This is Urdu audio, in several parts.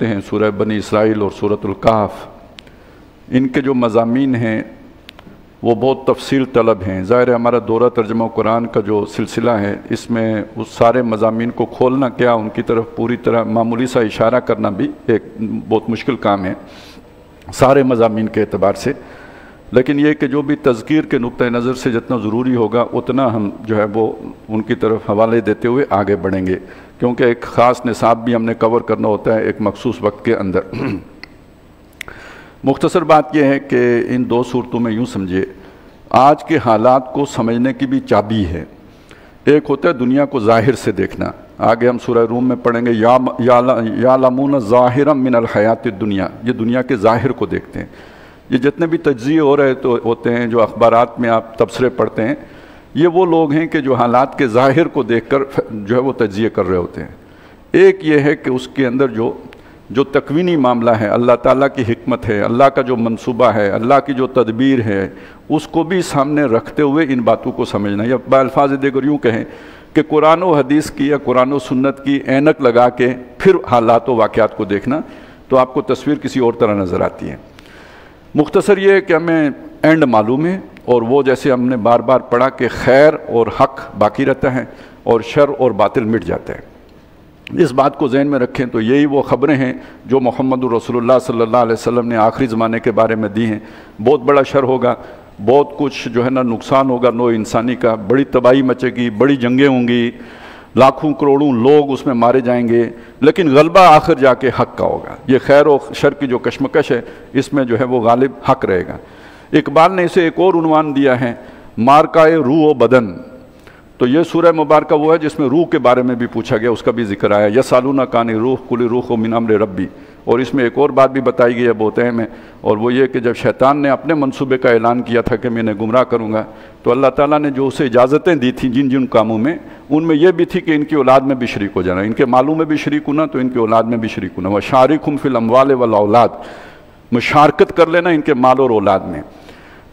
صورتیں ہیں سورہ بنی اسرائیل اور سورۃ الکہف، ان کے جو مضامین ہیں وہ بہت تفصیل طلب ہیں۔ ظاہر ہے ہمارا دورہ ترجمہ قرآن کا جو سلسلہ ہے اس میں اس سارے مضامین کو کھولنا کیا ان کی طرف پوری طرح معمولی سا اشارہ کرنا بھی ایک بہت مشکل کام ہے سارے مضامین کے اعتبار سے، لیکن یہ کہ جو بھی تذکیر کے نقطہ نظر سے جتنا ضروری ہوگا اتنا ہم جو ہے وہ ان کی طرف حوالے دیتے ہوئے آگے بڑھیں گے، کیونکہ ایک خاص نصاب بھی ہم نے کور کرنا ہوتا ہے ایک مخصوص وقت کے اندر۔ مختصر بات یہ ہے کہ ان دو صورتوں میں یوں سمجھے آج کے حالات کو سمجھنے کی بھی چابی ہے۔ ایک ہوتا ہے دنیا کو ظاہر سے دیکھنا، آگے ہم سورہ روم میں پڑھیں گے یعلمون ظاہرا من الحیات الدنیا، یہ دنیا کے ظاہر کو دیکھتے ہیں۔ یہ جتنے بھی تجزیے ہو رہے ہوتے ہیں جو اخبارات میں آپ تبصرے پڑھتے ہیں، یہ وہ لوگ ہیں کہ جو حالات کے ظاہر کو دیکھ کر جو ہے وہ تجزیے کر رہے ہوتے ہیں۔ ایک یہ ہے کہ اس کے اندر جو تکوینی معاملہ ہے، اللہ تعالیٰ کی حکمت ہے، اللہ کا جو منصوبہ ہے، اللہ کی جو تدبیر ہے، اس کو بھی سامنے رکھتے ہوئے ان باتوں کو سمجھنا، یا بالفاظ دیگر یوں کہیں کہ قرآن و حدیث کی یا قرآن و سنت کی اینک لگا کے پھر حالات و واقعات کو دیکھنا تو آپ کو تصویر کسی اور طرح نظر آتی ہے۔ مختصر یہ ہے کہ ہمیں اینڈ معلوم ہے، اور وہ جیسے ہم نے بار بار پڑھا کہ خیر اور حق باقی رہتا ہے اور شر اور باطل مٹ جاتا ہے۔ اس بات کو ذہن میں رکھیں تو یہی وہ خبریں ہیں جو محمد رسول اللہ صلی اللہ علیہ وسلم نے آخری زمانے کے بارے میں دی ہیں۔ بہت بڑا شر ہوگا، بہت کچھ جو ہے نا نقصان ہوگا نوع انسانی کا، بڑی تباہی مچے گی، بڑی جنگیں ہوں گی، لاکھوں کروڑوں لوگ اس میں مارے جائیں گے، لیکن غلبہ آخر جا کے حق کا ہوگا۔ یہ خیر و شر کی جو کشمکش ہے اس میں جو ہے وہ غالب حق رہے گا۔ اقبال نے اسے ایک اور عنوان دیا ہے مارکائے روح و بدن، تو یہ سورہ مبارکہ وہ ہے جس میں روح کے بارے میں بھی پوچھا گیا، اس کا بھی ذکر آیا یسالونک عن الروح قل الروح من امر ربی، اور اس میں ایک اور بات بھی بتائی گئی ہے بہت اہم ہے، اور وہ یہ کہ جب شیطان نے اپنے منصوبے کا اعلان کیا تھا کہ میں انہیں گمراہ کروں گا تو اللہ تعالیٰ نے جو اسے اجازتیں دی تھیں جن جن کاموں میں، ان میں یہ بھی تھی کہ ان کی اولاد میں بھی شریک ہو جانا، ان کے مالوں میں بھی شریک ہونا تو ان کی اولاد میں بھی شریک ہونا، وشارکھم فی الاموال والاولاد، مشارکت کر لینا ان کے مال اور اولاد میں۔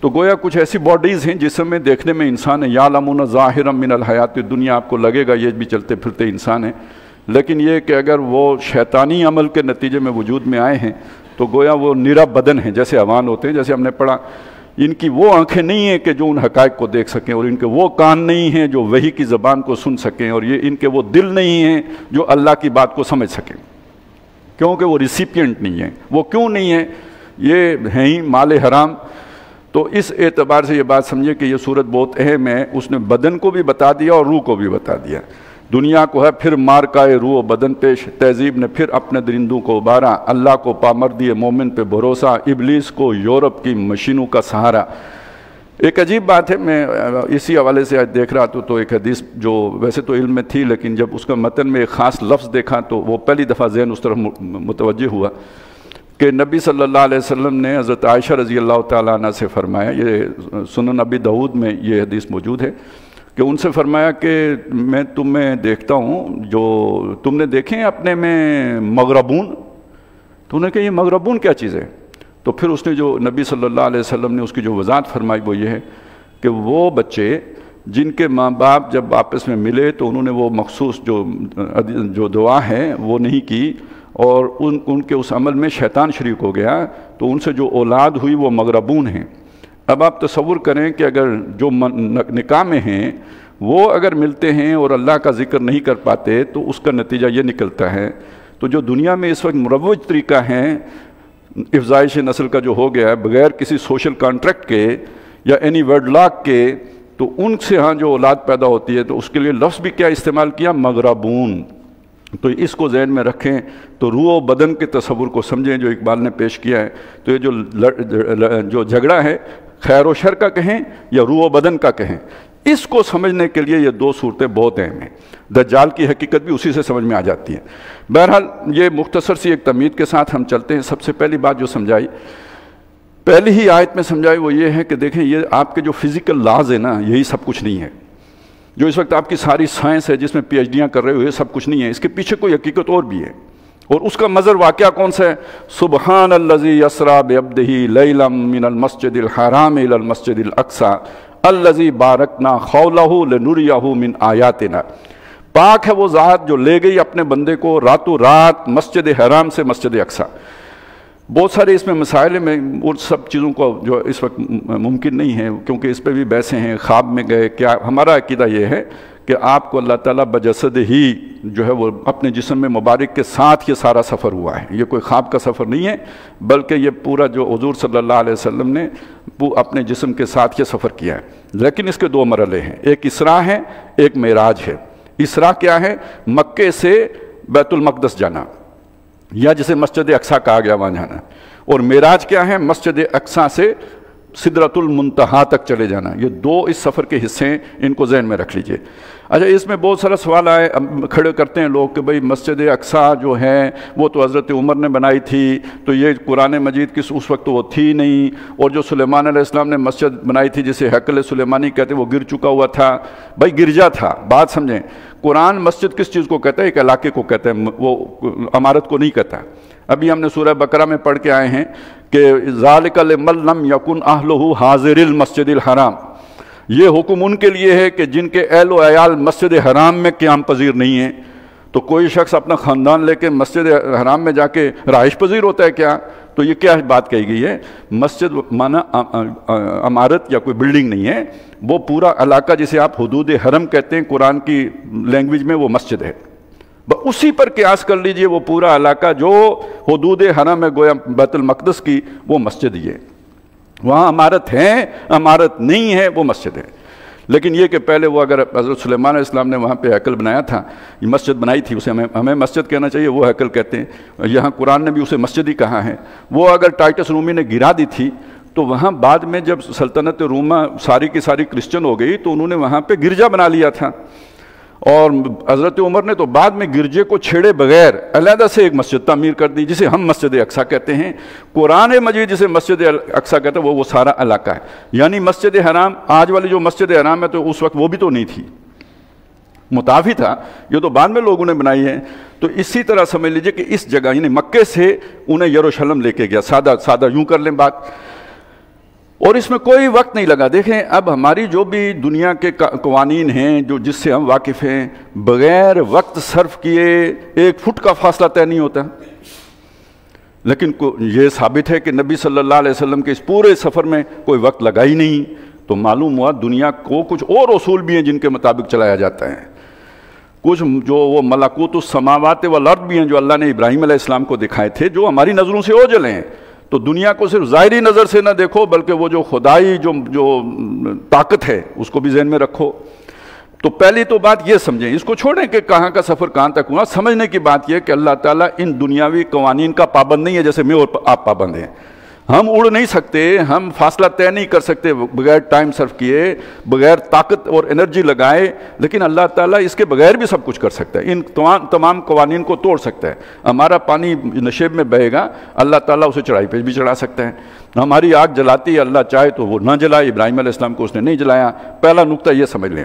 تو گویا کچھ ایسی باڈیز ہیں جس میں دیکھنے میں انسان ہے، یعلمون ظاہرا من الحیات الدنیا، آپ کو لگے گا یہ بھی چلتے پھرتے انسان ہیں، لیکن یہ کہ اگر وہ شیطانی عمل کے نتیجے میں وجود میں آئے ہیں تو گویا وہ نرا بدن ہیں، جیسے حیوان ہوتے ہیں، جیسے ہم نے پڑھا ان کی وہ آنکھیں نہیں ہیں کہ جو ان حقائق کو دیکھ سکیں، اور ان کے وہ کان نہیں ہیں جو وحی کی زبان کو سن سکیں، اور یہ ان کے وہ دل نہیں ہیں جو اللہ کی بات کو سمجھ سکیں، کیونکہ وہ ریسیپینٹ نہیں ہیں۔ وہ کیوں نہیں ہیں؟ یہ ہیں ہی مال حرام۔ تو اس اعتبار سے یہ بات سمجھے کہ یہ صورت بہت اہم ہے، اس نے بدن کو بھی بتا دیا اور روح کو بھی بتا دیا۔ دنیا کو ہے پھر مارکائے روح و بدن پیش، تہذیب نے پھر اپنے درندوں کو ابارا، اللہ کو پامردی مومن پہ بھروسہ، ابلیس کو یورپ کی مشینوں کا سہارا۔ ایک عجیب بات ہے، میں اسی حوالے سے آج دیکھ رہا تو ایک حدیث جو ویسے تو علم میں تھی لیکن جب اس کا متن میں ایک خاص لفظ دیکھا تو وہ پہلی دفعہ ذہن اس طرف متوجہ ہوا کہ نبی صلی اللہ علیہ وسلم نے حضرت عائشہ رضی اللہ تعالیٰ عنہ سے فرمایا، یہ سنن ابی داؤد میں یہ حدیث موجود ہے، کہ ان سے فرمایا کہ میں تمہیں دیکھتا ہوں جو تم نے دیکھے ہیں اپنے میں مغربون، تو انہوں نے کہا یہ مغربون کیا چیز ہے؟ تو پھر اس نے جو نبی صلی اللہ علیہ وسلم نے اس کی جو وضاحت فرمائی وہ یہ ہے کہ وہ بچے جن کے ماں باپ جب آپس میں ملے تو انہوں نے وہ مخصوص جو دعا ہے وہ نہیں کی، اور ان کے اس عمل میں شیطان شریک ہو گیا، تو ان سے جو اولاد ہوئی وہ مغربون ہیں۔ اب آپ تصور کریں کہ اگر جو نکاح میں ہیں وہ اگر ملتے ہیں اور اللہ کا ذکر نہیں کر پاتے تو اس کا نتیجہ یہ نکلتا ہے۔ تو جو دنیا میں اس وقت مروج طریقہ ہے افزائش نسل کا جو ہو گیا ہے بغیر کسی سوشل کانٹریکٹ کے یا اینی ورڈ لاک کے، تو ان سے ہاں جو اولاد پیدا ہوتی ہے تو اس کے لیے لفظ بھی کیا استعمال کیا؟ مغربون۔ تو اس کو ذہن میں رکھیں تو روح و بدن کے تصور کو سمجھیں جو اقبال نے پیش کیا ہے۔ تو یہ جو جھگڑا ہے خیر و شر کا کہیں یا روح و بدن کا کہیں، اس کو سمجھنے کے لیے یہ دو صورتیں بہت اہم ہیں۔ دجال کی حقیقت بھی اسی سے سمجھ میں آ جاتی ہے۔ بہرحال یہ مختصر سی ایک تمہید کے ساتھ ہم چلتے ہیں۔ سب سے پہلی بات جو سمجھائی پہلی ہی آیت میں سمجھائی وہ یہ ہے کہ دیکھیں یہ آپ کے جو فزیکل لاز ہیں نا یہی سب کچھ نہیں ہے۔ جو اس وقت آپ کی ساری سائنس ہے جس میں پی ایچ ڈیاں کر رہے ہو یہ سب کچھ نہیں ہے، اس کے پیچھے کوئی حقیقت اور بھی ہے، اور اس کا مظہر واقعہ کون سا ہے؟ سبحان الذی یسری بعبدہ لیلا من المسجد الحرام الی المسجد الاقصی الذی بارکنا حولہ لنریہ من آیاتنا۔ پاک ہے وہ ذات جو لے گئی اپنے بندے کو راتوں رات مسجد حرام سے مسجد اقصی۔ بہت سارے اس میں مسائل میں اور سب چیزوں کو جو اس وقت ممکن نہیں ہے، کیونکہ اس پہ بھی بحثیں ہیں، خواب میں گئے کیا۔ ہمارا عقیدہ یہ ہے کہ آپ کو اللہ تعالیٰ بجسد ہی جو ہے وہ اپنے جسم میں مبارک کے ساتھ یہ سارا سفر ہوا ہے، یہ کوئی خواب کا سفر نہیں ہے، بلکہ یہ پورا جو حضور صلی اللہ علیہ وسلم نے اپنے جسم کے ساتھ یہ سفر کیا ہے۔ لیکن اس کے دو مرحلے ہیں، ایک اسراء ہے، ایک معراج ہے۔ اسراء کیا ہے؟ مکے سے بیت المقدس جانا، یا جسے مسجد اقصی کہا گیا وہاں جانا، اور معراج کیا ہے؟ مسجد اقصی سے سدرۃ المنتہا تک چلے جانا۔ یہ دو اس سفر کے حصے ہیں، ان کو ذہن میں رکھ لیجئے۔ اچھا، اس میں بہت سارا سوال آئے کھڑے کرتے ہیں لوگ کہ بھئی مسجد اقصی جو ہے وہ تو حضرت عمر نے بنائی تھی، تو یہ قرآن مجید کی اس وقت وہ تھی نہیں، اور جو سلیمان علیہ السلام نے مسجد بنائی تھی جسے ہیکل سلیمانی کہتے ہیں وہ گر چکا ہوا تھا۔ بھئی گرجا تھا، بات سمجھیں، قرآن مسجد کس چیز کو کہتا ہے؟ ایک علاقے کو کہتا ہے، وہ عمارت کو نہیں کہتا۔ ابھی ہم نے سورہ بقرہ میں پڑھ کے آئے ہیں کہ ذالک لمن لم یکن اہلہ حاضر المسجد الحرام، یہ حکم ان کے لیے ہے کہ جن کے اہل و عیال مسجد حرام میں قیام پذیر نہیں ہیں۔ تو کوئی شخص اپنا خاندان لے کے مسجد حرام میں جا کے رہائش پذیر ہوتا ہے کیا؟ تو یہ کیا بات کہی گئی ہے؟ مسجد معنی عمارت یا کوئی بلڈنگ نہیں ہے، وہ پورا علاقہ جسے آپ حدود حرم کہتے ہیں قرآن کی لینگویج میں، وہ مسجد ہے۔ اسی پر قیاس کر لیجئے، وہ پورا علاقہ جو حدود حرم ہے گویا بیت المقدس کی، وہ مسجد ہی ہے۔ وہاں عمارت ہے، عمارت نہیں ہے، وہ مسجد ہے۔ لیکن یہ کہ پہلے وہ اگر حضرت سلیمان علیہ السلام نے وہاں پہ ہیکل بنایا تھا، یہ مسجد بنائی تھی، اسے ہمیں مسجد کہنا چاہیے، وہ ہیکل کہتے ہیں، یہاں قرآن نے بھی اسے مسجد ہی کہا ہے۔ وہ اگر ٹائٹس رومی نے گرا دی تھی تو وہاں بعد میں جب سلطنت روما ساری کی ساری کرسچن ہو گئی تو انہوں نے وہاں پہ گرجا بنا لیا تھا، اور حضرت عمر نے تو بعد میں گرجے کو چھیڑے بغیر علیحدہ سے ایک مسجد تعمیر کر دی جسے ہم مسجد اقصی کہتے ہیں۔ قرآن مجید جسے مسجد اقصی کہتے ہیں وہ سارا علاقہ ہے، یعنی مسجد حرام آج والی جو مسجد حرام ہے تو اس وقت وہ بھی تو نہیں تھی، متعافی تھا، یہ تو بعد میں لوگوں نے بنائی ہے۔ تو اسی طرح سمجھ لیجئے کہ اس جگہ یعنی مکے سے انہیں یروشلم لے کے گیا، سادہ یوں کر لیں بات، اور اس میں کوئی وقت نہیں لگا۔ دیکھیں اب ہماری جو بھی دنیا کے قوانین ہیں جو جس سے ہم واقف ہیں، بغیر وقت صرف کیے 1 فٹ کا فاصلہ طے نہیں ہوتا، لیکن یہ ثابت ہے کہ نبی صلی اللہ علیہ وسلم کے اس پورے سفر میں کوئی وقت لگا ہی نہیں، تو معلوم ہوا دنیا کو کچھ اور اصول بھی ہیں جن کے مطابق چلایا جاتا ہے، کچھ جو وہ ملکوت السماوات والارض بھی ہیں جو اللہ نے ابراہیم علیہ السلام کو دکھائے تھے، جو ہماری نظروں سے اوجھل ہیں۔ تو دنیا کو صرف ظاہری نظر سے نہ دیکھو، بلکہ وہ جو خدائی جو طاقت ہے اس کو بھی ذہن میں رکھو۔ تو پہلی تو بات یہ سمجھیں، اس کو چھوڑیں کہ کہاں کا سفر کہاں تک ہوا، سمجھنے کی بات یہ کہ اللہ تعالیٰ ان دنیاوی قوانین کا پابند نہیں ہے جیسے میں اور آپ پابند ہیں۔ ہم اڑ نہیں سکتے، ہم فاصلہ طے نہیں کر سکتے بغیر ٹائم صرف کیے، بغیر طاقت اور انرجی لگائے، لیکن اللہ تعالیٰ اس کے بغیر بھی سب کچھ کر سکتا ہے، ان تمام قوانین کو توڑ سکتا ہے۔ ہمارا پانی نشیب میں بہے گا، اللہ تعالیٰ اسے چڑھائی پہ بھی چڑھا سکتا ہے۔ ہماری آگ جلاتی ہے، اللہ چاہے تو وہ نہ جلائے، ابراہیم علیہ السلام کو اس نے نہیں جلایا۔ پہلا نقطہ یہ سمجھ لیں۔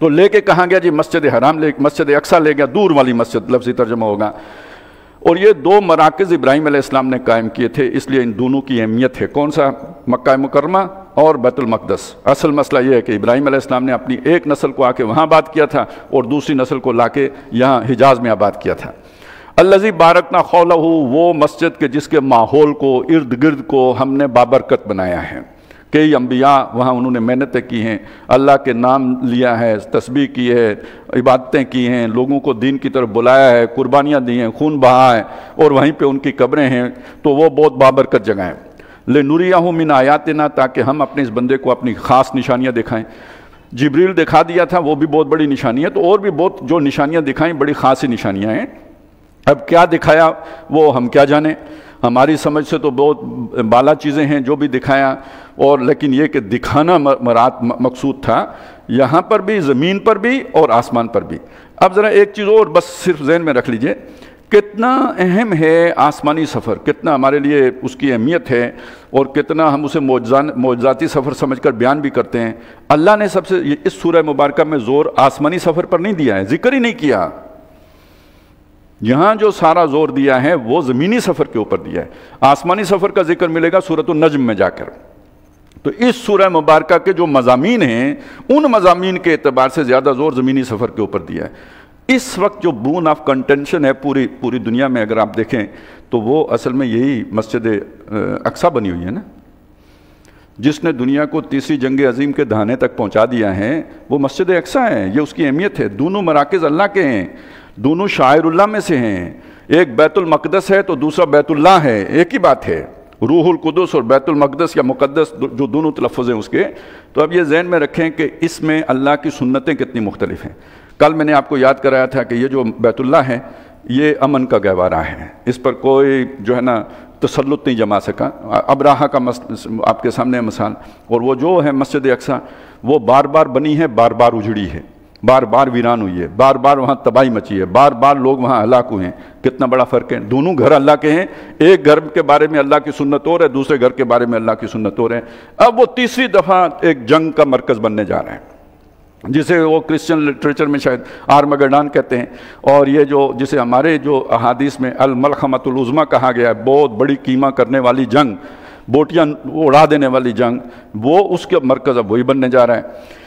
تو لے کے کہاں گیا جی؟ مسجد حرام مسجد اقصی لے گیا، دور والی مسجد لفظی ترجمہ ہوگا۔ اور یہ 2 مراکز ابراہیم علیہ السلام نے قائم کیے تھے، اس لیے ان دونوں کی اہمیت ہے۔ کون سا؟ مکہ مکرمہ اور بیت المقدس۔ اصل مسئلہ یہ ہے کہ ابراہیم علیہ السلام نے اپنی ایک نسل کو آ کے وہاں آباد کیا تھا اور دوسری نسل کو لا کے یہاں حجاز میں آباد کیا تھا۔ الذی بارکنا حولہ، وہ مسجد کے جس کے ماحول کو ارد گرد کو ہم نے بابرکت بنایا ہے۔ کئی انبیاء وہاں انہوں نے محنتیں کی ہیں، اللہ کے نام لیا ہے، تسبیح کی ہے، عبادتیں کی ہیں، لوگوں کو دین کی طرف بلایا ہے، قربانیاں دی ہیں، خون بہا ہے، اور وہیں پہ ان کی قبریں ہیں، تو وہ بہت بابرکت جگہ ہیں۔ لِنُرِيَهُ مِنْ آیَاتِنَا، تاکہ ہم اپنے اس بندے کو اپنی خاص نشانیاں دکھائیں۔ جبریل دکھا دیا تھا، وہ بھی بہت بڑی نشانی ہے، تو اور بھی بہت جو نشانیاں دکھائیں بڑی خاصی نشانیاں ہیں۔ اب کیا دکھایا وہ ہم کیا جانیں، ہماری سمجھ سے تو بہت بالا چیزیں ہیں جو بھی دکھایا، اور لیکن یہ کہ دکھانا مراد مقصود تھا، یہاں پر بھی، زمین پر بھی اور آسمان پر بھی۔ اب ذرا ایک چیز اور بس صرف ذہن میں رکھ لیجئے، کتنا اہم ہے آسمانی سفر، کتنا ہمارے لیے اس کی اہمیت ہے، اور کتنا ہم اسے معجزاتی سفر سمجھ کر بیان بھی کرتے ہیں۔ اللہ نے سب سے اس سورہ مبارکہ میں زور آسمانی سفر پر نہیں دیا ہے، ذکر ہی نہیں کیا۔ یہاں جو سارا زور دیا ہے وہ زمینی سفر کے اوپر دیا ہے۔ آسمانی سفر کا ذکر ملے گا سورۃ النجم میں جا کر، تو اس سورہ مبارکہ کے جو مضامین ہیں ان مضامین کے اعتبار سے زیادہ زور زمینی سفر کے اوپر دیا ہے۔ اس وقت جو بون آف کنٹینشن ہے پوری دنیا میں اگر آپ دیکھیں تو وہ اصل میں یہی مسجد اقصیٰ بنی ہوئی ہے نا، جس نے دنیا کو تیسری جنگ عظیم کے دہانے تک پہنچا دیا ہے وہ مسجد اقصیٰ ہے۔ یہ اس کی اہمیت ہے۔ دونوں مراکز اللہ کے ہیں، دونوں شاعر اللہ میں سے ہیں، ایک بیت المقدس ہے تو دوسرا بیت اللہ ہے، ایک ہی بات ہے، روح القدس اور بیت المقدس یا مقدس جو دونوں تلفظ ہیں اس کے۔ تو اب یہ ذہن میں رکھیں کہ اس میں اللہ کی سنتیں کتنی مختلف ہیں۔ کل میں نے آپ کو یاد کرایا تھا کہ یہ جو بیت اللہ ہے یہ امن کا گہوارہ ہے، اس پر کوئی جو ہے نا تسلط نہیں جما سکا۔ ابراہا کا آپ کے سامنے مثال، اور وہ جو ہے مسجد اقصیٰ وہ بار بار بنی ہے، بار بار اجڑی ہے، بار بار ویران ہوئی ہے، بار بار وہاں تباہی مچی ہے، بار بار لوگ وہاں ہلاک ہوئے ہیں۔ کتنا بڑا فرق ہے، دونوں گھر اللہ کے ہیں، ایک گھر کے بارے میں اللہ کی سنت اور ہے، دوسرے گھر کے بارے میں اللہ کی سنت اور ہے۔ اب وہ تیسری دفعہ ایک جنگ کا مرکز بننے جا رہا ہے، جسے وہ کرسچن لٹریچر میں شاید آرمگڈان کہتے ہیں، اور یہ جو جسے ہمارے جو احادیث میں الملحمۃ العظمیٰ کہا گیا ہے، بہت بڑی قیمہ کرنے والی جنگ، بوٹیاں اڑا دینے والی جنگ، وہ اس کے مرکز اب وہی بننے جا رہا ہے۔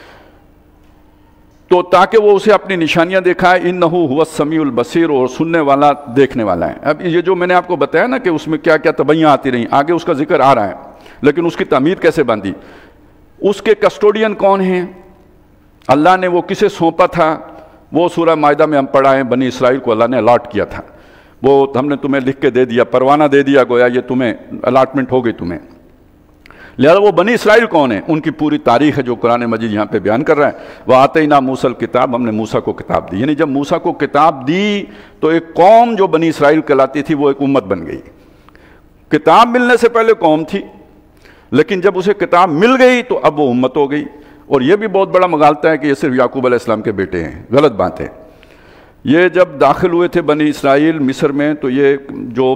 تو تاکہ وہ اسے اپنی نشانیاں دکھائے، انہ هو السمیع البصیر، اور سننے والا دیکھنے والا ہے۔ اب یہ جو میں نے آپ کو بتایا نا کہ اس میں کیا کیا تبعیاں آتی رہیں، آگے اس کا ذکر آ رہا ہے، لیکن اس کی تعمیر کیسے باندھی، اس کے کسٹوڈین کون ہیں، اللہ نے وہ کسے سونپا تھا، وہ سورہ مائدہ میں ہم پڑھا ہے، بنی اسرائیل کو اللہ نے الاٹ کیا تھا، وہ ہم نے تمہیں لکھ کے دے دیا، پروانہ دے دیا، گویا یہ تمہیں الاٹمنٹ ہو گئی تمہیں۔ لہذا وہ بنی اسرائیل کون ہیں، ان کی پوری تاریخ ہے جو قرآن مجید یہاں پہ بیان کر رہا ہے۔ وَآتَيْنَا مُوسَى الْكِتَابَ، ہم نے موسیٰ کو کتاب دی، یعنی جب موسیٰ کو کتاب دی تو ایک قوم جو بنی اسرائیل کہلاتی تھی وہ ایک امت بن گئی۔ کتاب ملنے سے پہلے قوم تھی، لیکن جب اسے کتاب مل گئی تو اب وہ امت ہو گئی۔ اور یہ بھی بہت بڑا مغالطہ ہے کہ یہ صرف یعقوب علیہ السلام کے بیٹے ہیں، غلط بات ہے۔ یہ جب داخل ہوئے تھے بنی اسرائیل مصر میں تو یہ جو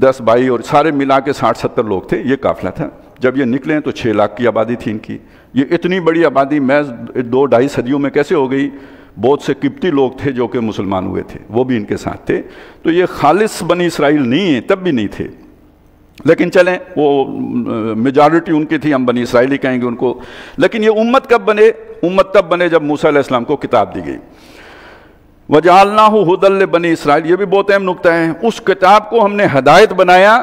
10 بھائی اور سارے ملا کے 60-70 لوگ تھے، یہ قافلہ تھا۔ جب یہ نکلے تو 6 لاکھ کی آبادی تھی ان کی۔ یہ اتنی بڑی آبادی محض 2-2.5 صدیوں میں کیسے ہو گئی؟ بہت سے قبطی لوگ تھے جو کہ مسلمان ہوئے تھے، وہ بھی ان کے ساتھ تھے۔ تو یہ خالص بنی اسرائیل نہیں ہیں، تب بھی نہیں تھے، لیکن چلیں وہ میجارٹی ان کی تھی، ہم بنی اسرائیل ہی کہیں گے ان کو۔ لیکن یہ امت کب بنے؟ امت تب بنے جب موسیٰ علیہ السلام کو کتاب دی گئی۔ وَجَعَلْنَاهُ هُدًى لِبَنِي اسرائیل، یہ بھی بہت اہم نکتہ ہے، اس کتاب کو ہم نے ہدایت بنایا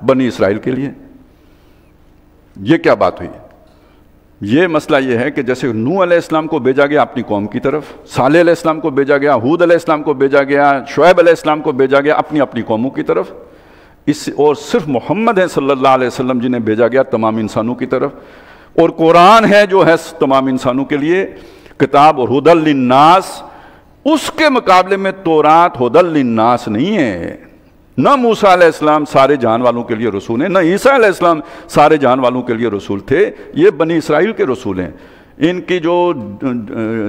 بنی اسرائیل کے لیے۔ یہ کیا بات ہوئی؟ یہ مسئلہ یہ ہے کہ جیسے نوح علیہ السلام کو بھیجا گیا اپنی قوم کی طرف، صالح علیہ السلام کو بھیجا گیا، ہود علیہ السلام کو بھیجا گیا، شعیب علیہ السلام کو بھیجا گیا اپنی قوموں کی طرف، اور صرف محمد ہے صلی اللہ علیہ وسلم جنہیں بھیجا گیا تمام انسانوں کی طرف، اور قرآن ہے جو ہے تمام انسانوں کے لیے کتاب اور ہدی للناس۔ اس کے مقابلے میں تورات ہدی للناس نہیں ہے۔ نہ موسیٰ علیہ السلام سارے جہان والوں کے لیے رسول ہیں، نہ عیسیٰ علیہ السلام سارے جہان والوں کے لیے رسول تھے، یہ بنی اسرائیل کے رسول ہیں۔ ان کی جو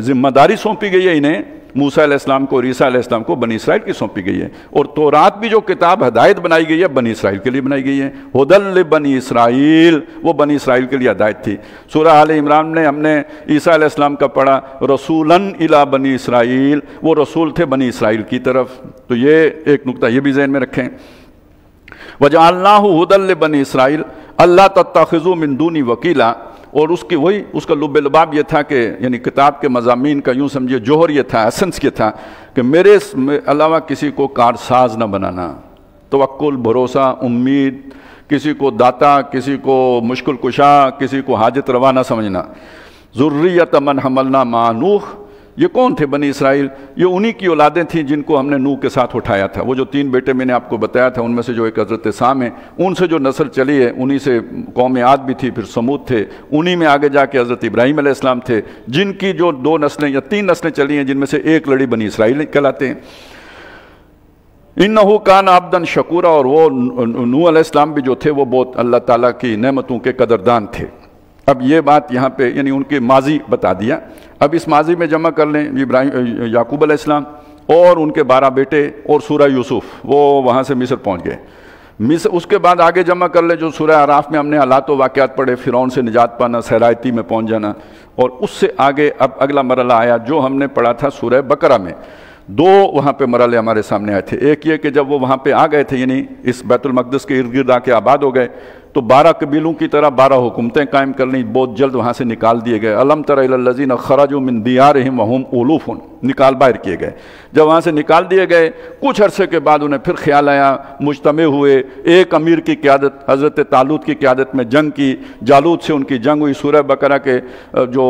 ذمہ داری سونپی گئی ہے انہیں، موسیٰ علیہ السلام کو اور عیسیٰ علیہ السلام کو بنی اسرائیل کی سونپی گئی ہے، اور تورات بھی جو کتاب ہدایت بنائی گئی ہے بنی اسرائیل کے لیے بنائی گئی ہے۔ ہدی لبنی اسرائیل، وہ بنی اسرائیل کے لیے ہدایت تھی۔ سورہ آل عمران میں ہم نے عیسیٰ علیہ السلام کا پڑھا، رسولاً الی بنی اسرائیل، وہ رسول تھے بنی اسرائیل کی طرف۔ تو یہ ایک نکتہ یہ بھی ذہن میں رکھیں۔ وَجَعَلْنَاهُ هُدًى لِبَنِي اسرائیل اَلَّا تَتَّخِذُوا مِن دُونِي وَكِیلًا، اور اس کا لب لباب یہ تھا کہ یعنی کتاب کے مضامین کا یوں سمجھے جوہر یہ تھا، ایسنس یہ تھا کہ میرے علاوہ کسی کو کارساز نہ بنانا، توکل، بھروسہ، امید، کسی کو داتا، کسی کو مشکل کشا، کسی کو حاجت روا نہ سمجھنا۔ ذریۃ من حملنا مع نوح، یہ کون تھے بنی اسرائیل؟ یہ انہی کی اولادیں تھیں جن کو ہم نے نوح کے ساتھ اٹھایا تھا۔ وہ جو 3 بیٹے میں نے آپ کو بتایا تھا، ان میں سے جو ایک حضرت سام ہے، ان سے جو نسل چلی ہے، انہی سے قوم عاد بھی تھی، پھر سمود تھے، انہی میں آگے جا کے حضرت ابراہیم علیہ السلام تھے، جن کی جو 2 نسلیں یا 3 نسلیں چلی ہیں، جن میں سے ایک لڑی بنی اسرائیل کہلاتے ہیں۔ انہو کان عبدا شکورا، اور وہ نوح علیہ السلام بھی جو تھے وہ بہت اللہ تعالیٰ کی نعمتوں کے قدردان تھے۔ اب یہ بات یہاں پہ یعنی ان کے ماضی بتا دیا۔ اب اس ماضی میں جمع کر لیں یعقوب علیہ السلام اور ان کے 12 بیٹے اور سورہ یوسف، وہ وہاں سے مصر پہنچ گئے۔ اس کے بعد آگے جمع کر لیں جو سورہ اعراف میں ہم نے حالات و واقعات پڑھے، فرعون سے نجات پانا، صحرائے میں پہنچ جانا، اور اس سے آگے اب اگلا مرحلہ آیا جو ہم نے پڑھا تھا سورہ بقرہ میں۔ 2 وہاں پہ مرحلے ہمارے سامنے آئے تھے۔ ایک یہ کہ جب وہ وہاں پہ آ گئے تھے، یعنی اس بیت المقدس کے ارد گرد آ کے آباد ہو گئے، تو 12 قبیلوں کی طرح 12 حکومتیں قائم کر لیں، بہت جلد وہاں سے نکال دیے گئے۔ الم تر الی الذین خرجوا من دیارہم وہم الوف، نکال باہر کیے گئے۔ جب وہاں سے نکال دیے گئے، کچھ عرصے کے بعد انہیں پھر خیال آیا، مجتمع ہوئے، ایک امیر کی قیادت، حضرت طالوت کی قیادت میں جنگ کی، جالوت سے ان کی جنگ ہوئی۔ سورہ بقرہ کے جو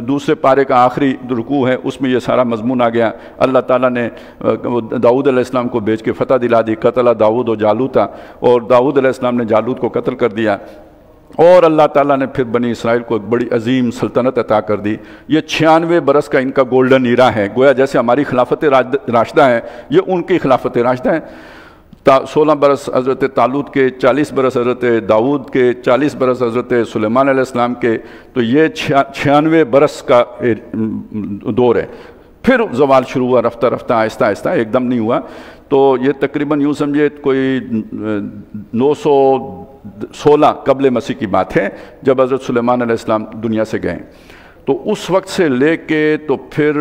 دوسرے پارے کا آخری رکوع ہے اس میں یہ سارا مضمون آ گیا۔ اللہ تعالیٰ نے داؤد علیہ السلام کو بھیج کے فتح دلا دی، قتل داؤد و جالوتا، اور داؤد علیہ السلام نے جالوت کو قتل کر دیا، اور اللہ تعالیٰ نے پھر بنی اسرائیل کو ایک بڑی عظیم سلطنت عطا کر دی۔ یہ 96 برس کا ان کا گولڈن ایرا ہے، گویا جیسے ہماری خلافت راشدہ ہے، یہ ان کی خلافت راشدہ ہے۔ 16 برس حضرت طالوت کے، 40 برس حضرت داؤد کے، 40 برس حضرت سلیمان علیہ السلام کے، تو یہ 96 برس کا دور ہے۔ پھر زوال شروع ہوا رفتہ رفتہ، آہستہ آہستہ، ایک دم نہیں ہوا۔ تو یہ تقریباً یوں سمجھے کوئی 916 قبل مسیح کی بات ہے، جب حضرت سلیمان علیہ السلام دنیا سے گئے۔ تو اس وقت سے لے کے تو پھر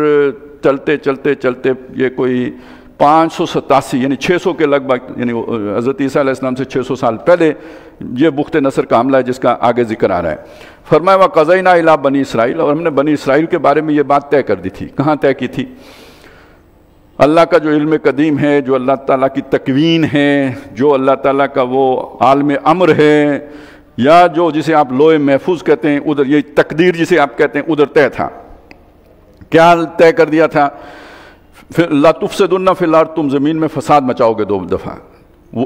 چلتے چلتے چلتے یہ کوئی 587 یعنی 600 کے لگ بھگ، یعنی حضرت عیسیٰ علیہ السلام سے 600 سال پہلے یہ بخت نصر کا حملہ ہے جس کا آگے ذکر آ رہا ہے۔ فرمایا وَقَضَيْنَا إِلَىٰ بنی اسرائیل، اور ہم نے بنی اسرائیل کے بارے میں یہ بات طے کر دی تھی۔ کہاں طے کی تھی؟ اللہ کا جو علم قدیم ہے، جو اللہ تعالیٰ کی تکوین ہے، جو اللہ تعالیٰ کا وہ عالم امر ہے، یا جو جسے آپ لوح محفوظ کہتے ہیں، ادھر یہ تقدیر جسے آپ کہتے ہیں، ادھر طے تھا۔ کیا طے کر دیا تھا؟ لَا تُفْسِدُنَّ فِي الْأَرْضِ، تم زمین میں فساد مچاؤ گے 2 دفعہ،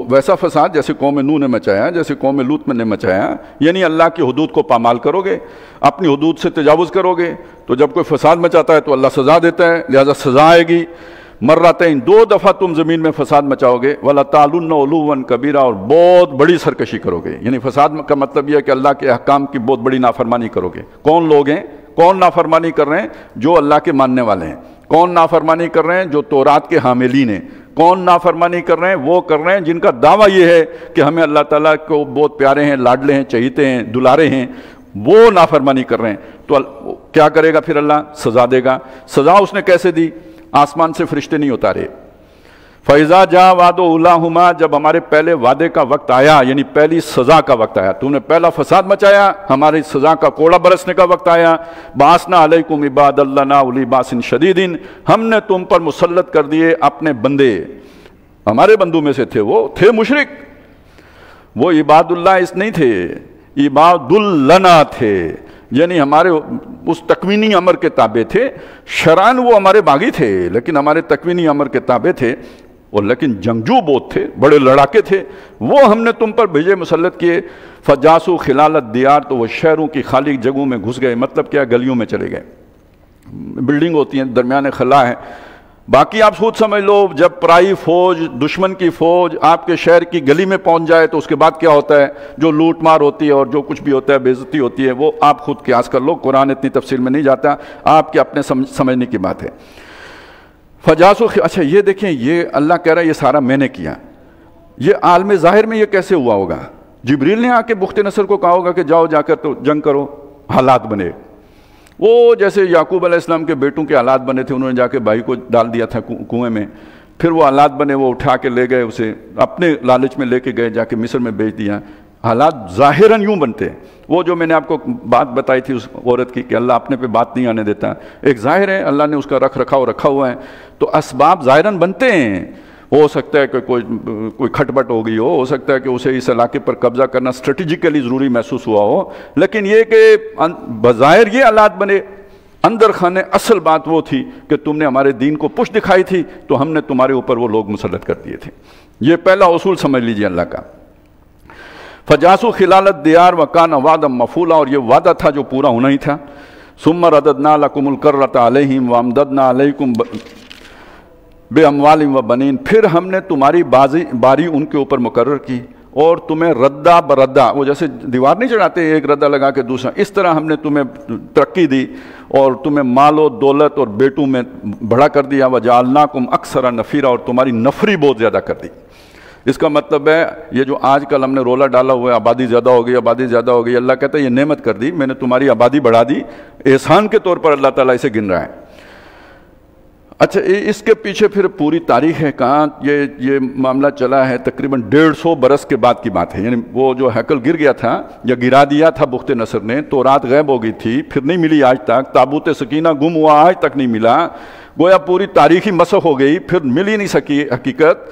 ویسا فساد جیسے قوم نوح نے مچایا، جیسے قوم لوط نے مچایا، یعنی اللہ کی حدود کو پامال کرو گے، اپنی حدود سے تجاوز کرو گے، تو جب کوئی فساد مچاتا ہے تو اللہ سزا دیتا ہے، لہذا سزا آئے گی۔ مرتين 2 دفعہ تم زمین میں فساد مچاؤ گے، وَلَتَعْلُنَّ عُلُوًّا كَبِيرًا، اور بہت بڑی سرکشی کرو گے۔ یعنی فساد کا مطلب یہ ہے کہ اللہ کے احکام کی بہت بڑی نافرمانی کرو گے۔ کون لوگ ہیں؟ کون نافرمانی کر رہے ہیں؟ جو اللہ کے ماننے والے ہیں۔ کون نافرمانی کر رہے ہیں؟ جو تورات کے حاملین ہیں۔ کون نافرمانی کر رہے ہیں؟ وہ کر رہے ہیں جن کا دعویٰ یہ ہے کہ ہمیں اللہ تعالیٰ کو بہت پیارے ہیں، لاڈلے ہیں، چہیتے ہیں، دلارے ہیں، وہ نافرمانی کر رہے ہیں۔ تو کیا کرے گا پھر اللہ؟ سزا دے گا۔ سزا اس نے کیسے دی؟ آسمان سے فرشتے نہیں اتارے۔ فَإِذَا جَاءَ وَعْدُ أُولَاهُمَا، جب ہمارے پہلے وعدے کا وقت آیا، یعنی پہلی سزا کا وقت آیا، تو نے پہلا فساد مچایا، ہماری سزا کا کوڑا برسنے کا وقت آیا، بَعَثْنَا عَلَيْكُمْ عِبَادًا لَنَا أُولِي بَأْسٍ شَدِيدٍ، ہم نے تم پر مسلط کر دیے اپنے بندے۔ ہمارے بندوں میں سے تھے، وہ تھے مشرک، وہ عباد اللہ اس نہیں تھے، عباد لنا تھے، یعنی ہمارے اس تکوینی امر کے تابع تھے۔ شرعاً وہ ہمارے باغی تھے، لیکن ہمارے تکوینی امر کے تابع تھے، اور لیکن جنگجو بہت تھے، بڑے لڑاکے تھے، وہ ہم نے تم پر بھیجے، مسلط کیے۔ فجاسو خلال الدیار، تو وہ شہروں کی خالی جگہوں میں گھس گئے، مطلب کیا؟ گلیوں میں چلے گئے۔ بلڈنگ ہوتی ہیں، درمیان خلا ہے، باقی آپ خود سمجھ لو، جب پرائی فوج، دشمن کی فوج آپ کے شہر کی گلی میں پہنچ جائے تو اس کے بعد کیا ہوتا ہے؟ جو لوٹ مار ہوتی ہے اور جو کچھ بھی ہوتا ہے، بے عزتی ہوتی ہے، وہ آپ خود قیاس کر لو، قرآن اتنی تفصیل میں نہیں جاتا، آپ کے اپنے سمجھنے کی بات ہے۔ فجاسو، اچھا یہ دیکھیں، یہ اللہ کہہ رہا ہے یہ سارا میں نے کیا۔ یہ عالم ظاہر میں یہ کیسے ہوا ہوگا؟ جبریل نے آ کے بخت نصر کو کہا ہوگا کہ جاؤ جا کر تو جنگ کرو، حالات بنے۔ وہ جیسے یعقوب علیہ السلام کے بیٹوں کے حالات بنے تھے، انہوں نے جا کے بھائی کو ڈال دیا تھا کنویں میں، پھر وہ حالات بنے، وہ اٹھا کے لے گئے، اسے اپنے لالچ میں لے کے گئے، جا کے مصر میں بیچ دیا۔ حالات ظاہراً یوں بنتے ہیں۔ وہ جو میں نے آپ کو بات بتائی تھی اس عورت کی کہ اللہ اپنے پہ بات نہیں آنے دیتا، ایک ظاہر ہے، اللہ نے اس کا رکھ رکھا ہوا ہے، تو اسباب ظاہراً بنتے ہیں۔ ہو سکتا ہے کہ کوئی کھٹپٹ ہو گئی ہو سکتا ہے کہ اسے اس علاقے پر قبضہ کرنا اسٹریٹجیکلی ضروری محسوس ہوا ہو، لیکن یہ کہ بظاہر یہ حالات بنے، اندر خانے اصل بات وہ تھی کہ تم نے ہمارے دین کو پشت دکھائی تھی، تو ہم نے تمہارے اوپر وہ لوگ مسلط کر دیے تھے۔ یہ پہلا اصول سمجھ لیجئے اللہ کا۔ فجاسو خلال الدیار وکان وعدا مفعولا، اور یہ وعدہ تھا جو پورا ہونا ہی تھا۔ ثم رددنا لکم الکرۃ علیہم وامددنا علیکم باموال وبنین، پھر ہم نے تمہاری باری ان کے اوپر مقرر کی اور تمہیں ردہ بردہ، وہ جیسے دیوار نہیں چڑھاتے ایک ردہ لگا کے دوسرا، اس طرح ہم نے تمہیں ترقی دی اور تمہیں مال و دولت اور بیٹوں میں بڑا کر دیا۔ وجعلناکم اکثر نفیرا، اور تمہاری نفری بہت زیادہ کر دی۔ اس کا مطلب ہے یہ جو آج کل ہم نے رولا ڈالا ہوا ہے، آبادی زیادہ ہو گئی، آبادی زیادہ ہو گئی، اللہ کہتا ہے یہ نعمت کر دی، میں نے تمہاری آبادی بڑھا دی، احسان کے طور پر اللہ تعالیٰ اسے گن رہا ہے۔ اچھا اس کے پیچھے پھر پوری تاریخ ہے کہاں یہ معاملہ چلا ہے، تقریباً 150 برس کے بعد کی بات ہے، یعنی وہ جو ہیکل گر گیا تھا یا گرا دیا تھا بخت نصر نے، تو رات غائب ہو گئی تھی، پھر نہیں ملی آج تک، تابوت سکینہ گم ہوا آج تک نہیں ملا، گویا پوری تاریخی مسخ ہو گئی، پھر مل ہی نہیں سکی حقیقت،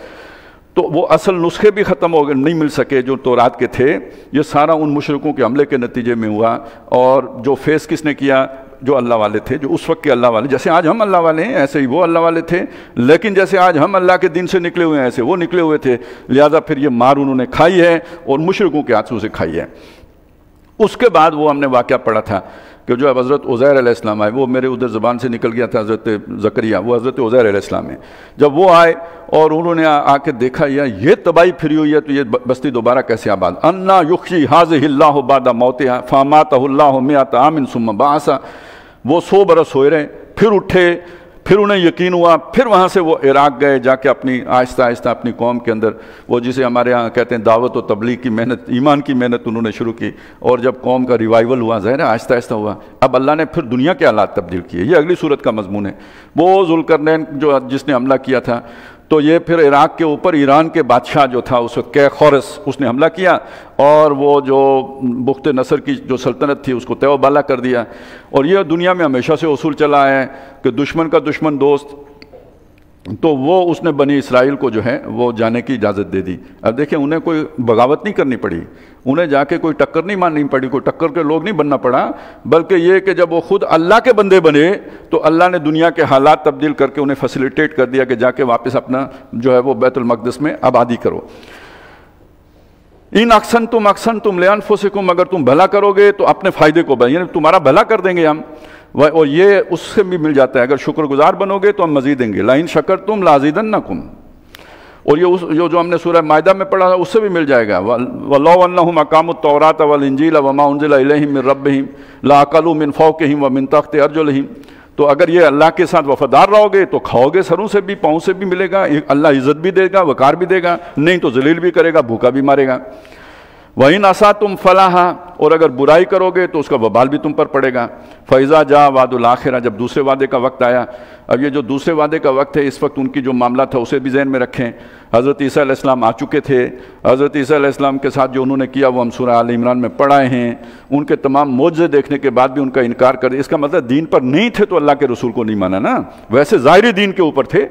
تو وہ اصل نسخے بھی ختم ہو گئے، نہیں مل سکے جو تورات کے تھے، یہ سارا ان مشرکوں کے حملے کے نتیجے میں ہوا، اور جو فیس کس نے کیا؟ جو اللہ والے تھے، جو اس وقت کے اللہ والے، جیسے آج ہم اللہ والے ہیں ایسے ہی وہ اللہ والے تھے، لیکن جیسے آج ہم اللہ کے دین سے نکلے ہوئے ہیں ایسے وہ نکلے ہوئے تھے، لہذا پھر یہ مار انہوں نے کھائی ہے اور مشرکوں کے ہاتھوں سے کھائی ہے۔ اس کے بعد وہ ہم نے واقعہ پڑھا تھا کہ جو حضرت عزیر علیہ السلام آئے، وہ میرے ادھر زبان سے نکل گیا تھا، حضرت زکریا، وہ حضرت عزیر علیہ السلام ہے، جب وہ آئے اور انہوں نے آ کے دیکھا یہ تباہی پھری ہوئی ہے، تو یہ بستی دوبارہ کیسے آباد؟ انا یحیی ھذہ اللہ بعد موتھا فاماتہ اللہ مئۃ عام ثم بعثہ، وہ 100 برس ہوئے رہے، پھر اٹھے، پھر انہیں یقین ہوا، پھر وہاں سے وہ عراق گئے، جا کے اپنی آہستہ آہستہ اپنی قوم کے اندر وہ جسے ہمارے ہاں کہتے ہیں دعوت و تبلیغ کی محنت، ایمان کی محنت انہوں نے شروع کی، اور جب قوم کا ریوائیول ہوا، ظاہر ہے آہستہ آہستہ ہوا، اب اللہ نے پھر دنیا کے حالات تبدیل کیے، یہ اگلی صورت کا مضمون ہے۔ وہ ذوالقرنین جس نے حملہ کیا تھا، تو یہ پھر عراق کے اوپر ایران کے بادشاہ جو تھا اس وقت کیخورس، اس نے حملہ کیا اور وہ جو بخت نصر کی جو سلطنت تھی اس کو تہ و بالا کر دیا، اور یہ دنیا میں ہمیشہ سے اصول چلا ہے کہ دشمن کا دشمن دوست، تو وہ اس نے بنی اسرائیل کو جو ہے وہ جانے کی اجازت دے دی۔ اب دیکھیں انہیں کوئی بغاوت نہیں کرنی پڑی، انہیں جا کے کوئی ٹکر نہیں ماننی پڑی، کوئی ٹکر کے لوگ نہیں بننا پڑا، بلکہ یہ کہ جب وہ خود اللہ کے بندے بنے تو اللہ نے دنیا کے حالات تبدیل کر کے انہیں فیسیلیٹیٹ کر دیا کہ جا کے واپس اپنا جو ہے وہ بیت المقدس میں آبادی کرو۔ ان احسنتم لانفسکم، اگر تم بھلا کرو گے تو اپنے فائدے کو یعنی تمہارا بھلا کر دیں گے ہم، اور یہ اس سے بھی مل جاتا ہے، اگر شکر گزار بنو گے تو ہم مزید دیں گے، لئن شکرتم لازیدنکم، اور یہ جو ہم نے سورہ مائدہ میں پڑھا اس سے بھی مل جائے گا، وَلَوْ أَنَّهُمْ أَقَامُوا التَّوْرَاةَ وَالْإِنْجِيلَ وَمَا أُنزِلَ إِلَيْهِم مِّن رَّبِّهِمْ لَأَكَلُوا مِن فَوْقِهِمْ وَمِن تَحْتِ أَرْجُلِهِمْ، تو اگر یہ اللہ کے ساتھ وفادار رہو گے تو کھاؤ گے سروں سے بھی، پاؤں سے بھی ملے گا، اللہ عزت بھی دے گا، وقار بھی دے گا، نہیں تو ذلیل بھی کرے گا، بھوکا بھی مارے گا۔ وَإِنْ أَسَأْتُمْ فَلَاهَا، اور اگر برائی کرو گے تو اس کا وبال بھی تم پر پڑے گا۔ فَإِذَا جَاءَ وَعْدُ الْآخِرَةِ، جب دوسرے وعدے کا وقت آیا، اب یہ جو دوسرے وعدے کا وقت ہے اس وقت ان کی جو معاملہ تھا اسے بھی ذہن میں رکھیں۔ حضرت عیسیٰ علیہ السلام آ چکے تھے، حضرت عیسیٰ علیہ السلام کے ساتھ جو انہوں نے کیا وہ ہم سورہ آل عمران میں پڑھائے ہیں، ان کے تمام معجزے دیکھنے کے بعد بھی ان کا انکار کر، اس کا مطلب دین پر نہیں تھے تو اللہ کے رسول کو نہیں مانا نا، ویسے ظاہری دین کے اوپر تھے۔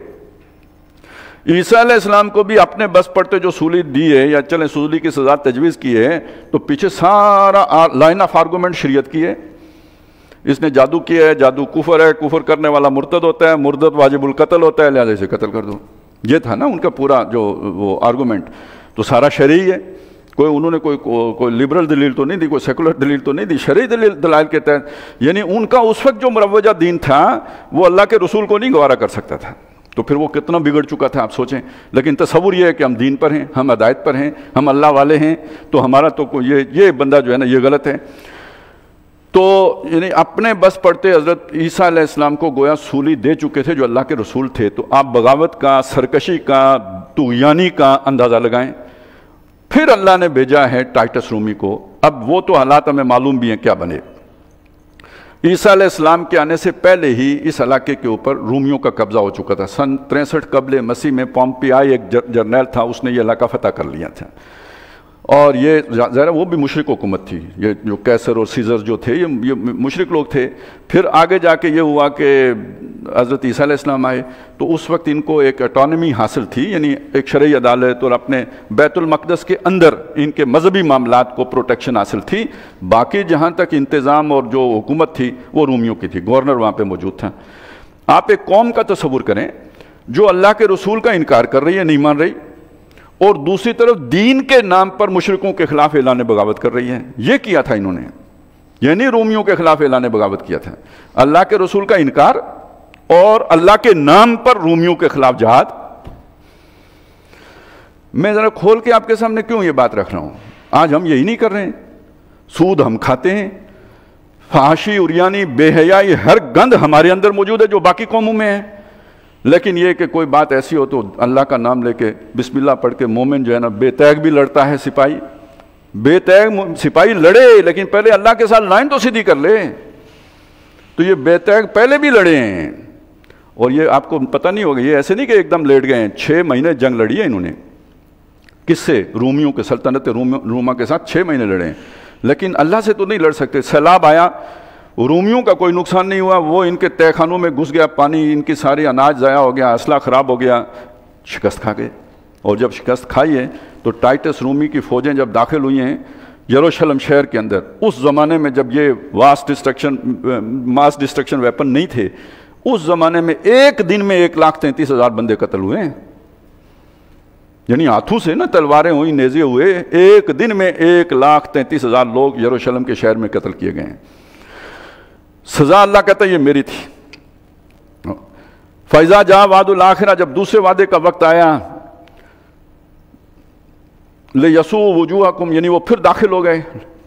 عیسیٰ علیہ السلام کو بھی اپنے بس پڑتے جو سولی دی ہے، یا چلیں سولی کی سزا تجویز کی ہے، تو پیچھے سارا لائن آف آرگومنٹ شریعت کی ہے۔ اس نے جادو کیا ہے، جادو کفر ہے، کفر کرنے والا مرتد ہوتا ہے، مرتد واجب القتل ہوتا ہے، لہذا اسے قتل کر دو، یہ تھا نا ان کا پورا جو وہ آرگومنٹ، تو سارا شرعی ہے، کوئی انہوں نے کوئی لبرل دلیل تو نہیں دی، کوئی سیکولر دلیل تو نہیں دی، شرعی دلائل کے تحت، یعنی ان کا اس وقت جو مروجہ دین تھا وہ اللہ کے رسول کو نہیں گوارا کر سکتا تھا، تو پھر وہ کتنا بگڑ چکا تھا آپ سوچیں۔ لیکن تصور یہ ہے کہ ہم دین پر ہیں، ہم ہدایت پر ہیں، ہم اللہ والے ہیں، تو ہمارا تو یہ بندہ جو ہے نا یہ غلط ہے۔ تو یعنی اپنے بس پڑتے حضرت عیسیٰ علیہ السلام کو گویا سولی دے چکے تھے جو اللہ کے رسول تھے، تو آپ بغاوت کا، سرکشی کا، طغیانی کا اندازہ لگائیں۔ پھر اللہ نے بھیجا ہے ٹائٹس رومی کو، اب وہ تو حالات ہمیں معلوم بھی ہیں کیا بنے۔ عیسیٰ علیہ السلام کے آنے سے پہلے ہی اس علاقے کے اوپر رومیوں کا قبضہ ہو چکا تھا۔ سن 63 قبل مسیح میں پومپیائی ایک جرنیل تھا، اس نے یہ علاقہ فتح کر لیا تھا، اور یہ ظاہر وہ بھی مشرک حکومت تھی، یہ جو کیسر اور سیزر جو تھے یہ مشرک لوگ تھے۔ پھر آگے جا کے یہ ہوا کہ حضرت عیسیٰ علیہ السلام آئے تو اس وقت ان کو ایک اٹانومی حاصل تھی، یعنی ایک شرعی عدالت، اور اپنے بیت المقدس کے اندر ان کے مذہبی معاملات کو پروٹیکشن حاصل تھی، باقی جہاں تک انتظام اور جو حکومت تھی وہ رومیوں کی تھی، گورنر وہاں پہ موجود تھا۔ آپ ایک قوم کا تصور کریں جو اللہ کے رسول کا انکار کر رہی ہے، نہیں مان رہی، اور دوسری طرف دین کے نام پر مشرکوں کے خلاف اعلان بغاوت کر رہی ہے۔ یہ کیا تھا انہوں نے، یعنی رومیوں کے خلاف اعلان بغاوت کیا تھا، اللہ کے رسول کا انکار اور اللہ کے نام پر رومیوں کے خلاف جہاد۔ میں ذرا کھول کے آپ کے سامنے کیوں یہ بات رکھ رہا ہوں، آج ہم یہی نہیں کر رہے ہیں، سود ہم کھاتے ہیں، فحاشی، عریانی، بے حیائی، ہر گند ہمارے اندر موجود ہے جو باقی قوموں میں ہے، لیکن یہ کہ کوئی بات ایسی ہو تو اللہ کا نام لے کے بسم اللہ پڑھ کے مومن جو ہے نا بے تیغ بھی لڑتا ہے، سپاہی بے تیغ سپاہی لڑے، لیکن پہلے اللہ کے ساتھ لائن تو سیدھی کر لے، تو یہ بے تیغ پہلے بھی لڑے ہیں، اور یہ آپ کو پتہ نہیں ہوگا، یہ ایسے نہیں کہ ایک دم لیٹ گئے ہیں، 6 مہینے جنگ لڑی ہے انہوں نے. کس سے؟ رومیوں کے، سلطنت روما کے ساتھ 6 مہینے لڑے ہیں. لیکن اللہ سے تو نہیں لڑ سکتے. سیلاب آیا، رومیوں کا کوئی نقصان نہیں ہوا، وہ ان کے تہہ خانوں میں گھس گیا پانی، ان کی ساری اناج ضائع ہو گیا، اسلحہ خراب ہو گیا، شکست کھا گئے. اور جب شکست کھائی ہے تو ٹائٹس رومی کی فوجیں جب داخل ہوئی ہیں یروشلم شہر کے اندر، اس زمانے میں جب یہ ماس ڈسٹرکشن ویپن نہیں تھے، اس زمانے میں ایک دن میں 1,33,000 بندے قتل ہوئے ہیں. یعنی ہاتھوں سے نا، تلواریں ہوئی، نیزے ہوئے، ایک دن میں 1,33,000 لوگ یروشلم کے شہر میں قتل کیے گئے ہیں. سزا اللہ کہتا ہے یہ میری تھی. فَإِذَا جَاءَ وَعْدُ الْآخِرَةِ، جب دوسرے وعدے کا وقت آیا، لِيَسُوءُ وُجُوهَكُمْ، یعنی وہ پھر داخل ہو گئے.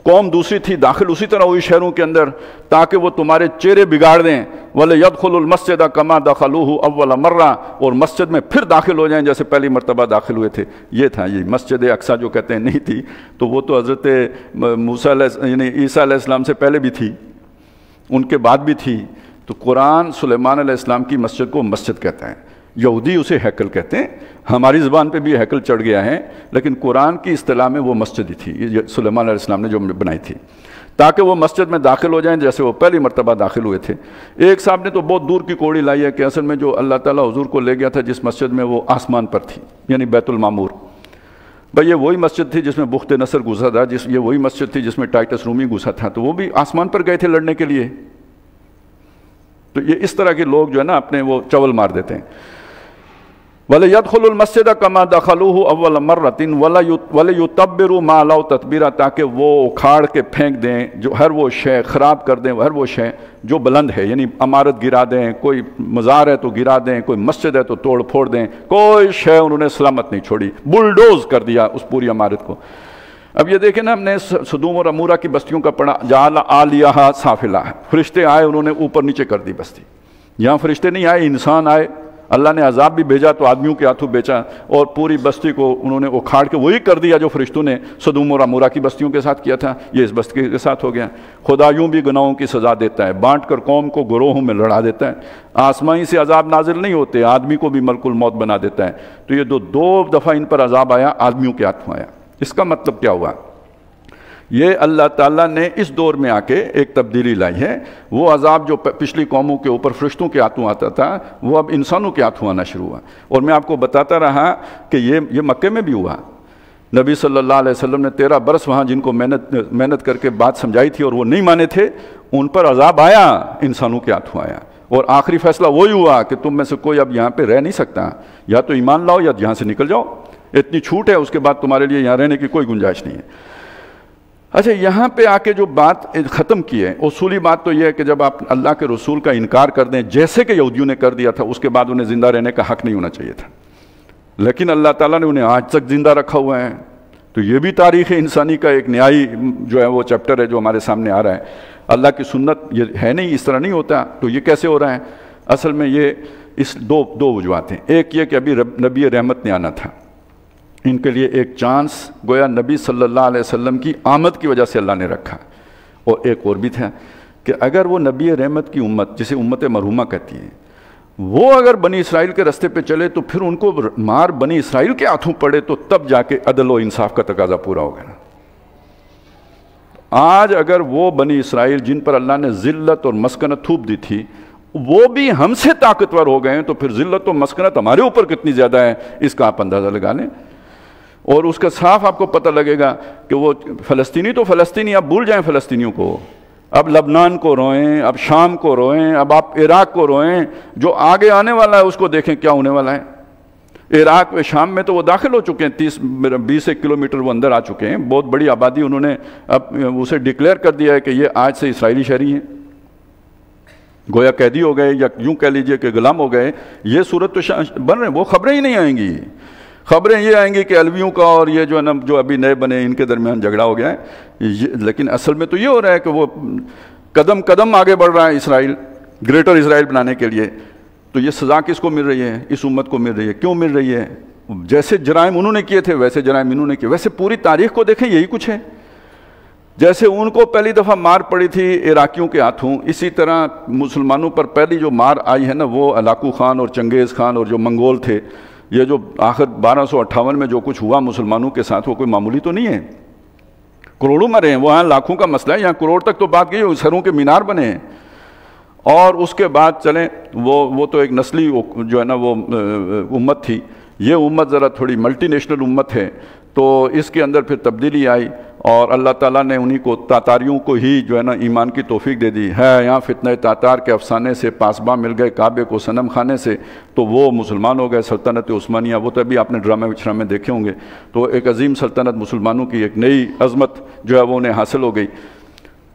قوم دوسری تھی، داخل اسی طرح ہوئی شہروں کے اندر تاکہ وہ تمہارے چہرے بگاڑ دیں. وَلَيَدْخُلُوا الْمَسْجِدَ كَمَا دَخَلُوهُ أَوَّلَ مَرَّةٍ، اور مسجد میں پھر داخل ہو جائیں جیسے پہلی مرتبہ داخل ہوئے تھے. یہ تھا، یہ مسجد اقصیٰ جو کہتے ہیں نہیں تھی، تو وہ تو حضرت موسیٰ یعنی عیسیٰ علیہ السلام سے پہلے بھی تھی، ان کے بعد بھی تھی. تو قرآن سلیمان علیہ السلام کی مسجد کو مسجد کہتا ہے، یہودی اسے ہیکل کہتے ہیں، ہماری زبان پہ بھی ہیکل چڑھ گیا ہے، لیکن قرآن کی اصطلاح میں وہ مسجد ہی تھی، یہ سلیمان علیہ السلام نے جو بنائی تھی تاکہ وہ مسجد میں داخل ہو جائیں جیسے وہ پہلی مرتبہ داخل ہوئے تھے. ایک صاحب نے تو بہت دور کی کوڑی لائی ہے کہ اصل میں جو اللہ تعالیٰ حضور کو لے گیا تھا جس مسجد میں، وہ آسمان پر تھی، یعنی بیت المعمور. بھائی یہ وہی مسجد تھی جس میں بخت نصر گھسا تھا، یہ وہی مسجد تھی جس میں ٹائٹس رومی گھسا تھا، تو وہ بھی آسمان پر گئے تھے لڑنے کے لیے. تو یہ اس طرح کے لوگ جو ہے نا اپنے وہ چول مار دیتے ہیں. وَلَيَدْخُلُوا الْمَسْجِدَ كَمَا دَخَلُوهُ أَوَّلَ مَرَّةٍ وَلَيُتَبِّرُوا مَا عَلَوْا تَتْبِيرًا، تاکہ وہ اکھاڑ کے پھینک دیں جو ہر وہ شے، خراب کر دیں ہر وہ شے جو بلند ہے، یعنی عمارت گرا دیں، کوئی مزار ہے تو گرا دیں، کوئی مسجد ہے تو توڑ پھوڑ دیں، کوئی شے انہوں نے سلامت نہیں چھوڑی، بلڈوز کر دیا اس پوری عمارت کو. اب یہ دیکھیں نا، ہم نے سدوم اور عمورہ کی بستیوں کا پڑھا، جعل عالیہا سافلہا، فرشتے آئے انہوں نے اوپر نیچے کر دی بستی. یہاں فرشتے نہیں آئے، انسان آئے، اللہ نے عذاب بھی بھیجا تو آدمیوں کے ہاتھوں بیچا، اور پوری بستی کو انہوں نے اکھاڑ کے وہی کر دیا جو فرشتوں نے سدوم اور عمورہ کی بستیوں کے ساتھ کیا تھا، یہ اس بستی کے ساتھ ہو گیا. خدا یوں بھی گناہوں کی سزا دیتا ہے، بانٹ کر قوم کو گروہوں میں لڑا دیتا ہے. آسمانی سے عذاب نازل نہیں ہوتے، آدمی کو بھی ملک الموت بنا دیتا ہے. تو یہ دو دفعہ ان پر عذاب آیا، آدمیوں کے ہاتھوں آیا. اس کا مطلب کیا ہوا؟ یہ اللہ تعالیٰ نے اس دور میں آ کے ایک تبدیلی لائی ہے. وہ عذاب جو پچھلی قوموں کے اوپر فرشتوں کے ہاتھوں آتا تھا، وہ اب انسانوں کے ہاتھوں آنا شروع ہوا. اور میں آپ کو بتاتا رہا کہ یہ مکے میں بھی ہوا. نبی صلی اللہ علیہ وسلم نے 13 برس وہاں جن کو محنت کر کے بات سمجھائی تھی اور وہ نہیں مانے تھے، ان پر عذاب آیا، انسانوں کے ہاتھوں آیا. اور آخری فیصلہ وہی ہوا کہ تم میں سے کوئی اب یہاں پہ رہ نہیں سکتا، یا تو ایمان لاؤ یا یہاں سے نکل جاؤ. اتنی چھوٹ ہے، اس کے بعد تمہارے لیے یہاں رہنے کی کوئی گنجائش نہیں ہے. اچھا، یہاں پہ آ کے جو بات ختم کی ہے، اصولی بات تو یہ ہے کہ جب آپ اللہ کے رسول کا انکار کر دیں جیسے کہ یہودیوں نے کر دیا تھا، اس کے بعد انہیں زندہ رہنے کا حق نہیں ہونا چاہیے تھا. لیکن اللہ تعالیٰ نے انہیں آج تک زندہ رکھا ہوا ہے. تو یہ بھی تاریخ انسانی کا ایک نہائی جو ہے وہ چیپٹر ہے جو ہمارے سامنے آ رہا ہے. اللہ کی سنت یہ ہے نہیں، اس طرح نہیں ہوتا. تو یہ کیسے ہو رہا ہے؟ اصل میں یہ اس دو وجوہات ہیں. ایک یہ کہ ابھی نبی رحمت نے آنا تھا، ان کے لیے ایک چانس گویا نبی صلی اللہ علیہ وسلم کی آمد کی وجہ سے اللہ نے رکھا. اور ایک اور بھی تھا کہ اگر وہ نبی رحمت کی امت، جسے امت مرحومہ کہتی ہیں، وہ اگر بنی اسرائیل کے رستے پہ چلے تو پھر ان کو مار بنی اسرائیل کے ہاتھوں پڑے تو تب جا کے عدل و انصاف کا تقاضا پورا ہوگا. آج اگر وہ بنی اسرائیل جن پر اللہ نے ذلت اور مسکنت تھوپ دی تھی، وہ بھی ہم سے طاقتور ہو گئے ہیں، تو پھر ذلت و مسکنت ہمارے اوپر کتنی زیادہ ہے اس کا آپ اندازہ لگا لیں. اور اس کا صاف آپ کو پتہ لگے گا کہ وہ فلسطینی تو فلسطینی، اب بھول جائیں فلسطینیوں کو، اب لبنان کو روئیں، اب شام کو روئیں، اب آپ عراق کو روئیں. جو آگے آنے والا ہے اس کو دیکھیں کیا ہونے والا ہے. عراق و شام میں تو وہ داخل ہو چکے ہیں، 20 کلومیٹر وہ اندر آ چکے ہیں، بہت بڑی آبادی انہوں نے اب اسے ڈکلیئر کر دیا ہے کہ یہ آج سے اسرائیلی شہری ہیں، گویا قیدی ہو گئے، یا یوں کہہ لیجئے کہ غلام ہو گئے. یہ صورت تو بن رہے ہیں، وہ خبریں ہی نہیں آئیں گی. خبریں یہ آئیں گی کہ الویوں کا اور یہ جو ہے نا جو ابھی نئے بنے ان کے درمیان جھگڑا ہو گیا ہے. لیکن اصل میں تو یہ ہو رہا ہے کہ وہ قدم قدم آگے بڑھ رہا ہے اسرائیل، گریٹر اسرائیل بنانے کے لیے. تو یہ سزا کس کو مل رہی ہے؟ اس امت کو مل رہی ہے. کیوں مل رہی ہے؟ جیسے جرائم انہوں نے کیے تھے ویسے جرائم انہوں نے کیے. ویسے پوری تاریخ کو دیکھیں، یہی کچھ ہے. جیسے ان کو پہلی دفعہ مار پڑی تھی عراقیوں کے ہاتھوں، اسی طرح مسلمانوں پر پہلی جو مار آئی ہے نا وہ ہلاکو خان اور چنگیز خان اور جو منگول تھے، یہ جو آخر 1258 میں جو کچھ ہوا مسلمانوں کے ساتھ وہ کوئی معمولی تو نہیں ہے، کروڑوں مرے ہیں، وہاں لاکھوں کا مسئلہ ہے، یہاں کروڑ تک تو بات گئی، سروں کے مینار بنے ہیں۔ اور اس کے بعد چلیں وہ تو ایک نسلی جو ہے نا وہ امت تھی، یہ امت ذرا تھوڑی ملٹی نیشنل امت ہے، تو اس کے اندر پھر تبدیلی آئی اور اللہ تعالیٰ نے انہی کو تاتاریوں کو ہی جو ہے نا ایمان کی توفیق دے دی ہے۔ یہاں فتنہ تاتار کے افسانے سے پاسباں مل گئے کعبے کو صنم خانے سے، تو وہ مسلمان ہو گئے۔ سلطنت عثمانیہ، وہ تو ابھی آپ نے ڈرامے وچرامے دیکھے ہوں گے، تو ایک عظیم سلطنت مسلمانوں کی ایک نئی عظمت جو ہے وہ انہیں حاصل ہو گئی۔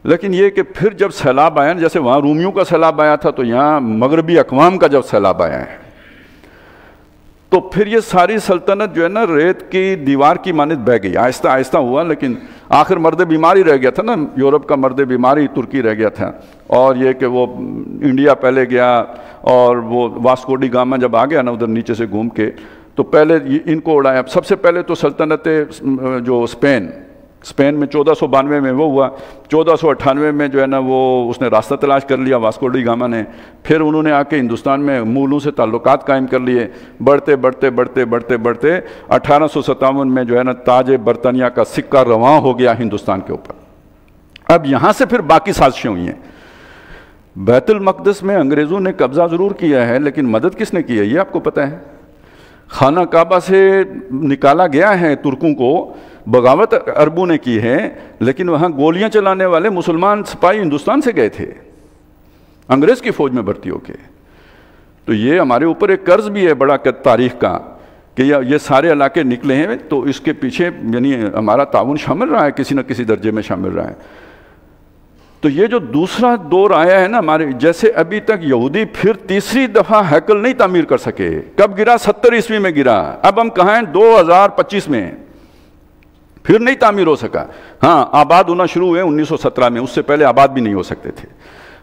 لیکن یہ کہ پھر جب سیلاب آیا، جیسے وہاں رومیوں کا سیلاب آیا تھا، تو یہاں مغربی اقوام کا جب سیلاب آیا ہے، تو پھر یہ ساری سلطنت جو ہے نا ریت کی دیوار کی مانند بہہ گئی، آہستہ آہستہ ہوا، لیکن آخر مرد بیماری رہ گیا تھا نا، یورپ کا مرد بیماری ترکی رہ گیا تھا۔ اور یہ کہ وہ انڈیا پہلے گیا، اور وہ واسکو ڈی گاما جب آ گیا نا ادھر نیچے سے گھوم کے، تو پہلے ان کو اڑایا۔ سب سے پہلے تو سلطنت جو اسپین میں 1492 میں وہ ہوا، 1498 میں جو ہے نا وہ اس نے راستہ تلاش کر لیا واسکو ڈی گاما نے، پھر انہوں نے آ کے ہندوستان میں مغلوں سے تعلقات قائم کر لیے، بڑھتے بڑھتے بڑھتے بڑھتے بڑھتے 1857 میں جو ہے نا تاج برطانیہ کا سکہ رواں ہو گیا ہندوستان کے اوپر۔ اب یہاں سے پھر باقی سازشیں ہوئی ہیں۔ بیت المقدس میں انگریزوں نے قبضہ ضرور کیا ہے، لیکن مدد کس نے کی ہے یہ آپ کو پتہ ہے؟ خانہ کعبہ سے نکالا گیا ہے ترکوں کو، بغاوت عربوں نے کی ہے، لیکن وہاں گولیاں چلانے والے مسلمان سپاہی ہندوستان سے گئے تھے انگریز کی فوج میں بھرتی ہو کے۔ تو یہ ہمارے اوپر ایک قرض بھی ہے بڑا تاریخ کا کہ یہ سارے علاقے نکلے ہیں، تو اس کے پیچھے یعنی ہمارا تعاون شامل رہا ہے، کسی نہ کسی درجے میں شامل رہا ہے۔ تو یہ جو دوسرا دور آیا ہے نا ہمارے، جیسے ابھی تک یہودی پھر تیسری دفعہ ہیکل نہیں تعمیر کر سکے، کب گرا؟ 70 عیسوی میں گرا، اب ہم کہاں ہیں؟ 2025 میں، پھر نہیں تعمیر ہو سکا۔ ہاں آباد ہونا شروع ہوئے 1917 میں، اس سے پہلے آباد بھی نہیں ہو سکتے تھے۔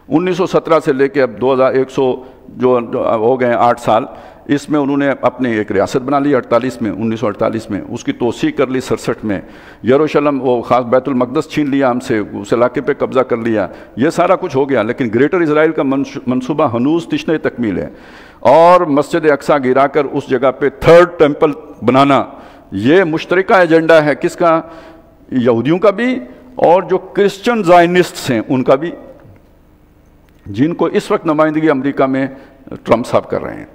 1917 سے لے کے اب 2100 جو ہو گئے 8 سال، اس میں انہوں نے اپنی ایک ریاست بنا لی 1948 میں، اس کی توسیع کر لی 67 میں، یروشلم وہ خاص بیت المقدس چھین لیا ہم سے، اس علاقے پہ قبضہ کر لیا، یہ سارا کچھ ہو گیا، لیکن گریٹر اسرائیل کا منصوبہ ہنوز تشنہ تکمیل ہے۔ اور مسجد اقصیٰ گرا کر اس جگہ پہ 3rd ٹیمپل بنانا، یہ مشترکہ ایجنڈا ہے کس کا؟ یہودیوں کا بھی اور جو کرسچن زائنسٹس ہیں ان کا بھی، جن کو اس وقت نمائندگی امریکہ میں ٹرمپ صاحب کر رہے ہیں۔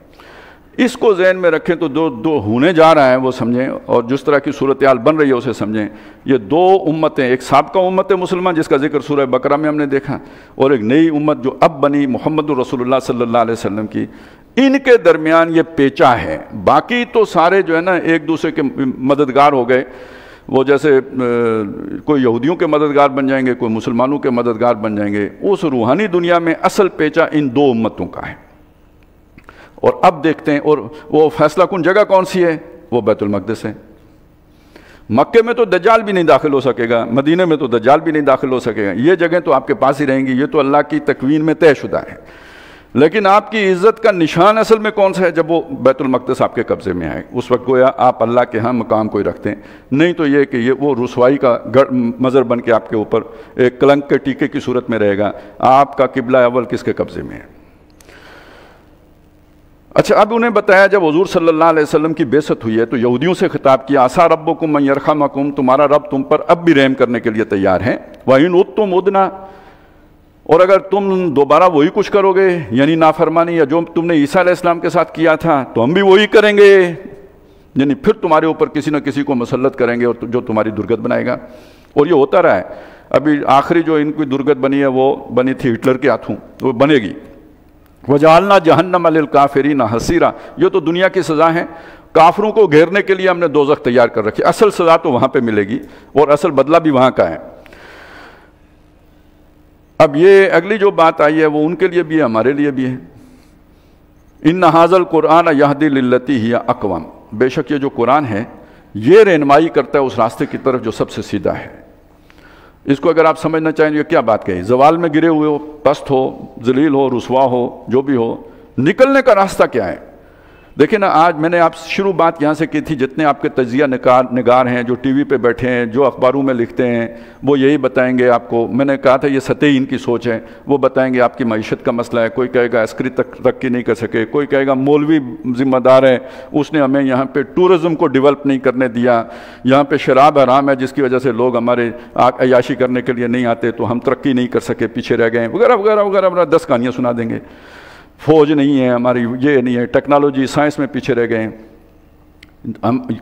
اس کو ذہن میں رکھیں تو دو ہونے جا رہا ہے وہ سمجھیں، اور جس طرح کی صورتحال بن رہی ہے اسے سمجھیں۔ یہ دو امتیں، ایک سابقہ امت مسلمان جس کا ذکر سورہ بقرہ میں ہم نے دیکھا، اور ایک نئی امت جو اب بنی محمد رسول اللہ صلی اللہ علیہ وسلم کی، ان کے درمیان یہ پیچا ہے۔ باقی تو سارے جو ہے نا ایک دوسرے کے مددگار ہو گئے، وہ جیسے کوئی یہودیوں کے مددگار بن جائیں گے، کوئی مسلمانوں کے مددگار بن جائیں گے۔ اس روحانی دنیا میں اصل پیچا ان دو امتوں کا ہے۔ اور اب دیکھتے ہیں، اور وہ فیصلہ کن جگہ کون سی ہے؟ وہ بیت المقدس ہے۔ مکے میں تو دجال بھی نہیں داخل ہو سکے گا، مدینے میں تو دجال بھی نہیں داخل ہو سکے گا، یہ جگہیں تو آپ کے پاس ہی رہیں گی، یہ تو اللہ کی تکوین میں طے شدہ ہے۔ لیکن آپ کی عزت کا نشان اصل میں کون سا ہے؟ جب وہ بیت المقدس آپ کے قبضے میں آئے، اس وقت گویا آپ اللہ کے ہاں مقام کوئی رکھتے ہیں، نہیں تو یہ کہ یہ وہ رسوائی کا مظہر بن کے آپ کے اوپر ایک کلنک کے ٹیکے کی صورت میں رہے گا۔ آپ کا قبلہ اول کس کے قبضے میں ہے؟ اچھا، اب انہیں بتایا جب حضور صلی اللہ علیہ وسلم کی بعثت ہوئی ہے تو یہودیوں سے خطاب کیا، عَسَىٰ رَبُّكُمْ أَن يَرْحَمَكُمْ، تمہارا رب تم پر اب بھی رحم کرنے کے لیے تیار ہے۔ وَإِنْ عُدْتُمْ عُدْنَا، اور اگر تم دوبارہ وہی کچھ کرو گے، یعنی نافرمانی یا جو تم نے عیسیٰ علیہ السلام کے ساتھ کیا تھا تو ہم بھی وہی کریں گے، یعنی پھر تمہارے اوپر کسی نہ کسی کو مسلط کریں گے اور جو تمہاری درگت بنائے گا۔ اور یہ ہوتا رہا ہے۔ ابھی آخری جو ان کی درگت بنی ہے وہ بنی تھی ہٹلر کے ہاتھوں، وہ بنے گی۔ وَجَعَلْنَا جَهَنَّمَ لِلْكَافِرِينَ حَصِيرًا، یہ تو دنیا کی سزا ہے، کافروں کو گھیرنے کے لیے ہم نے دوزخ تیار کر رکھی، اصل سزا تو وہاں پہ ملے گی اور اصل بدلہ بھی وہاں کا ہے۔ اب یہ اگلی جو بات آئی ہے وہ ان کے لیے بھی ہے، ہمارے لیے بھی ہے۔ إِنَّ هَذَا الْقُرْآنَ يَهْدِي لِلَّتِي هِيَ أَقْوَمُ، بے شک یہ جو قرآن ہے یہ رہنمائی کرتا ہے اس راستے کی طرف جو سب سے سیدھا ہے۔ اس کو اگر آپ سمجھنا چاہیں یہ کیا بات کہی؟ زوال میں گرے ہوئے ہو، پست ہو، ذلیل ہو، رسوا ہو، جو بھی ہو، نکلنے کا راستہ کیا ہے؟ دیکھیں نا، آج میں نے آپ شروع بات یہاں سے کی تھی، جتنے آپ کے تجزیہ نگار ہیں جو ٹی وی پہ بیٹھے ہیں، جو اخباروں میں لکھتے ہیں، وہ یہی بتائیں گے آپ کو. میں نے کہا تھا یہ سطحی ان کی سوچ ہے. وہ بتائیں گے آپ کی معیشت کا مسئلہ ہے، کوئی کہے گا عسکری ترقی نہیں کر سکے، کوئی کہے گا مولوی ذمہ دار ہے، اس نے ہمیں یہاں پہ ٹورزم کو ڈیولپ نہیں کرنے دیا، یہاں پہ شراب حرام ہے جس کی وجہ سے لوگ ہمارے عیاشی کرنے کے لیے نہیں آتے، تو ہم ترقی نہیں کر سکے، پیچھے رہ گئے، وغیرہ وغیرہ وغیرہ. 10 کہانیاں سنا دیں گے. فوج نہیں ہے ہماری، یہ نہیں ہے، ٹیکنالوجی سائنس میں پیچھے رہ گئے.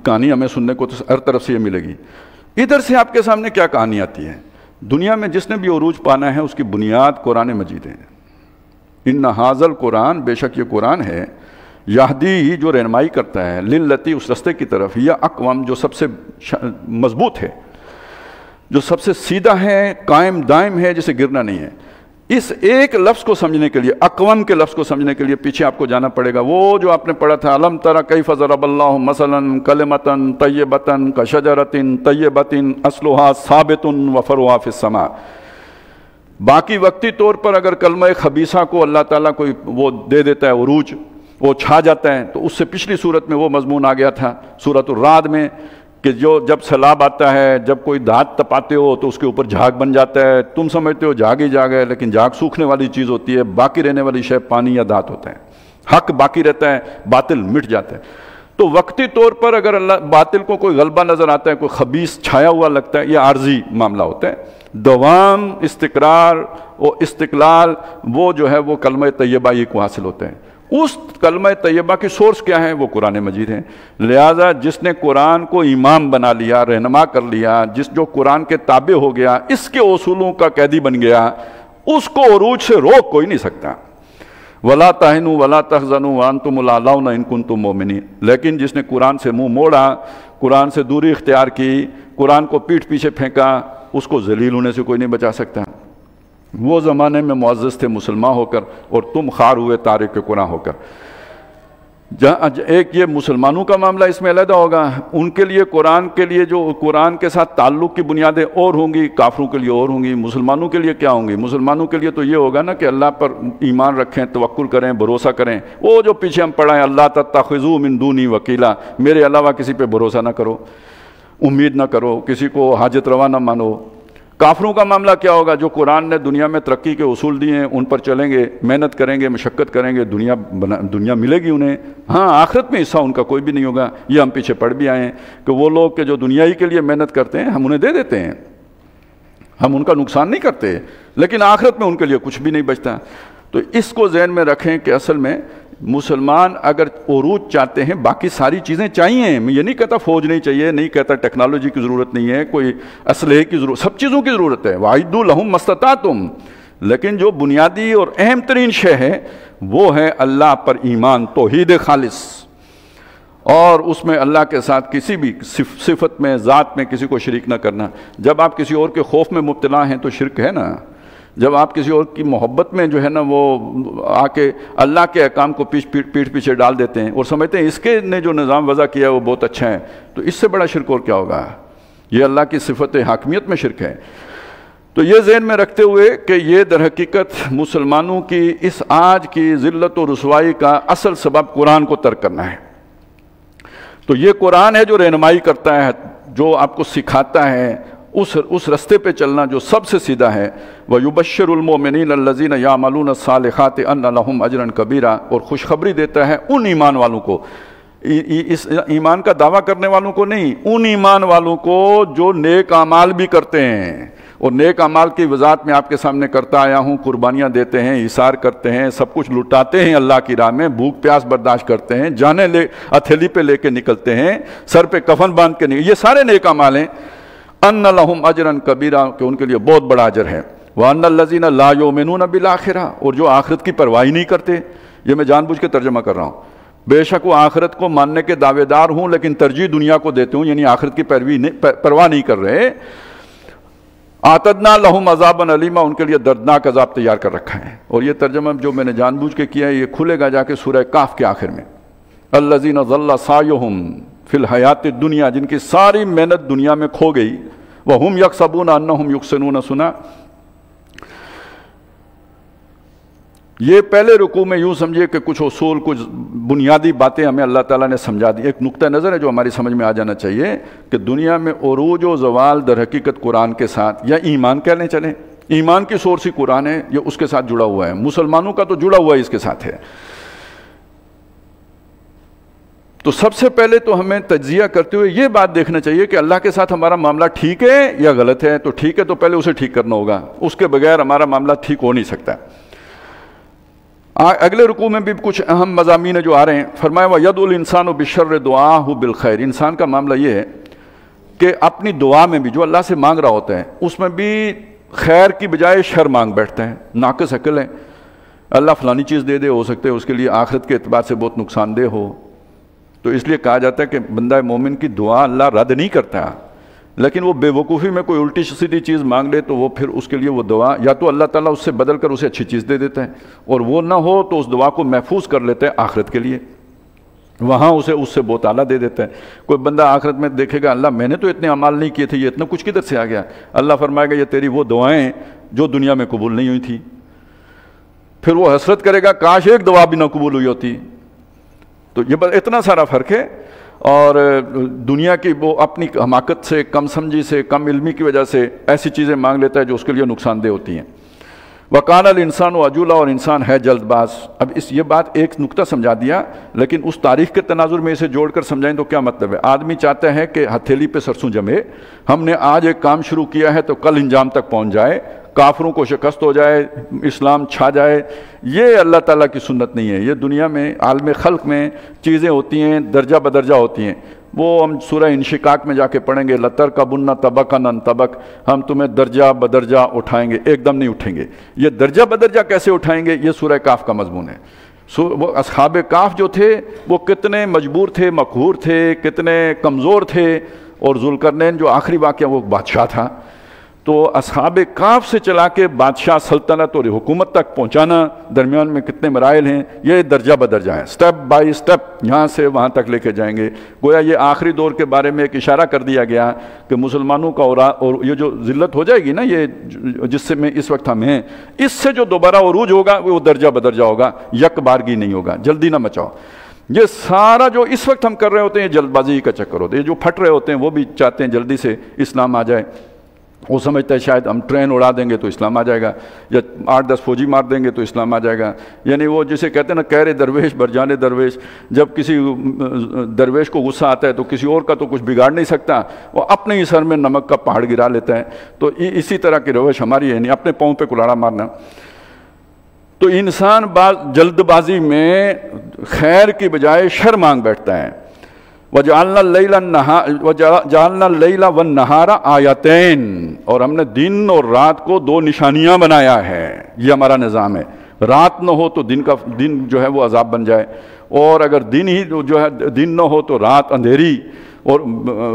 کہانی ہمیں سننے کو تو ہر طرف سے یہ ملے گی. ادھر سے آپ کے سامنے کیا کہانی آتی ہے؟ دنیا میں جس نے بھی عروج پانا ہے اس کی بنیاد قرآن مجید ہے. ان ھذا قرآن، بے شک یہ قرآن ہے، یہدی جو رہنمائی کرتا ہے، للتی اس رستے کی طرف، یا اقوام جو سب سے مضبوط ہے، جو سب سے سیدھا ہے، قائم دائم ہے، جسے گرنا نہیں ہے. اس ایک لفظ کو سمجھنے کے لیے، اقوام کے لفظ کو سمجھنے کے لیے پیچھے آپ کو جانا پڑے گا. وہ جو آپ نے پڑھا تھا، الم تر کیف ضرب اللہ مثلا کلمۃ طیبۃ کشجرۃ طیبۃ اصلها ثابت وفرعها فی السماء. باقی وقتی طور پر اگر کلمہ خبیثہ کو اللہ تعالیٰ کوئی وہ دے دیتا ہے عروج، وہ چھا جاتا ہے، تو اس سے پچھلی صورت میں وہ مضمون آ گیا تھا سورۃ الرعد میں، کہ جب سیلاب آتا ہے، جب کوئی دھات تپاتے ہو تو اس کے اوپر جھاگ بن جاتا ہے. تم سمجھتے ہو جھاگ ہی جھاگ ہے، لیکن جھاگ سوکھنے والی چیز ہوتی ہے. باقی رہنے والی شے پانی یا دھات ہوتا ہے. حق باقی رہتا ہے، باطل مٹ جاتا ہے. تو وقتی طور پر اگر اللہ باطل کو کوئی غلبہ نظر آتا ہے، کوئی خبیث چھایا ہوا لگتا ہے، یہ عارضی معاملہ ہوتا ہے. دوام، استقرار و استقلال، وہ جو ہے وہ کلمہ طیبہ ہی کو حاصل ہوتے ہیں. اس کلمہ طیبہ کی سورس کیا ہے؟ وہ قرآن مجید ہے. لہٰذا جس نے قرآن کو امام بنا لیا، رہنما کر لیا، جو قرآن کے تابع ہو گیا، اس کے اصولوں کا قیدی بن گیا، اس کو عروج سے روک کوئی نہیں سکتا. وَلَا تَهِنُوا وَلَا تَحْزَنُوا وَأَنْتُمُ الْأَعْلَوْنَ إِن كُنتُم مُؤْمِنِينَ. لیکن جس نے قرآن سے منہ موڑا، قرآن سے دوری اختیار کی، قرآن کو پیٹھ پیچھے پھینکا، اس کو ذلیل ہونے سے کوئی نہیں بچا سکتا. وہ زمانے میں معزز تھے مسلمان ہو کر، اور تم خار ہوئے تارک قرآن ہو کر. ایک یہ مسلمانوں کا معاملہ اس میں علیحدہ ہوگا. ان کے لیے قرآن کے لیے جو قرآن کے ساتھ تعلق کی بنیادیں اور ہوں گی، کافروں کے لیے اور ہوں گی. مسلمانوں کے لیے کیا ہوں گی؟ مسلمانوں کے لیے تو یہ ہوگا نا کہ اللہ پر ایمان رکھیں، توکل کریں، بھروسہ کریں. وہ جو پیچھے ہم پڑھا ہے، اللہ تتخذوا من دونی وکیلا، میرے علاوہ کسی پہ بھروسہ نہ کرو، امید نہ کرو، کسی کو حاجت روا نہ مانو. کافروں کا معاملہ کیا ہوگا؟ جو قرآن نے دنیا میں ترقی کے اصول دیے ہیں ان پر چلیں گے، محنت کریں گے، مشقت کریں گے، دنیا ملے گی انہیں. ہاں، آخرت میں حصہ ان کا کوئی بھی نہیں ہوگا. یہ ہم پیچھے پڑھ بھی آئے ہیں کہ وہ لوگ کہ جو دنیائی کے لیے محنت کرتے ہیں، ہم انہیں دے دیتے ہیں، ہم ان کا نقصان نہیں کرتے، لیکن آخرت میں ان کے لیے کچھ بھی نہیں بچتا. تو اس کو ذہن میں رکھیں کہ اصل میں مسلمان اگر عروج چاہتے ہیں، باقی ساری چیزیں چاہیے. میں یہ نہیں کہتا فوج نہیں چاہیے، نہیں کہتا ٹیکنالوجی کی ضرورت نہیں ہے، کوئی اسلحے کی ضرورت، سب چیزوں کی ضرورت ہے. وَأَعِدُّوا لَهُم مَّا اسْتَطَعْتُمْ. لیکن جو بنیادی اور اہم ترین شے ہے وہ ہے اللہ پر ایمان، توحید خالص، اور اس میں اللہ کے ساتھ کسی بھی صفت میں، ذات میں کسی کو شریک نہ کرنا. جب آپ کسی اور کے خوف میں مبتلا ہیں تو شرک ہے نا. جب آپ کسی اور کی محبت میں جو ہے نا وہ آ کے اللہ کے احکام کو پیٹھ پیچھے ڈال دیتے ہیں اور سمجھتے ہیں اس کے نے جو نظام وضع کیا ہے وہ بہت اچھا ہے، تو اس سے بڑا شرک اور کیا ہوگا؟ یہ اللہ کی صفت حاکمیت میں شرک ہے. تو یہ ذہن میں رکھتے ہوئے کہ یہ در حقیقت مسلمانوں کی اس آج کی ذلت و رسوائی کا اصل سبب قرآن کو ترک کرنا ہے. تو یہ قرآن ہے جو رہنمائی کرتا ہے، جو آپ کو سکھاتا ہے اس رستے پہ چلنا جو سب سے سیدھا ہے. وَيُبَشِّرُ الْمُؤْمِنِينَ الَّذِينَ يَعْمَلُونَ الصَّالِحَاتِ أَنَّ لَهُمْ أَجْرًا كَبِيرًا. اور خوشخبری دیتا ہے ان ایمان والوں کو، اس ایمان کا دعویٰ کرنے والوں کو نہیں، ان ایمان والوں کو جو نیک اعمال بھی کرتے ہیں. اور نیک اعمال کی وضاحت میں آپ کے سامنے کرتا آیا ہوں. قربانیاں دیتے ہیں، ایثار کرتے ہیں، سب کچھ لٹاتے ہیں اللہ کی راہ میں، بھوک پیاس برداشت کرتے ہیں، جانیں ہتھیلی پہ لے کے نکلتے ہیں، سر پہ کفن باندھ کے یہ سارے نیک اعمال ہیں. ان لہم اجرا کبیرا، کہ ان کے لیے بہت بڑا اجر ہے. وان الذین لا یؤمنون بالآخرہ، اور جو آخرت کی پرواہ نہیں کرتے. یہ میں جان بوجھ کے ترجمہ کر رہا ہوں. بے شک وہ آخرت کو ماننے کے دعوے دار ہوں لیکن ترجیح دنیا کو دیتے ہوں، یعنی آخرت کی پرواہ نہیں کر رہے. اعتدنا لہم عذابا الیما، ان کے لیے دردناک عذاب تیار کر رکھا ہے. اور یہ ترجمہ جو میں نے جان بوجھ کے کیا ہے یہ کھلے گا جا کے سورہ کاف کے آخر میں. الذین ضل سعیہم فی الحیات الدنیا، جن کی ساری محنت دنیا میں کھو گئی. وہم یحسبون انہم یحسنون صنعا، یہ پہلے رکوع میں یوں سمجھیے کہ کچھ اصول، کچھ بنیادی باتیں ہمیں اللہ تعالیٰ نے سمجھا دی. ایک نقطہ نظر ہے جو ہماری سمجھ میں آ جانا چاہیے کہ دنیا میں عروج و زوال در حقیقت قرآن کے ساتھ، یا ایمان کہنے چلیں، ایمان کی سورس ہی قرآن ہے، یہ اس کے ساتھ جڑا ہوا ہے. مسلمانوں کا تو جڑا ہوا ہے اس کے ساتھ ہے. تو سب سے پہلے تو ہمیں تجزیہ کرتے ہوئے یہ بات دیکھنا چاہیے کہ اللہ کے ساتھ ہمارا معاملہ ٹھیک ہے یا غلط ہے. تو ٹھیک ہے تو پہلے اسے ٹھیک کرنا ہوگا، اس کے بغیر ہمارا معاملہ ٹھیک ہو نہیں سکتا. اگلے رکوع میں بھی کچھ اہم مضامین جو آ رہے ہیں. فرمایا وَيَدْعُ الْإِنسَانُ بِالشَّرِّ دُعَاءَهُ بِالْخَيْرِ. انسان کا معاملہ یہ ہے کہ اپنی دعا میں بھی جو اللہ سے مانگ رہا ہوتا ہے اس میں بھی خیر کی بجائے شر مانگ بیٹھتا ہے. ناقص عقل ہے. اللہ فلانی چیز دے دے، ہو سکتے ہے اس کے لیے آخرت کے اعتبار سے بہت نقصان دہ ہو. تو اس لیے کہا جاتا ہے کہ بندہ مومن کی دعا اللہ رد نہیں کرتا، لیکن وہ بے وقوفی میں کوئی الٹی سیدھی چیز مانگ لے تو وہ پھر اس کے لیے وہ دعا یا تو اللہ تعالیٰ اس سے بدل کر اسے اچھی چیز دے دیتا ہے، اور وہ نہ ہو تو اس دعا کو محفوظ کر لیتا ہے آخرت کے لیے، وہاں اسے اس سے بہت اعلیٰ دے دیتا ہے. کوئی بندہ آخرت میں دیکھے گا اللہ میں نے تو اتنے اعمال نہیں کیے تھے، یہ اتنا کچھ کدھر سے آ گیا؟ اللہ فرمائے گا یہ تیری وہ دعائیں جو دنیا میں قبول نہیں ہوئی تھی. پھر وہ حسرت کرے گا کاش ایک دعا بھی نہ قبول ہوئی ہوتی. تو یہ بس اتنا سارا فرق ہے. اور دنیا کی وہ اپنی حماقت سے، کم سمجھی سے، کم علمی کی وجہ سے ایسی چیزیں مانگ لیتا ہے جو اس کے لیے نقصان دہ ہوتی ہیں. وَقَالَ الْإِنسَانُ عَجُولًا. اور انسان ہے جلد باز. اب یہ بات ایک نقطہ سمجھا دیا، لیکن اس تاریخ کے تناظر میں اسے جوڑ کر سمجھائیں تو کیا مطلب ہے؟ آدمی چاہتا ہے کہ ہتھیلی پہ سرسوں جمے، ہم نے آج ایک کام شروع کیا ہے تو کل انجام تک پہنچ جائے، کافروں کو شکست ہو جائے، اسلام چھا جائے. یہ اللہ تعالیٰ کی سنت نہیں ہے. یہ دنیا میں عالم خلق میں چیزیں ہوتی ہیں، درجہ بدرجہ ہوتی ہیں. وہ ہم سورہ انشقاق میں جا کے پڑھیں گے، لَتَرْكَبُنَّ طَبَقًا عَنْ طَبَقٍ. ہم تمہیں درجہ بدرجہ اٹھائیں گے، ایک دم نہیں اٹھیں گے. یہ درجہ بدرجہ کیسے اٹھائیں گے؟ یہ سورہ کاف کا مضمون ہے. وہ اصحاب کاف جو تھے وہ کتنے مجبور تھے، مقہور تھے، کتنے کمزور تھے. اور ذوالقرنین جو آخری واقعہ وہ بادشاہ تھا، تو اصحاب کاف سے چلا کے بادشاہ، سلطنت اور حکومت تک پہنچانا، درمیان میں کتنے مراحل ہیں، یہ درجہ بدرجہ ہے. سٹیپ بائی سٹیپ یہاں سے وہاں تک لے کے جائیں گے. گویا یہ آخری دور کے بارے میں ایک اشارہ کر دیا گیا کہ مسلمانوں کا اور یہ جو ذلت ہو جائے گی نا، یہ جس سے میں اس وقت ہم ہیں، اس سے جو دوبارہ عروج ہوگا وہ درجہ بدرجہ ہوگا، یک بارگی نہیں ہوگا. جلدی نہ مچاؤ. یہ سارا جو اس وقت ہم کر رہے ہوتے ہیں یہ جلد بازی کا چکر ہوتا ہے. یہ جو پھٹ رہے ہوتے ہیں وہ بھی چاہتے ہیں جلدی سے اسلام آ جائے. وہ سمجھتا ہے شاید ہم ٹرین اڑا دیں گے تو اسلام آ جائے گا، یا 8-10 فوجی مار دیں گے تو اسلام آ جائے گا. یعنی وہ جسے کہتے ہیں نا کہرے درویش برجانے درویش. جب کسی درویش کو غصہ آتا ہے تو کسی اور کا تو کچھ بگاڑ نہیں سکتا، وہ اپنے ہی سر میں نمک کا پہاڑ گرا لیتا ہے. تو اسی طرح کی روش ہماری ہے، نہیں اپنے پاؤں پہ کلاڑا مارنا. تو انسان جلد بازی میں خیر کی بجائے شر مانگ بیٹھتا ہے. وَجَعَلْنَا اللَّيْلَ وَالنَّهَارَ آیَتَيْن. اور ہم نے دن اور رات کو 2 نشانیاں بنایا ہے. یہ ہمارا نظام ہے. رات نہ ہو تو دن جو ہے وہ عذاب بن جائے، اور اگر دن ہی جو ہے دن نہ ہو تو رات اندھیری، اور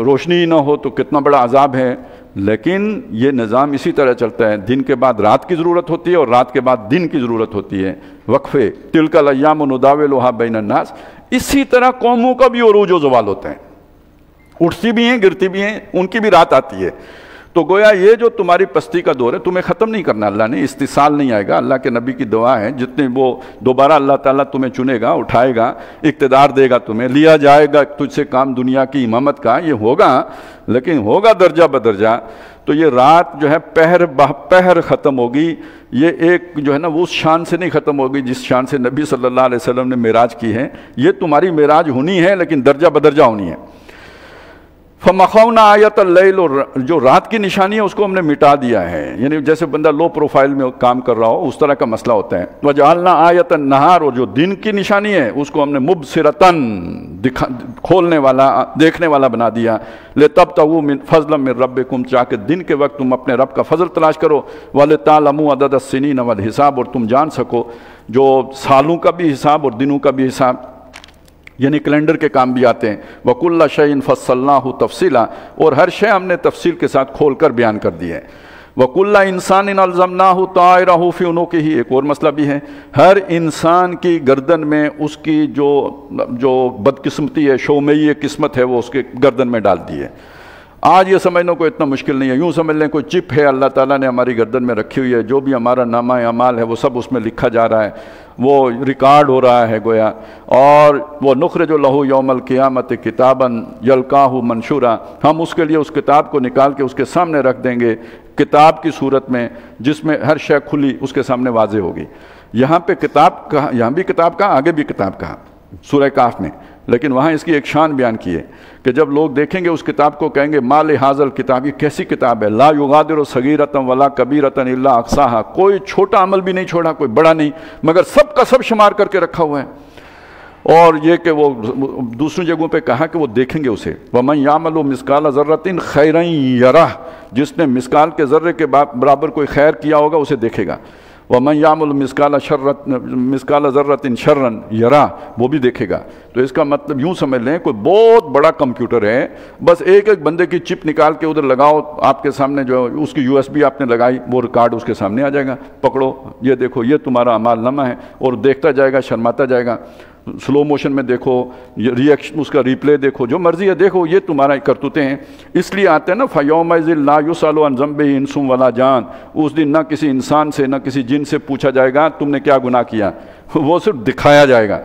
روشنی نہ ہو تو کتنا بڑا عذاب ہے. لیکن یہ نظام اسی طرح چلتا ہے، دن کے بعد رات کی ضرورت ہوتی ہے اور رات کے بعد دن کی ضرورت ہوتی ہے. وقفے، تلک الایام نداولها بین الناس. اسی طرح قوموں کا بھی عروج و زوال ہوتا ہے، اٹھتی بھی ہیں گرتی بھی ہیں، ان کی بھی رات آتی ہے. تو گویا یہ جو تمہاری پستی کا دور ہے تمہیں ختم نہیں کرنا اللہ نے. استحصال نہیں آئے گا. اللہ کے نبی کی دعا ہے جتنے وہ دوبارہ اللہ تعالیٰ تمہیں چنے گا، اٹھائے گا، اقتدار دے گا تمہیں، لیا جائے گا تجھ سے کام دنیا کی امامت کا. یہ ہوگا، لیکن ہوگا درجہ بدرجہ. تو یہ رات جو ہے پہر بہ پہر ختم ہوگی. یہ ایک جو ہے نا وہ اس شان سے نہیں ختم ہوگی جس شان سے نبی صلی اللہ علیہ وسلم نے معراج کی ہے. یہ تمہاری معراج ہونی ہے لیکن درجہ بدرجہ ہونی ہے. فَمَخَوْنَا آیَةَ اللَّيْلِ. اور جو رات کی نشانی ہے اس کو ہم نے مٹا دیا ہے. یعنی جیسے بندہ لو پروفائل میں کام کر رہا ہو اس طرح کا مسئلہ ہوتا ہے. وَجَعَلْنَا آیَةَ النَّهَارِ. اور جو دن کی نشانی ہے اس کو ہم نے مُبْصِرَةً کھولنے والا، دیکھنے والا بنا دیا. لِتَبْتَغُوا مِنْ فَضْلًا مِنْ رَبِّكُمْ. تاکہ دن کے وقت تم اپنے رب کا فضل تلاش کرو. وَلِتَعْلَمُوا عَدَدَ السِّنِينَ وَالْحِسَابَ. اور تم جان سکو جو سالوں کا بھی حساب اور دنوں کا بھی حساب، یعنی کیلنڈر کے کام بھی آتے ہیں. وَكُلَّ شَيْءٍ فَصَّلْنَاهُ تَفْصِيلًا. اور ہر شے ہم نے تفصیل کے ساتھ کھول کر بیان کر دی ہے. وَكُلَّ إِنسَانٍ أَلْزَمْنَاهُ طَائِرَهُ فِي عُنُقِهِ. ایک اور مسئلہ بھی ہے، ہر انسان کی گردن میں اس کی جو بدقسمتی ہے، شومیہ قسمت ہے، وہ اس کے گردن میں ڈال دی ہے. آج یہ سمجھنا کوئی اتنا مشکل نہیں ہے، یوں سمجھ لیں کوئی چپ ہے اللہ تعالیٰ نے ہماری گردن میں رکھی ہوئی ہے، جو بھی ہمارا نامہ اعمال ہے وہ سب اس میں لکھا جا رہا ہے، وہ ریکارڈ ہو رہا ہے گویا، اور وہ نخرج لہ یوم القیامت کتابا یلقاہ منشورا، ہم اس کے لیے اس کتاب کو نکال کے اس کے سامنے رکھ دیں گے کتاب کی صورت میں، جس میں ہر شے کھلی اس کے سامنے واضح ہوگی۔ یہاں پہ کتاب کہا، یہاں بھی کتاب کہا، آگے بھی کتاب کہا سورہ کاف میں، لیکن وہاں اس کی ایک شان بیان کی ہے کہ جب لوگ دیکھیں گے اس کتاب کو کہیں گے ما لہذا الکتاب، یہ کیسی کتاب ہے، لا یغادر صغیرۃ ولا کبیرۃ الا احصاھا، کوئی چھوٹا عمل بھی نہیں چھوڑا، کوئی بڑا نہیں، مگر سب کا سب شمار کر کے رکھا ہوا ہے۔ اور یہ کہ وہ دوسری جگہوں پہ کہا کہ وہ دیکھیں گے اسے، وَمَن يَعْمَلُ مِثْقَالَ ذَرَّةٍ خَيْرًا يَرَهُ، جس نے مثقال کے ذرے کے برابر کوئی خیر کیا ہوگا اسے دیکھے گا، وَمَن يَعْمَلُ مِثْقَالَ ذَرَّةٍ شَرًّا يَرَهُ، وہ بھی دیکھے گا۔ تو اس کا مطلب یوں سمجھ لیں کوئی بہت بڑا کمپیوٹر ہے، بس ایک ایک بندے کی چپ نکال کے ادھر لگاؤ، آپ کے سامنے جو اس کی USB آپ نے لگائی، وہ ریکارڈ اس کے سامنے آ جائے گا، پکڑو یہ دیکھو یہ تمہارا اعمال نامہ ہے، اور دیکھتا جائے گا، شرماتا جائے گا، سلو موشن میں دیکھو، ریئیکشن اس کا ریپلے دیکھو، جو مرضی ہے دیکھو، یہ تمہارا کرتوتے ہیں۔ اس لیے آتے ہیں نا فَيَوْمَئِذٍ لَا يُسْأَلُ عَنْ ذَنبِهِ انس ولا جان، اس دن نہ کسی انسان سے نہ کسی جن سے پوچھا جائے گا تم نے کیا گناہ کیا، وہ صرف دکھایا جائے گا۔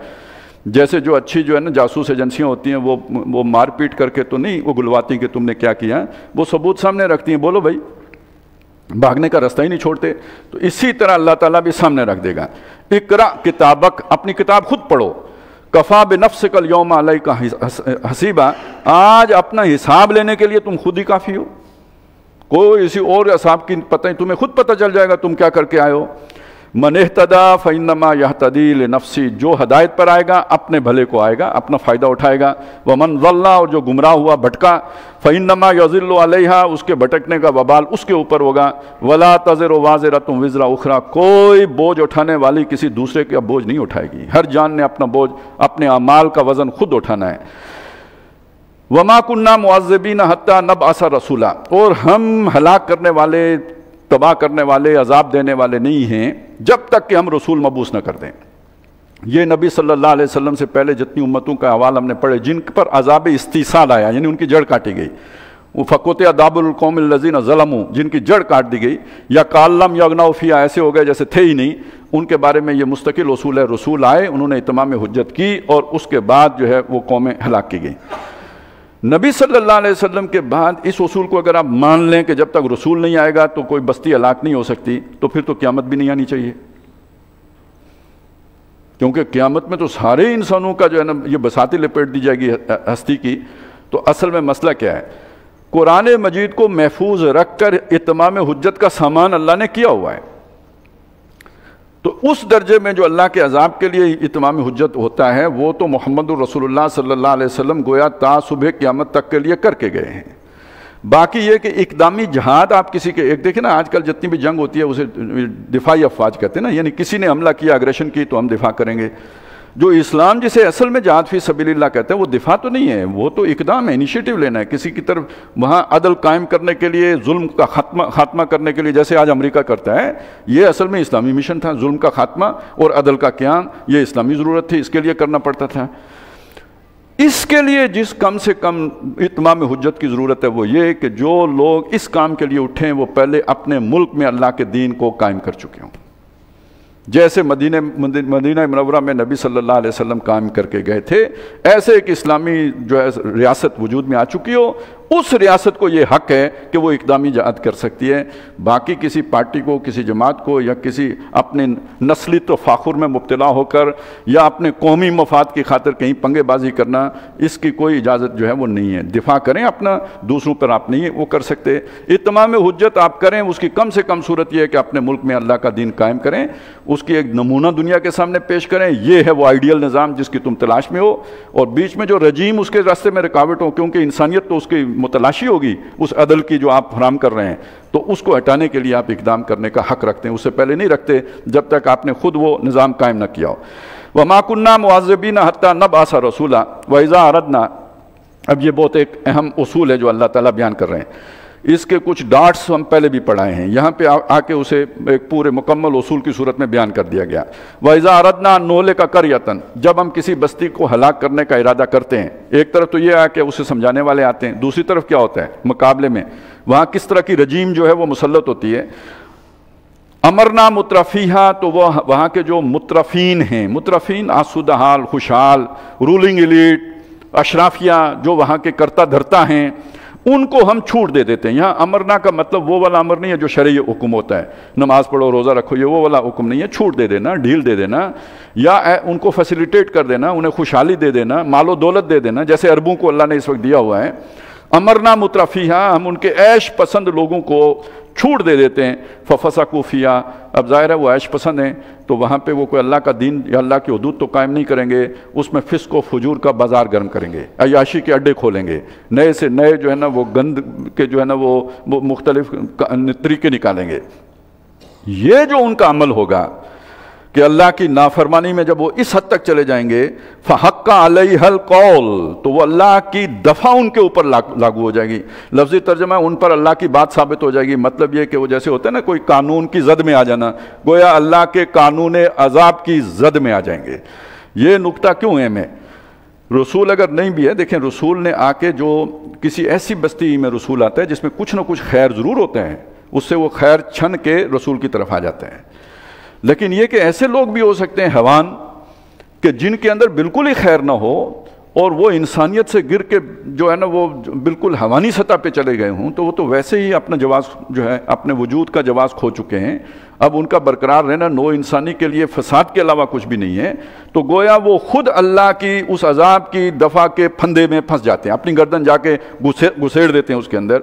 جیسے جو اچھی جو ہے نا جاسوس ایجنسیاں ہوتی ہیں وہ مار پیٹ کر کے تو نہیں وہ گلواتی کہ تم نے کیا کیا، وہ ثبوت سامنے رکھتی ہیں، بولو بھائی، بھاگنے کا رستہ ہی نہیں چھوڑتے۔ تو اسی طرح اللہ تعالیٰ بھی سامنے رکھ دے گا، اقرا کتابک، اپنی کتاب خود پڑھو، کفا بنفسک الیوم علیک حسیبا، آج اپنا حساب لینے کے لیے تم خود ہی کافی ہو، کوئی اسی اور حساب کی پتہ نہیں، تمہیں خود پتہ چل جائے گا تم کیا کر کے آئے ہو۔ من اہتدی فانما یہتدی لنفسی، جو ہدایت پر آئے گا اپنے بھلے کو آئے گا، اپنا فائدہ اٹھائے گا، ومن ضل، اور جو گمراہ ہوا بھٹکا، فانما یضل علیہا، اس کے بھٹکنے کا وبال اس کے اوپر ہوگا، ولا تزر وازرۃ وزر اخری، کوئی بوجھ اٹھانے والی کسی دوسرے کا بوجھ نہیں اٹھائے گی، ہر جان نے اپنا بوجھ، اپنے اعمال کا وزن خود اٹھانا ہے۔ وما كنا معذبین حتی نبعث رسولا، اور ہم ہلاک کرنے والے، تباہ کرنے والے، عذاب دینے والے نہیں ہیں جب تک کہ ہم رسول مبعوث نہ کر دیں۔ یہ نبی صلی اللہ علیہ وسلم سے پہلے جتنی امتوں کا احوال ہم نے پڑھے جن پر عذاب استیصال آیا، یعنی ان کی جڑ کاٹی گئی، وہ فقطع دابر القوم الذین ظلموا، جن کی جڑ کاٹ دی گئی، یا کالم یغنوا فیہا، ایسے ہو گئے جیسے تھے ہی نہیں، ان کے بارے میں یہ مستقل اصول ہے، رسول آئے، انہوں نے اتمام حجت کی، اور اس کے بعد جو ہے وہ قومیں ہلاک کی گئیں۔ نبی صلی اللہ علیہ وسلم کے بعد اس اصول کو اگر آپ مان لیں کہ جب تک رسول نہیں آئے گا تو کوئی بستی ہلاک نہیں ہو سکتی، تو پھر تو قیامت بھی نہیں آنی چاہیے، کیونکہ قیامت میں تو سارے انسانوں کا جو ہے نا یہ بساتی لپیٹ دی جائے گی ہستی کی۔ تو اصل میں مسئلہ کیا ہے، قرآن مجید کو محفوظ رکھ کر اتمام حجت کا سامان اللہ نے کیا ہوا ہے، تو اس درجے میں جو اللہ کے عذاب کے لیے اتمام حجت ہوتا ہے وہ تو محمد الرسول اللہ صلی اللہ علیہ وسلم گویا تا صبح قیامت تک کے لیے کر کے گئے ہیں۔ باقی یہ کہ اقدامی جہاد آپ کسی کے، ایک دیکھیں نا آج کل جتنی بھی جنگ ہوتی ہے اسے دفاعی افواج کہتے ہیں نا، یعنی کسی نے حملہ کیا، اگریشن کی، تو ہم دفاع کریں گے۔ جو اسلام جسے اصل میں جہاد فی سبیل اللہ کہتے ہیں وہ دفاع تو نہیں ہے، وہ تو اقدام ہے، انیشیٹو لینا ہے کسی کی طرف، وہاں عدل قائم کرنے کے لیے، ظلم کا خاتمہ کرنے کے لیے، جیسے آج امریکہ کرتا ہے، یہ اصل میں اسلامی مشن تھا، ظلم کا خاتمہ اور عدل کا قیام، یہ اسلامی ضرورت تھی، اس کے لیے کرنا پڑتا تھا۔ اس کے لیے جس کم سے کم اتمام حجت کی ضرورت ہے وہ یہ کہ جو لوگ اس کام کے لیے اٹھیں وہ پہلے اپنے ملک میں اللہ کے دین کو قائم کر چکے ہوں، جیسے مدینہ منورہ میں نبی صلی اللہ علیہ وسلم قائم کر کے گئے تھے، ایسے ایک اسلامی جو ہے ریاست وجود میں آ چکی ہو، اس ریاست کو یہ حق ہے کہ وہ اقدامی جہاد کر سکتی ہے۔ باقی کسی پارٹی کو، کسی جماعت کو، یا کسی اپنے نسلی تفاخر میں مبتلا ہو کر یا اپنے قومی مفاد کی خاطر کہیں پنگے بازی کرنا، اس کی کوئی اجازت جو ہے وہ نہیں ہے۔ دفاع کریں اپنا، دوسروں پر آپ نہیں وہ کر سکتے۔ اتمام حجت آپ کریں، اس کی کم سے کم صورت یہ ہے کہ اپنے ملک میں اللہ کا دین قائم کریں، اس کی ایک نمونہ دنیا کے سامنے پیش کریں، یہ ہے وہ آئیڈیل نظام جس کی تم تلاش میں ہو، اور بیچ میں جو رجیم اس کے راستے میں رکاوٹ ہو، کیونکہ انسانیت تو اس کی متلاشی ہوگی اس عدل کی جو آپ حرام کر رہے ہیں، تو اس کو ہٹانے کے لیے آپ اقدام کرنے کا حق رکھتے ہیں، اس سے پہلے نہیں رکھتے جب تک آپ نے خود وہ نظام قائم نہ کیا ہو۔ وَمَا كُنَّا مُعَذِّبِينَ حَتَّى نَبْعَثَ رَسُولًا وَإِذَا أَرَدْنَا، اب یہ بہت ایک اہم اصول ہے جو اللہ تعالیٰ بیان کر رہے ہیں اس کے کچھ ڈاٹس ہم پہلے بھی پڑھائے ہیں، یہاں پہ آ کے اسے ایک پورے مکمل اصول کی صورت میں بیان کر دیا گیا۔ وَإِذَا أَرَدْنَا أَن نُهْلِكَ قَرْيَةً، جب ہم کسی بستی کو ہلاک کرنے کا ارادہ کرتے ہیں، ایک طرف تو یہ ہے کہ اسے سمجھانے والے آتے ہیں، دوسری طرف کیا ہوتا ہے مقابلے میں وہاں کس طرح کی رجیم جو ہے وہ مسلط ہوتی ہے۔ امرنا مترفیہا، تو وہ وہاں کے جو مترفین ہیں، مترفین آسودہ حال، خوشحال، رولنگ ایلیٹ، اشرافیہ جو وہاں کے کرتا دھرتا ہیں، ان کو ہم چھوٹ دے دیتے ہیں۔ یہاں امرنا کا مطلب وہ والا امر نہیں ہے جو شرعی حکم ہوتا ہے، نماز پڑھو روزہ رکھو، یہ وہ والا حکم نہیں ہے، چھوٹ دے دینا، ڈھیل دے دینا، یا ان کو فیسیلیٹیٹ کر دینا، انہیں خوشحالی دے دینا، مال و دولت دے دینا، جیسے عربوں کو اللہ نے اس وقت دیا ہوا ہے۔ امرنا مترفیہا، ہم ان کے عیش پسند لوگوں کو چھوٹ دے دیتے ہیں۔ ففسقوا فیہا، اب ظاہر ہے وہ عیش پسند ہیں تو وہاں پہ وہ کوئی اللہ کا دین یا اللہ کی حدود تو قائم نہیں کریں گے، اس میں فسق و فجور کا بازار گرم کریں گے، عیاشی کے اڈے کھولیں گے، نئے سے نئے جو ہے نا وہ گند کے جو ہے نا وہ مختلف طریقے نکالیں گے۔ یہ جو ان کا عمل ہوگا کہ اللہ کی نافرمانی میں جب وہ اس حد تک چلے جائیں گے، فحق علیہ القول، تو وہ اللہ کی دفعہ ان کے اوپر لاگو ہو جائے گی۔ لفظی ترجمہ ان پر اللہ کی بات ثابت ہو جائے گی، مطلب یہ کہ وہ جیسے ہوتا ہے نا کوئی قانون کی زد میں آ جانا، گویا اللہ کے قانون عذاب کی زد میں آ جائیں گے۔ یہ نکتہ کیوں ہے میں رسول اگر نہیں بھی ہے، دیکھیں رسول نے آ کے جو کسی ایسی بستی میں رسول آتا ہے جس میں کچھ نہ کچھ خیر ضرور ہوتے ہیں، اس سے وہ خیر چھن کے رسول کی طرف آ جاتے ہیں، لیکن یہ کہ ایسے لوگ بھی ہو سکتے ہیں حیوان کہ جن کے اندر بالکل ہی خیر نہ ہو اور وہ انسانیت سے گر کے جو ہے نا وہ بالکل حیوانی سطح پہ چلے گئے ہوں، تو وہ تو ویسے ہی اپنا جواز جو ہے اپنے وجود کا جواز کھو چکے ہیں، اب ان کا برقرار رہنا نو انسانی کے لیے فساد کے علاوہ کچھ بھی نہیں ہے، تو گویا وہ خود اللہ کی اس عذاب کی دفعہ کے پھندے میں پھنس جاتے ہیں، اپنی گردن جا کے گھسیڑ دیتے ہیں اس کے اندر۔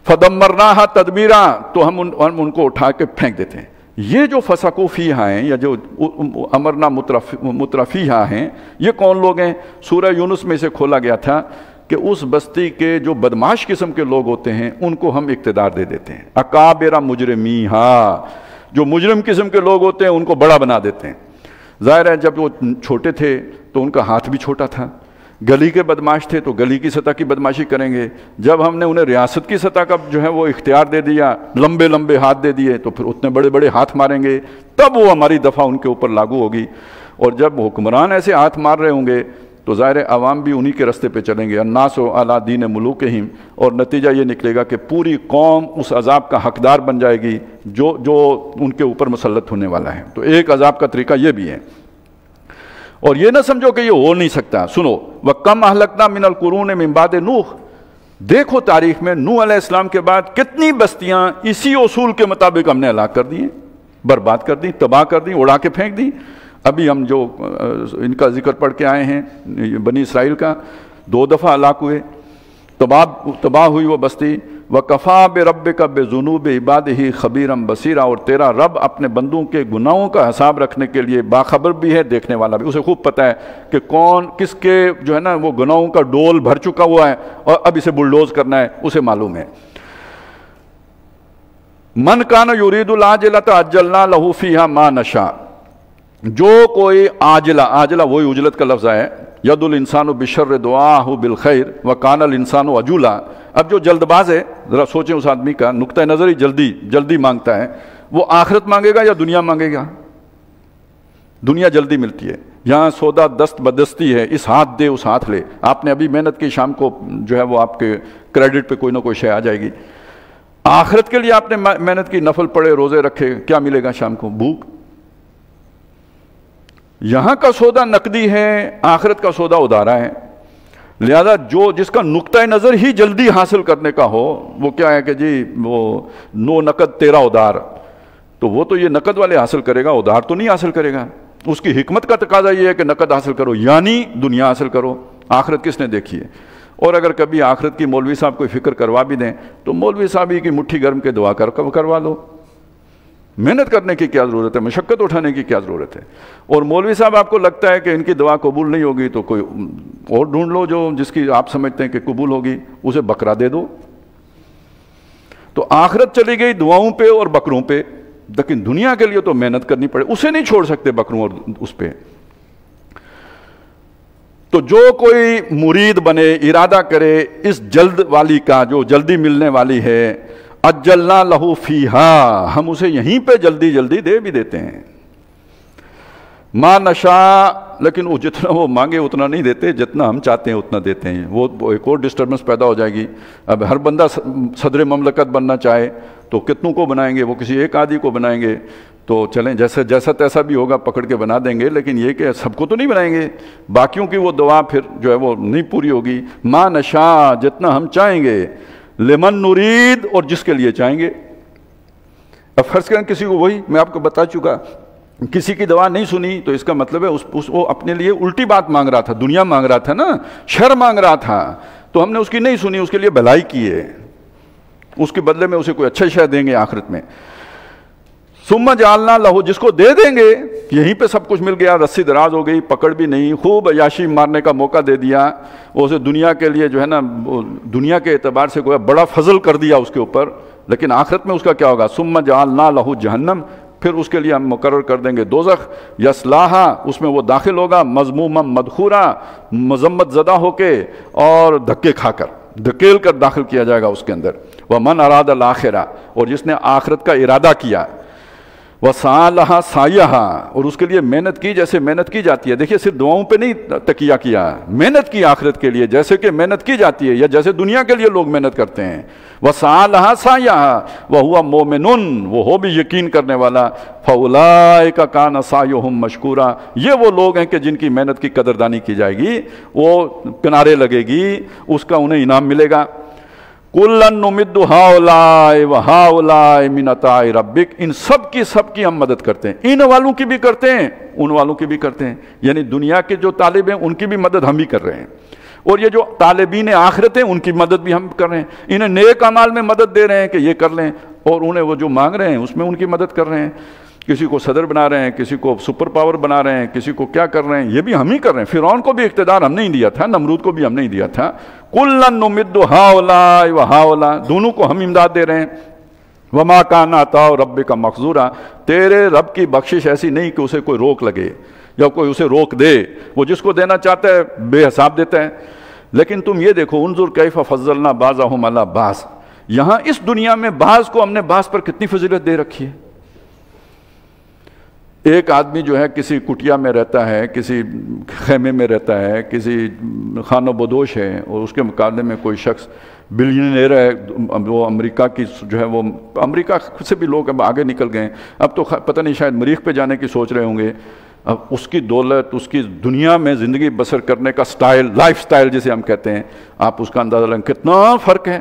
فدمرناہا تدمیرا، تو ہم ان کو اٹھا کے پھینک دیتے ہیں۔ یہ جو فسقوا فیہا ہیں یا جو امرنا مترفیہا ہیں، یہ کون لوگ ہیں؟ سورہ یونس میں سے کھولا گیا تھا کہ اس بستی کے جو بدمعاش قسم کے لوگ ہوتے ہیں ان کو ہم اقتدار دے دیتے ہیں۔ اکابر مجرمیہا، جو مجرم قسم کے لوگ ہوتے ہیں ان کو بڑا بنا دیتے ہیں۔ ظاہر ہے جب وہ چھوٹے تھے تو ان کا ہاتھ بھی چھوٹا تھا، گلی کے بدمعاش تھے تو گلی کی سطح کی بدمعاشی کریں گے، جب ہم نے انہیں ریاست کی سطح کا جو ہے وہ اختیار دے دیا، لمبے لمبے ہاتھ دے دیے، تو پھر اتنے بڑے بڑے ہاتھ ماریں گے، تب وہ ہماری دفعہ ان کے اوپر لاگو ہوگی۔ اور جب حکمران ایسے ہاتھ مار رہے ہوں گے تو ظاہر عوام بھی انہی کے رستے پہ چلیں گے، الناس علی دین ملوکہم، اور نتیجہ یہ نکلے گا کہ پوری قوم اس عذاب کا حقدار بن جائے گی جو ان کے اوپر مسلط ہونے والا ہے۔ تو ایک عذاب کا طریقہ یہ بھی ہے، اور یہ نہ سمجھو کہ یہ ہو نہیں سکتا۔ سنو، وَكَمْ أَهْلَكْنَا مِنَ الْقُرُونِ مِن بَعْدِ نوح، دیکھو تاریخ میں نوح علیہ السلام کے بعد کتنی بستیاں اسی اصول کے مطابق ہم نے ہلاک کر دی ہیں، برباد کر دی، تباہ کر دی، اڑا کے پھینک دی۔ ابھی ہم جو ان کا ذکر پڑھ کے آئے ہیں بنی اسرائیل کا، 2 دفعہ ہلاک ہوئے، تباہ ہوئی وہ بستی۔ وَكَفَىٰ بِرَبِّكَ بِذُنُوبِ عِبَادِهِ خَبِيرًا بَصِيرًا، اور تیرا رب اپنے بندوں کے گناہوں کا حساب رکھنے کے لیے باخبر بھی ہے، دیکھنے والا بھی، اسے خوب پتہ ہے کہ کون کس کے جو ہے نا وہ گناہوں کا ڈول بھر چکا ہوا ہے اور اب اسے بلڈوز کرنا ہے، اسے معلوم ہے۔ من کان یرید العاجلۃ عجلنا لہ فیہا ما نشاء، جو کوئی عاجلہ وہی عجلت کا لفظ ہے، ید الانسان بالشر دعاہ بالخیر وکان الانسان عجولا۔ اب جو جلد باز ہے، ذرا سوچیں اس آدمی کا نقطہ نظر ہی جلدی مانگتا ہے، وہ آخرت مانگے گا یا دنیا مانگے گا؟ دنیا جلدی ملتی ہے، یہاں سودا دست بدستی ہے، اس ہاتھ دے اس ہاتھ لے، آپ نے ابھی محنت کی، شام کو جو ہے وہ آپ کے کریڈٹ پہ کوئی نہ کوئی شے آ جائے گی۔ آخرت کے لیے آپ نے محنت کی، نفل پڑھے، روزے رکھے، کیا ملے گا شام کو؟ بھوک۔ یہاں کا سودا نقدی ہے، آخرت کا سودا ادارہ ہے، لہذا جس کا نقطہ نظر ہی جلدی حاصل کرنے کا ہو، وہ کیا ہے کہ جی وہ 9 نقد 13 ادار، تو وہ تو یہ نقد والے حاصل کرے گا، ادار تو نہیں حاصل کرے گا۔ اس کی حکمت کا تقاضا یہ ہے کہ نقد حاصل کرو، یعنی دنیا حاصل کرو۔ آخرت کس نے دیکھی ہے؟ اور اگر کبھی آخرت کی مولوی صاحب کوئی فکر کروا بھی دیں تو مولوی صاحب ہی کی مٹھی گرم کے دعا کروا لو، محنت کرنے کی کیا ضرورت ہے، مشقت اٹھانے کی کیا ضرورت ہے؟ اور مولوی صاحب آپ کو لگتا ہے کہ ان کی دعا قبول نہیں ہوگی تو کوئی اور ڈھونڈ لو جس کی آپ سمجھتے ہیں کہ قبول ہوگی، اسے بکرا دے دو۔ تو آخرت چلی گئی دعاؤں پہ اور بکروں پہ، لیکن دنیا کے لیے تو محنت کرنی پڑے، اسے نہیں چھوڑ سکتے بکروں اور اس پہ۔ تو جو کوئی مرید بنے، ارادہ کرے اس جلد والی کا جو جلدی ملنے والی ہے، اجلنا لہو فیہا، ہم اسے یہیں پہ جلدی جلدی دے بھی دیتے ہیں، ما نشاء، لیکن وہ جتنا وہ مانگے اتنا نہیں دیتے، جتنا ہم چاہتے ہیں اتنا دیتے ہیں۔ وہ ایک اور ڈسٹربنس پیدا ہو جائے گی۔ اب ہر بندہ صدر مملکت بننا چاہے تو کتنوں کو بنائیں گے؟ وہ کسی ایک آدھی کو بنائیں گے تو چلیں جیسا تیسا بھی ہوگا پکڑ کے بنا دیں گے، لیکن یہ کہ سب کو تو نہیں بنائیں گے، باقیوں کی وہ دعا پھر جو ہے وہ نہیں پوری ہوگی۔ ما نشاء، جتنا ہم چاہیں گے، لمن نرید، اور جس کے لیے چاہیں گے۔ اب فرض کریں کسی کو، وہی میں آپ کو بتا چکا، کسی کی دعا نہیں سنی تو اس کا مطلب ہے وہ اپنے لیے الٹی بات مانگ رہا تھا، دنیا مانگ رہا تھا نا، شر مانگ رہا تھا، تو ہم نے اس کی نہیں سنی، اس کے لیے بھلائی کی ہے، اس کے بدلے میں اسے کوئی اچھا شے دیں گے آخرت میں۔ ثم جعلنا لہو، جس کو دے دیں گے یہیں پہ سب کچھ مل گیا، رسی دراز ہو گئی، پکڑ بھی نہیں، خوب عیاشی مارنے کا موقع دے دیا، اسے دنیا کے لیے جو ہے نا، دنیا کے اعتبار سے کوئی بڑا فضل کر دیا اس کے اوپر، لیکن آخرت میں اس کا کیا ہوگا؟ ثم جعلنا لہو جہنم، پھر اس کے لیے ہم مقرر کر دیں گے دوزخ، یصلاھا، اس میں وہ داخل ہوگا، مذموما مدحورا، مذمت زدہ ہو کے اور دھکے کھا کر، دھکیل کر داخل کیا جائے گا اس کے اندر۔ ومن اراد الآخرہ، اور جس نے آخرت کا ارادہ کیا، وسعی لہا سعیہا، اور اس کے لیے محنت کی جیسے محنت کی جاتی ہے۔ دیکھیے صرف دعاؤں پہ نہیں تکیہ کیا، محنت کی آخرت کے لیے جیسے کہ محنت کی جاتی ہے، یا جیسے دنیا کے لیے لوگ محنت کرتے ہیں۔ وسعی لہا سعیہا وہو مومن، وہ ہو بھی یقین کرنے والا۔ فاولئک کان سعیہم مشکورا، یہ وہ لوگ ہیں کہ جن کی محنت کی قدردانی کی جائے گی، وہ کنارے لگے گی، اس کا انہیں انعام ملے گا۔ کُلًّا نُمِدُّ ہؤلاء وہؤلاء من عطاء ربک، ان سب کی ہم مدد کرتے ہیں، ان والوں کی بھی کرتے ہیں، ان والوں کی بھی کرتے ہیں، یعنی دنیا کے جو طالب ہیں ان کی بھی مدد ہم ہی کر رہے ہیں، اور یہ جو طالبین آخرت ہیں ان کی مدد بھی ہم کر رہے ہیں، انہیں نیک اعمال میں مدد دے رہے ہیں کہ یہ کر لیں، اور انہیں وہ جو مانگ رہے ہیں اس میں ان کی مدد کر رہے ہیں۔ کسی کو صدر بنا رہے ہیں، کسی کو سپر پاور بنا رہے ہیں، کسی کو کیا کر رہے ہیں، یہ بھی ہم ہی کر رہے ہیں۔ فرعون کو بھی اقتدار ہم نہیں دیا تھا، نمرود کو بھی ہم نہیں دیا تھا۔ کُلًّا نُمِدُّ ہؤلاء وہؤلاء، دونوں کو ہم امداد دے رہے ہیں۔ وما کان عطاء ربک محظورا، تیرے رب کی بخشش ایسی نہیں کہ اسے کوئی روک لگے یا کوئی اسے روک دے، وہ جس کو دینا چاہتا ہے بے حساب دیتا ہے۔ لیکن تم یہ دیکھو، انظر کیف فضلنا بعضهم علی بعض، یہاں اس دنیا میں بعض کو ہم نے بعض پر کتنی فضیلت دے رکھی ہے۔ ایک آدمی جو ہے کسی کٹیا میں رہتا ہے، کسی خیمے میں رہتا ہے، کسی خانہ بدوش ہے، اور اس کے مقابلے میں کوئی شخص بلینئر ہے، وہ امریکہ کی جو ہے، وہ امریکہ سے بھی لوگ اب آگے نکل گئے ہیں، اب تو پتہ نہیں شاید مریخ پہ جانے کی سوچ رہے ہوں گے۔ اب اس کی دولت، اس کی دنیا میں زندگی بسر کرنے کا سٹائل، لائف سٹائل جسے ہم کہتے ہیں، آپ اس کا اندازہ لیں کتنا فرق ہے۔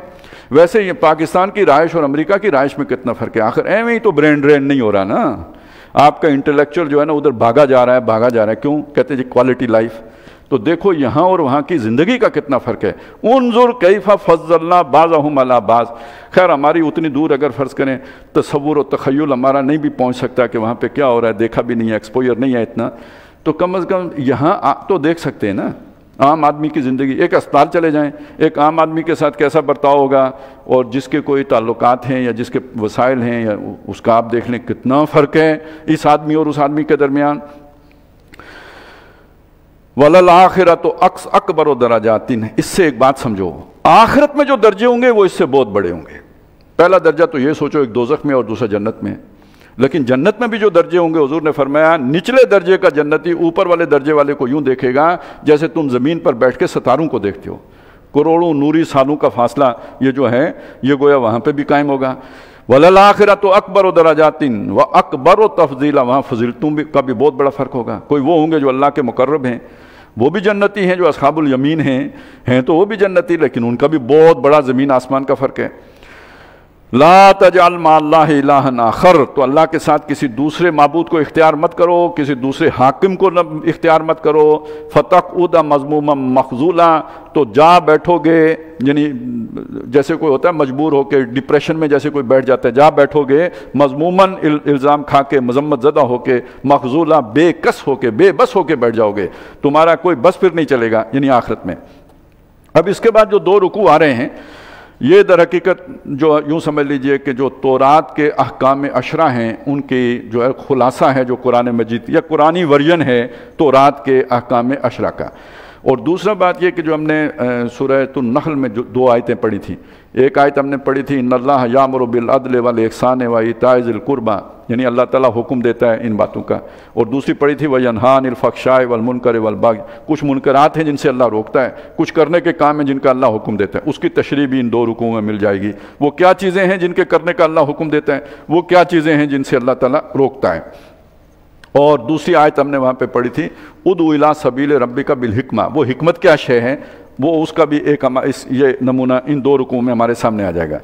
ویسے یہ پاکستان کی رہائش اور امریکہ کی رہائش میں کتنا فرق ہے، آخر ایویں ہی تو برین ڈرین نہیں ہو رہا نا، آپ کا انٹلیکچوئل جو ہے نا ادھر بھاگا جا رہا ہے، کیوں کہتے ہیں جی کوالٹی لائف۔ تو دیکھو یہاں اور وہاں کی زندگی کا کتنا فرق ہے۔ انظر کیف فضلنا بعضهم علی بعض، خیر ہماری اتنی دور اگر فرض کریں تصور و تخیل ہمارا نہیں بھی پہنچ سکتا کہ وہاں پہ کیا ہو رہا ہے، دیکھا بھی نہیں ہے، ایکسپوجر نہیں ہے اتنا، تو کم از کم یہاں آپ تو دیکھ سکتے ہیں نا عام آدمی کی زندگی۔ ایک اسپتال چلے جائیں، ایک عام آدمی کے ساتھ کیسا برتاؤ ہوگا، اور جس کے کوئی تعلقات ہیں یا جس کے وسائل ہیں یا اس کا آپ دیکھ لیں کتنا فرق ہے اس آدمی اور اس آدمی کے درمیان۔ وَلَلْآخِرَةُ أَكْبَرُ دَرَجَاتٍ، اس سے ایک بات سمجھو، آخرت میں جو درجے ہوں گے وہ اس سے بہت بڑے ہوں گے۔ پہلا درجہ تو یہ سوچو ایک دوزخ میں اور دوسرا جنت میں، لیکن جنت میں بھی جو درجے ہوں گے، حضور نے فرمایا نچلے درجے کا جنتی اوپر والے درجے والے کو یوں دیکھے گا جیسے تم زمین پر بیٹھ کے ستاروں کو دیکھتے ہو، کروڑوں نوری سالوں کا فاصلہ یہ جو ہے یہ گویا وہاں پہ بھی قائم ہوگا۔ وَلَلْآخِرَةُ أَكْبَرُ دَرَجَاتٍ وَأَكْبَرُ تَفْضِيلًا، وہاں فضیلتوں کا بھی بہت بڑا فرق ہوگا۔ کوئی وہ ہوں گے جو اللہ کے مقرب ہیں، وہ بھی جنتی ہیں، جو اصحاب الیمین ہیں تو وہ بھی جنتی، لیکن ان کا بھی بہت بڑا زمین آسمان کا فرق ہے۔ لا تجعل مع اللہ الہا آخر، تو اللہ کے ساتھ کسی دوسرے معبود کو اختیار مت کرو، کسی دوسرے حاکم کو اختیار مت کرو۔ فتقعد مذموما مخذولا، تو جا بیٹھو گے، یعنی جیسے کوئی ہوتا ہے مجبور ہو کے ڈپریشن میں جیسے کوئی بیٹھ جاتا ہے، جا بیٹھو گے مذموماً، الزام کھا کے، مذمت زدہ ہو کے، مخذولا، بے کس ہو کے، بے بس ہو کے بیٹھ جاؤ گے، تمہارا کوئی بس پھر نہیں چلے گا، یعنی آخرت میں۔ اب اس کے بعد جو دو رکوع آ رہے ہیں، یہ در حقیقت جو یوں سمجھ لیجئے کہ جو تورات کے احکام عشرہ ہیں ان کی جو ہے خلاصہ ہے، جو قرآن مجید یا قرآنی ورژن ہے تورات کے احکام عشرہ کا۔ اور دوسرا بات یہ کہ جو ہم نے سورہ النحل میں جو 2 آیتیں پڑھی تھیں، ایک آیت ہم نے پڑھی تھی ان اللہ یامر بالعدل والاحسان وایتاء ذی القربی، یعنی اللہ تعالیٰ حکم دیتا ہے ان باتوں کا، اور دوسری پڑھی تھی وینہا عن الفحشاء والمنکر والبغی، کچھ منکرات ہیں جن سے اللہ روکتا ہے، کچھ کرنے کے کام ہیں جن کا اللہ حکم دیتا ہے، اس کی تشریح بھی ان 2 رکوعوں میں مل جائے گی۔ وہ کیا چیزیں ہیں جن کے کرنے کا اللہ حکم دیتا ہے، وہ کیا چیزیں ہیں جن سے اللہ تعالیٰ روکتا ہے۔ اور دوسری آیت ہم نے وہاں پہ پڑھی تھی ادعو الی سبیل ربک بالحکمہ، وہ حکمت کیا شے ہے، وہ اس کا بھی ایک یہ نمونہ ان 2 رکوعوں میں ہمارے سامنے آ جائے گا۔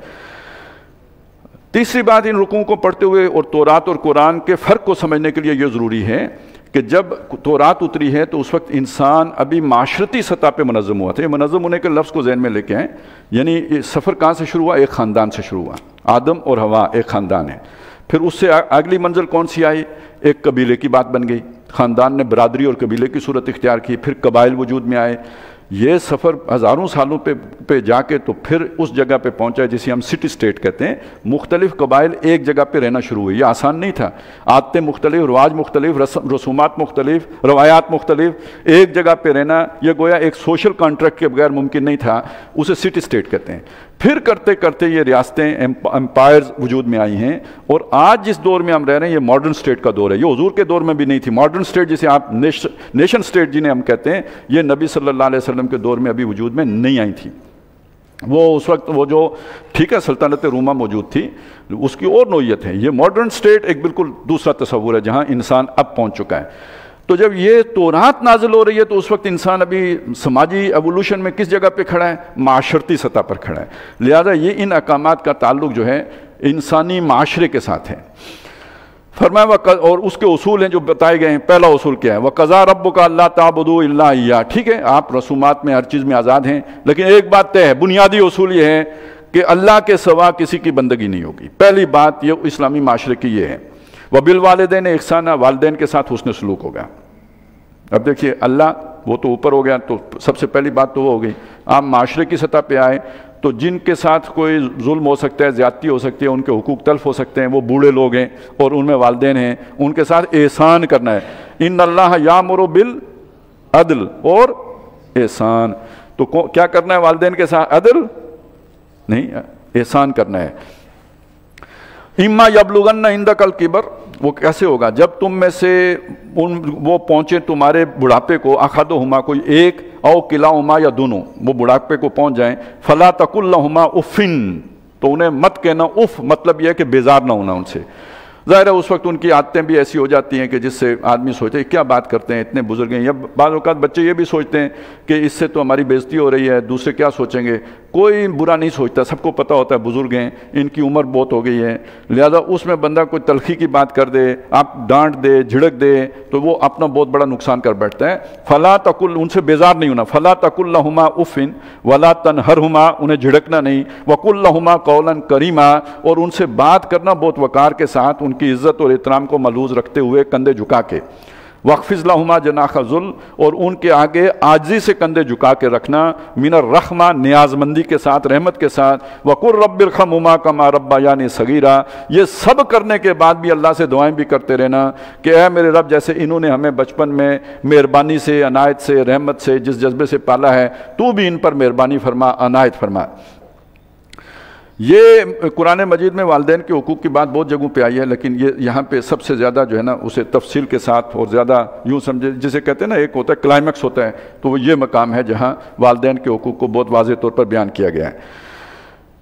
تیسری بات ان رکوعوں کو پڑھتے ہوئے اور تورات اور قرآن کے فرق کو سمجھنے کے لیے یہ ضروری ہے کہ جب تورات اتری ہے تو اس وقت انسان ابھی معاشرتی سطح پہ منظم ہوا تھا۔ یہ منظم ہونے کے لفظ کو ذہن میں لے کے آئیں، یعنی یہ سفر کہاں سے شروع ہوا، ایک خاندان سے شروع ہوا، آدم اور حوا ایک خاندان ہے، پھر اس سے اگلی منزل کون سی آئی، ایک قبیلے کی بات بن گئی، خاندان نے برادری اور قبیلے کی صورت اختیار کی، پھر قبائل وجود میں آئے، یہ سفر ہزاروں سالوں پہ جا کے تو پھر اس جگہ پہ پہنچا جسے ہم سٹی سٹیٹ کہتے ہیں، مختلف قبائل ایک جگہ پہ رہنا شروع ہوئے۔ یہ آسان نہیں تھا، عادتیں مختلف، رواج مختلف، رسومات مختلف، روایات مختلف، ایک جگہ پہ رہنا یہ گویا ایک سوشل کانٹریکٹ کے بغیر ممکن نہیں تھا، اسے سٹی سٹیٹ کہتے ہیں۔ پھر کرتے کرتے یہ ریاستیں امپائرز وجود میں آئی ہیں، اور آج جس دور میں ہم رہ رہے ہیں یہ ماڈرن سٹیٹ کا دور ہے۔ یہ حضور کے دور میں بھی نہیں تھی، ماڈرن سٹیٹ جسے آپ نیشن سٹیٹ جنہیں ہم کہتے ہیں، یہ نبی صلی اللہ علیہ وسلم کے دور میں ابھی وجود میں نہیں آئی تھی۔ وہ اس وقت وہ جو ٹھیک ہے سلطنت روما موجود تھی، اس کی اور نوعیت ہے۔ یہ ماڈرن سٹیٹ ایک بالکل دوسرا تصور ہے جہاں انسان اب پہنچ چکا ہے۔ تو جب یہ تورات نازل ہو رہی ہے تو اس وقت انسان ابھی سماجی ایوولوشن میں کس جگہ پہ کھڑا ہے، معاشرتی سطح پر کھڑا ہے، لہذا یہ ان احکامات کا تعلق جو ہے انسانی معاشرے کے ساتھ ہے۔ فرمایا اور اس کے اصول ہیں جو بتائے گئے ہیں۔ پہلا اصول کیا ہے، وَقَضَىٰ رَبُّكَ أَلَّا تَعْبُدُوا إِلَّا إِيَّاهُ، ٹھیک ہے آپ رسومات میں ہر چیز میں آزاد ہیں، لیکن ایک بات طے ہے، بنیادی اصول یہ ہے کہ اللہ کے سوا کسی کی بندگی نہیں ہوگی۔ پہلی بات یہ اسلامی معاشرے کی یہ ہے، وَبِالْوَالِدَيْنِ إِحْسَانًا، والدین کے ساتھ حسن سلوک ہوگا۔ اب دیکھیے اللہ وہ تو اوپر ہو گیا، تو سب سے پہلی بات تو وہ ہو گئی۔ آپ معاشرے کی سطح پہ آئے تو جن کے ساتھ کوئی ظلم ہو سکتا ہے، زیادتی ہو سکتی ہے، ان کے حقوق تلف ہو سکتے ہیں، وہ بوڑھے لوگ ہیں اور ان میں والدین ہیں، ان کے ساتھ احسان کرنا ہے۔ ان اللہ یامر بالعدل اور احسان، تو کیا کرنا ہے والدین کے ساتھ، عدل نہیں، احسان کرنا ہے۔ اما یبلغن عندک الکبر، وہ کیسے ہوگا، جب تم میں سے وہ پہنچے تمہارے بڑھاپے کو، احدہما کوئی ایک، او کلاہما یا دونوں، وہ بڑھاپے کو پہنچ جائیں، فلا تقل لہما افن، تو انہیں مت کہنا اف، مطلب یہ ہے کہ بیزار نہ ہونا ان سے۔ ظاہر ہے اس وقت ان کی عادتیں بھی ایسی ہو جاتی ہیں کہ جس سے آدمی سوچتے ہیں کیا بات کرتے ہیں، اتنے بزرگ ہیں، یا بعض اوقات بچے یہ بھی سوچتے ہیں کہ اس سے تو ہماری بےزتی ہو رہی ہے، دوسرے کیا سوچیں گے۔ کوئی برا نہیں سوچتا، سب کو پتہ ہوتا ہے بزرگ ہیں، ان کی عمر بہت ہو گئی ہے، لہذا اس میں بندہ کوئی تلخی کی بات کر دے، آپ ڈانٹ دے، جھڑک دے، تو وہ اپنا بہت بڑا نقصان کر بیٹھتا ہے۔ فلا تقل، ان سے بیزار نہیں ہونا، فلا تقل لہما افن ولا تنہرہما، انہیں جھڑکنا نہیں، وقل لہما قولا کریما، اور ان سے بات کرنا بہت وقار کے ساتھ، ان کی عزت اور احترام کو ملحوظ رکھتے ہوئے، کندھے جھکا کے۔ وَاخْفِضْ لَهُمَا جَنَاحَ الذُّلِّ، اور ان کے آگے عاجزی سے کندھے جھکا کے رکھنا، مِنَ الرَّحْمَةِ، نیاز مندی کے ساتھ، رحمت کے ساتھ، وَقُلْ رَبِّ ارْحَمْهُمَا كَمَا رَبَّيَانِي صَغِيرًا، یہ سب کرنے کے بعد بھی اللہ سے دعائیں بھی کرتے رہنا کہ اے میرے رب، جیسے انہوں نے ہمیں بچپن میں مہربانی سے، عنایت سے، رحمت سے، جس جذبے سے پالا ہے، تو بھی ان پر مہربانی فرما، عنایت فرما۔ یہ قرآن مجید میں والدین کے حقوق کی بات بہت جگہوں پہ آئی ہے، لیکن یہ یہاں پہ سب سے زیادہ جو ہے نا اسے تفصیل کے ساتھ اور زیادہ یوں سمجھے، جسے کہتے ہیں نا ایک ہوتا ہے کلائمیکس ہوتا ہے، تو وہ یہ مقام ہے جہاں والدین کے حقوق کو بہت واضح طور پر بیان کیا گیا ہے۔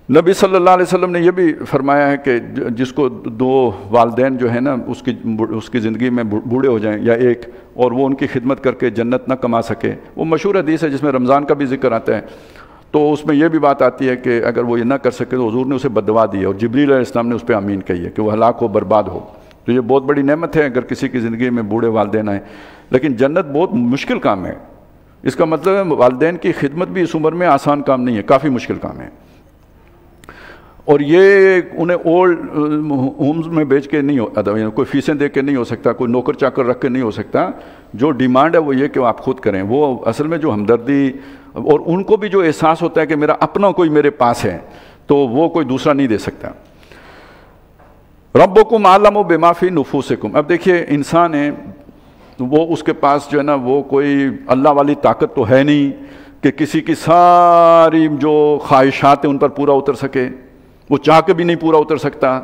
نبی صلی اللہ علیہ وسلم نے یہ بھی فرمایا ہے کہ جس کو 2 والدین جو ہے نا اس کی زندگی میں بوڑھے ہو جائیں یا ایک، اور وہ ان کی خدمت کر کے جنت نہ کما سکے، وہ مشہور حدیث ہے جس میں رمضان کا بھی ذکر آتا ہے، تو اس میں یہ بھی بات آتی ہے کہ اگر وہ یہ نہ کر سکے تو حضور نے اسے بددعا دی ہے، اور جبریل علیہ السلام نے اس پہ آمین کہی ہے کہ وہ ہلاک ہو، برباد ہو۔ تو یہ بہت بڑی نعمت ہے اگر کسی کی زندگی میں بوڑھے والدین آئیں، لیکن جنت بہت مشکل کام ہے۔ اس کا مطلب ہے والدین کی خدمت بھی اس عمر میں آسان کام نہیں ہے، کافی مشکل کام ہے، اور یہ انہیں اولڈ ہومز میں بیچ کے نہیں ہوتا، کوئی فیسیں دے کے نہیں ہو سکتا، کوئی نوکر چاکر رکھ کے نہیں ہو سکتا۔ جو ڈیمانڈ ہے وہ یہ کہ آپ خود کریں، وہ اصل میں جو ہمدردی، اور ان کو بھی جو احساس ہوتا ہے کہ میرا اپنا کوئی میرے پاس ہے، تو وہ کوئی دوسرا نہیں دے سکتا۔ ربکم اعلم بما فی نفوسکم، اب دیکھیے انسان ہے، وہ اس کے پاس جو ہے نا وہ کوئی اللہ والی طاقت تو ہے نہیں کہ کسی کی ساری جو خواہشات ہیں ان پر پورا اتر سکے، وہ چاہ کے بھی نہیں پورا اتر سکتا،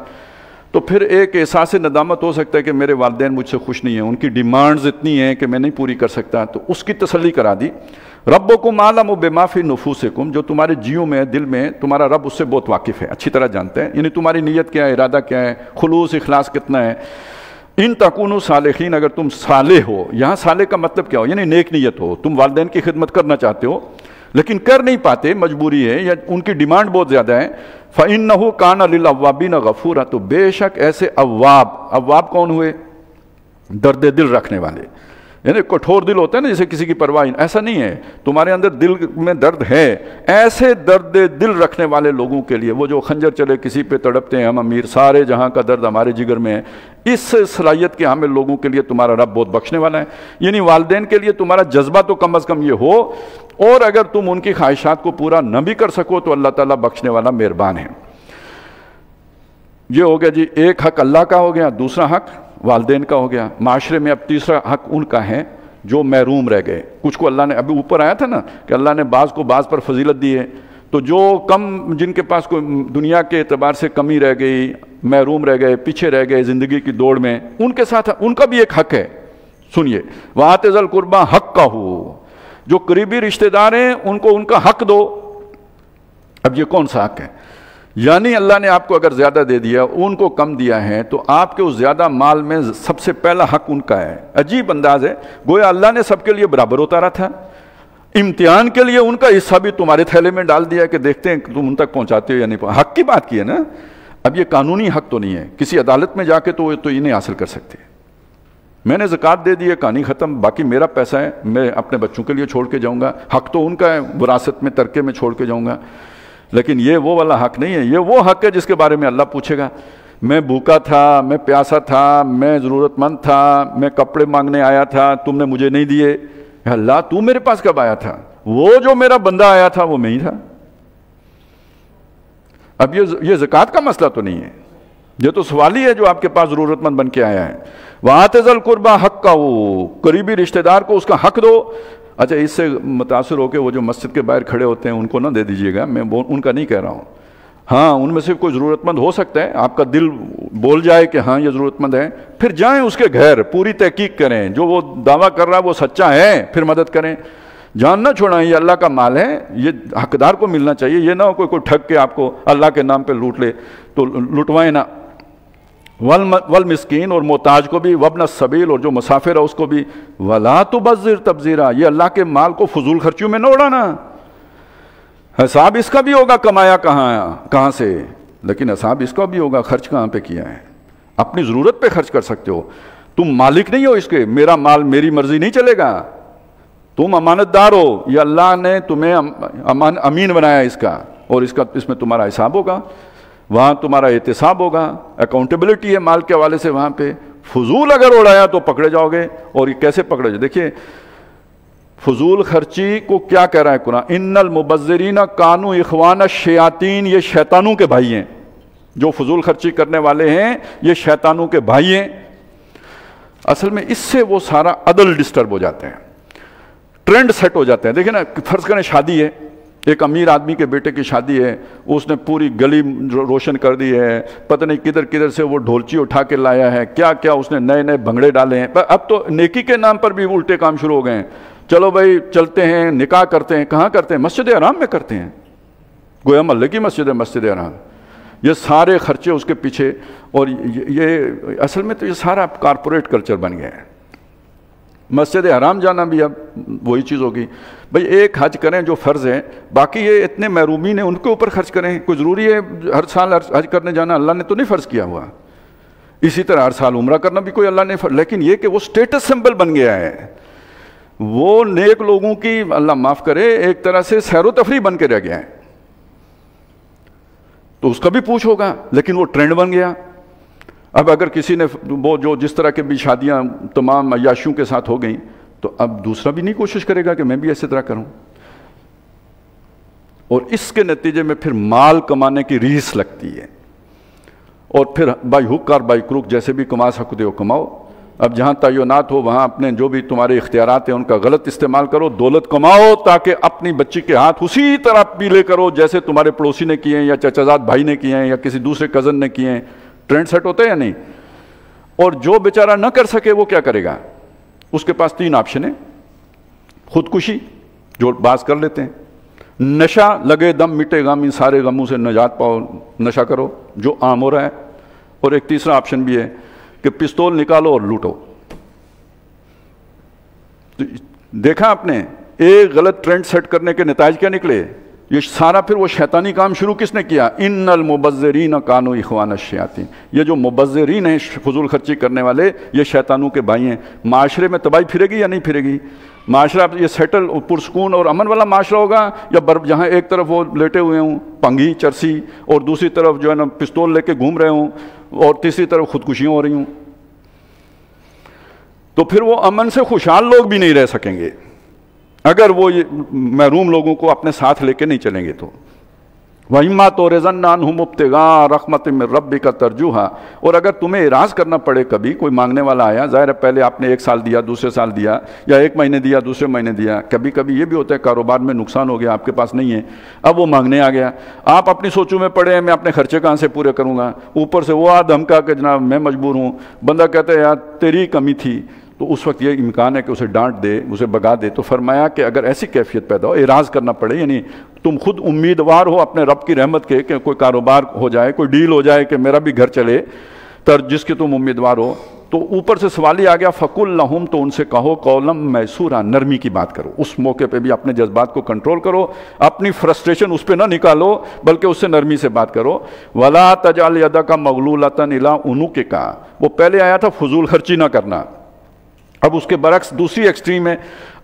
تو پھر ایک احساس ندامت ہو سکتا ہے کہ میرے والدین مجھ سے خوش نہیں ہیں، ان کی ڈیمانڈز اتنی ہیں کہ میں نہیں پوری کر سکتا، تو اس کی تسلی کرا دی۔ ربکم اعلم بما فی نفوسکم، جو تمہارے جیوں میں دل میں، تمہارا رب اس سے بہت واقف ہے، اچھی طرح جانتے ہیں، یعنی تمہاری نیت کیا ہے، ارادہ کیا ہے، خلوص اخلاص کتنا ہے۔ ان تکونوا صالحین، اگر تم صالح ہو، یہاں صالح کا مطلب کیا ہو، یعنی نیک نیت ہو، تم والدین کی خدمت کرنا چاہتے ہو لیکن کر نہیں پاتے، مجبوری ہے یا ان کی ڈیمانڈ بہت زیادہ ہے، فَإِنَّهُ كَانَ لِلْأَوَّابِينَ غَفُورًا، تو بے شک ایسے اواب کون ہوئے؟ درد دل رکھنے والے، یعنی کٹھور دل ہوتا ہے نا جیسے کسی کی پرواہ، ایسا نہیں ہے، تمہارے اندر دل میں درد ہے، ایسے درد دل رکھنے والے لوگوں کے لیے، وہ جو خنجر چلے کسی پہ تڑپتے ہیں ہم امیر، سارے جہاں کا درد ہمارے جگر میں ہے، اس صلاحیت کے حامل لوگوں کے لیے تمہارا رب بہت بخشنے والا ہے۔ یعنی والدین کے لیے تمہارا جذبہ تو کم از کم یہ ہو، اور اگر تم ان کی خواہشات کو پورا نہ بھی کر سکو تو اللہ تعالیٰ بخشنے والا مہربان ہے۔ یہ ہو گیا جی ایک حق اللہ کا ہو گیا، دوسرا حق والدین کا ہو گیا۔ معاشرے میں اب تیسرا حق ان کا ہے جو محروم رہ گئے، کچھ کو اللہ نے، ابھی اوپر آیا تھا نا کہ اللہ نے بعض کو بعض پر فضیلت دی ہے، تو جو کم، جن کے پاس کوئی دنیا کے اعتبار سے کمی رہ گئی، محروم رہ گئے، پیچھے رہ گئے زندگی کی دوڑ میں، ان کے ساتھ ان کا بھی ایک حق ہے۔ سنیے، وَآتِ ذَا الْقُرْبَىٰ حَقَّهُ، جو قریبی رشتہ دار ہیں ان کو ان کا حق دو۔ اب یہ کون سا حق ہے؟ یعنی اللہ نے آپ کو اگر زیادہ دے دیا، ان کو کم دیا ہے، تو آپ کے اس زیادہ مال میں سب سے پہلا حق ان کا ہے۔ عجیب انداز ہے، گویا اللہ نے سب کے لیے برابر اتارا تھا، امتحان کے لیے ان کا حصہ بھی تمہارے تھیلے میں ڈال دیا کہ دیکھتے ہیں کہ تم ان تک پہنچاتے ہو یا نہیں۔ حق کی بات کی ہے نا، اب یہ قانونی حق تو نہیں ہے، کسی عدالت میں جا کے تو یہ نہیں حاصل کر سکتے۔ میں نے زکوٰۃ دے دی ہے، کہانی ختم، باقی میرا پیسہ ہے، میں اپنے بچوں کے لیے چھوڑ کے جاؤں گا، حق تو ان کا ہے، وراثت میں ترکے میں چھوڑ کے جاؤں گا، لیکن یہ وہ والا حق نہیں ہے۔ یہ وہ حق ہے جس کے بارے میں اللہ پوچھے گا، میں بھوکا تھا، میں پیاسا تھا، میں ضرورت مند تھا، میں کپڑے مانگنے آیا تھا، تم نے مجھے نہیں دیے، اللہ تو میرے پاس کب آیا تھا؟ وہ جو میرا بندہ آیا تھا وہ میں ہی تھا۔ اب یہ زکوٰۃ کا مسئلہ تو نہیں ہے، یہ تو سوال ہی ہے جو آپ کے پاس ضرورت مند بن کے آیا ہے۔ وَآتِ ذَا الْقُرْبَىٰ حَقَّهُ، قریبی رشتہ دار کو اس کا حق دو۔ اچھا، اس سے متاثر ہو کے وہ جو مسجد کے باہر کھڑے ہوتے ہیں ان کو نہ دے دیجیے گا، میں ان کا نہیں کہہ رہا ہوں، ہاں ان میں سے کوئی ضرورت مند ہو سکتا ہے، آپ کا دل بول جائے کہ ہاں یہ ضرورت مند ہے، پھر جائیں اس کے گھر، پوری تحقیق کریں، جو وہ دعویٰ کر رہا ہے وہ سچا ہے، پھر مدد کریں، جان نہ چھوڑائیں، یہ اللہ کا مال ہے، یہ حقدار کو ملنا چاہیے، یہ نہ ہو کوئی ٹھگ کے آپ کو اللہ کے نام پہ لوٹ لے تو لٹوائیں نہ۔ والمسکین، اور محتاج کو بھی، وابن السبیل، اور جو مسافر ہے اس کو بھی، ولا تبذر تبذیرا، یہ اللہ کے مال کو فضول خرچیوں میں نہ اڑانا، حساب اس کا بھی ہوگا کمایا کہاں سے، لیکن حساب اس کا بھی ہوگا خرچ کہاں پہ کیا ہے۔ اپنی ضرورت پہ خرچ کر سکتے ہو، تم مالک نہیں ہو اس کے، میرا مال میری مرضی نہیں چلے گا، تم امانت دار ہو، یہ اللہ نے تمہیں امین بنایا اس کا، اور اس میں تمہارا حساب ہوگا، وہاں تمہارا احتساب ہوگا، اکاؤنٹیبلٹی ہے مال کے حوالے سے وہاں پہ۔ فضول اگر اڑایا تو پکڑے جاؤ گے، اور یہ کیسے پکڑے جاؤ؟ دیکھیے فضول خرچی کو کیا کہہ رہا ہے قرآن، ان المبذرین کانوا اخوان الشیاطین، یہ شیطانوں کے بھائی ہیں، جو فضول خرچی کرنے والے ہیں یہ شیطانوں کے بھائی ہیں۔ اصل میں اس سے وہ سارا عدل ڈسٹرب ہو جاتے ہیں، ٹرینڈ سیٹ ہو جاتے ہیں۔ دیکھیں نا، فرض کریں شادی ہے، ایک امیر آدمی کے بیٹے کی شادی ہے، اس نے پوری گلی روشن کر دی ہے، پتہ نہیں کدھر کدھر سے وہ ڈھولچی اٹھا کے لایا ہے، کیا کیا اس نے نئے نئے بھنگڑے ڈالے ہیں، اب تو نیکی کے نام پر بھی الٹے کام شروع ہو گئے ہیں۔ چلو بھائی چلتے ہیں، نکاح کرتے ہیں، کہاں کرتے ہیں؟ مسجد حرام میں کرتے ہیں، گویا محلے کی مسجد ہے مسجد حرام، یہ سارے خرچے اس کے پیچھے، اور یہ اصل میں تو یہ سارا کارپوریٹ کلچر بن گیا ہے۔ مسجد حرام جانا بھی اب وہی چیز ہوگی، بھئی ایک حج کریں جو فرض ہے، باقی یہ اتنے محرومین ہیں ان کے اوپر خرچ کریں، کوئی ضروری ہے ہر سال حج کرنے جانا؟ اللہ نے تو نہیں فرض کیا ہوا۔ اسی طرح ہر سال عمرہ کرنا بھی کوئی اللہ نے فرض، لیکن یہ کہ وہ سٹیٹس سمبل بن گیا ہے، وہ نیک لوگوں کی، اللہ معاف کرے، ایک طرح سے سیر و تفریح بن کے رہ گیا ہے، تو اس کا بھی پوچھ ہوگا، لیکن وہ ٹرینڈ بن گیا۔ اب اگر کسی نے وہ جو جس طرح کے بھی شادیاں تمام عیاشیوں کے ساتھ ہو گئیں، تو اب دوسرا بھی نہیں کوشش کرے گا کہ میں بھی ایسے طرح کروں، اور اس کے نتیجے میں پھر مال کمانے کی ریس لگتی ہے، اور پھر بائی ہک اور بائی کروک جیسے بھی کما سکتے ہو کماؤ، اب جہاں تعینات ہو وہاں اپنے جو بھی تمہارے اختیارات ہیں ان کا غلط استعمال کرو، دولت کماؤ تاکہ اپنی بچی کے ہاتھ اسی طرح پیلے کرو جیسے تمہارے پڑوسی نے کیے ہیں یا چچا زاد بھائی نے کیے ہیں یا کسی دوسرے کزن نے کیے ہیں۔ ٹرینڈ سیٹ ہوتا ہے یا نہیں؟ اور جو بیچارہ نہ کر سکے وہ کیا کرے گا؟ اس کے پاس 3 آپشن ہیں: خودکشی جو بعض کر لیتے ہیں، نشہ لگے دم مٹے غم، ان سارے غموں سے نجات پاؤ، نشہ کرو جو عام ہو رہا ہے، اور ایک تیسرا آپشن بھی ہے کہ پستول نکالو اور لوٹو۔ دیکھا آپ نے ایک غلط ٹرینڈ سیٹ کرنے کے نتائج کیا نکلے؟ یہ سارا پھر وہ شیطانی کام شروع کس نے کیا؟ ان المبذرین کانوا اخوان الشیاطین۔ یہ جو مبذرین ہیں فضول خرچی کرنے والے، یہ شیطانوں کے بھائی ہیں۔ معاشرے میں تباہی پھرے گی یا نہیں پھرے گی؟ معاشرہ یہ سیٹل پرسکون اور امن والا معاشرہ ہوگا یا جہاں ایک طرف وہ لیٹے ہوئے ہوں پنگھی چرسی اور دوسری طرف جو ہے نا پستول لے کے گھوم رہے ہوں اور تیسری طرف خودکشیاں ہو رہی ہوں؟ تو پھر وہ امن سے خوشحال لوگ بھی نہیں رہ سکیں گے اگر وہ محروم لوگوں کو اپنے ساتھ لے کے نہیں چلیں گے تو۔ وَإِمَّا تُعْرِضَنَّ عَنْهُمُ ابْتِغَاءَ رَحْمَةٍ مِّن رَّبِّكَ تَرْجُوهَا، اور اگر تمہیں اعراض کرنا پڑے کبھی، کوئی مانگنے والا آیا، ظاہر ہے پہلے آپ نے 1 سال دیا، دوسرے سال دیا، یا 1 مہینے دیا، دوسرے مہینے دیا، کبھی کبھی یہ بھی ہوتا ہے کاروبار میں نقصان ہو گیا، آپ کے پاس نہیں ہے، اب وہ مانگنے آ گیا، آپ اپنی سوچوں میں پڑے ہیں میں اپنے خرچے کہاں سے پورے کروں گا، اوپر سے وہ دھمکا کہ جناب میں مجبور ہوں، بندہ کہتا ہے یار تیری کمی تھی، تو اس وقت یہ امکان ہے کہ اسے ڈانٹ دے، اسے بگا دے۔ تو فرمایا کہ اگر ایسی کیفیت پیدا ہو، اعراض کرنا پڑے، یعنی تم خود امیدوار ہو اپنے رب کی رحمت کے کہ کوئی کاروبار ہو جائے، کوئی ڈیل ہو جائے کہ میرا بھی گھر چلے، جس کے تم امیدوار ہو، تو اوپر سے سوال ہی آ گیا فَقُلْ لَهُمْ، تو ان سے کہو قَوْلًا مَيْسُورًا، نرمی کی بات کرو، اس موقع پہ بھی اپنے جذبات کو کنٹرول کرو، اپنی فرسٹریشن اس پہ نہ نکالو بلکہ اس سے نرمی سے بات کرو۔ وَلَا تَجْعَلْ يَدَكَ مَغْلُولَةً إِلَىٰ عُنُقِكَ، وہ پہلے آیا تھا فضول خرچی نہ کرنا، اب اس کے برعکس دوسری ایکسٹریم ہے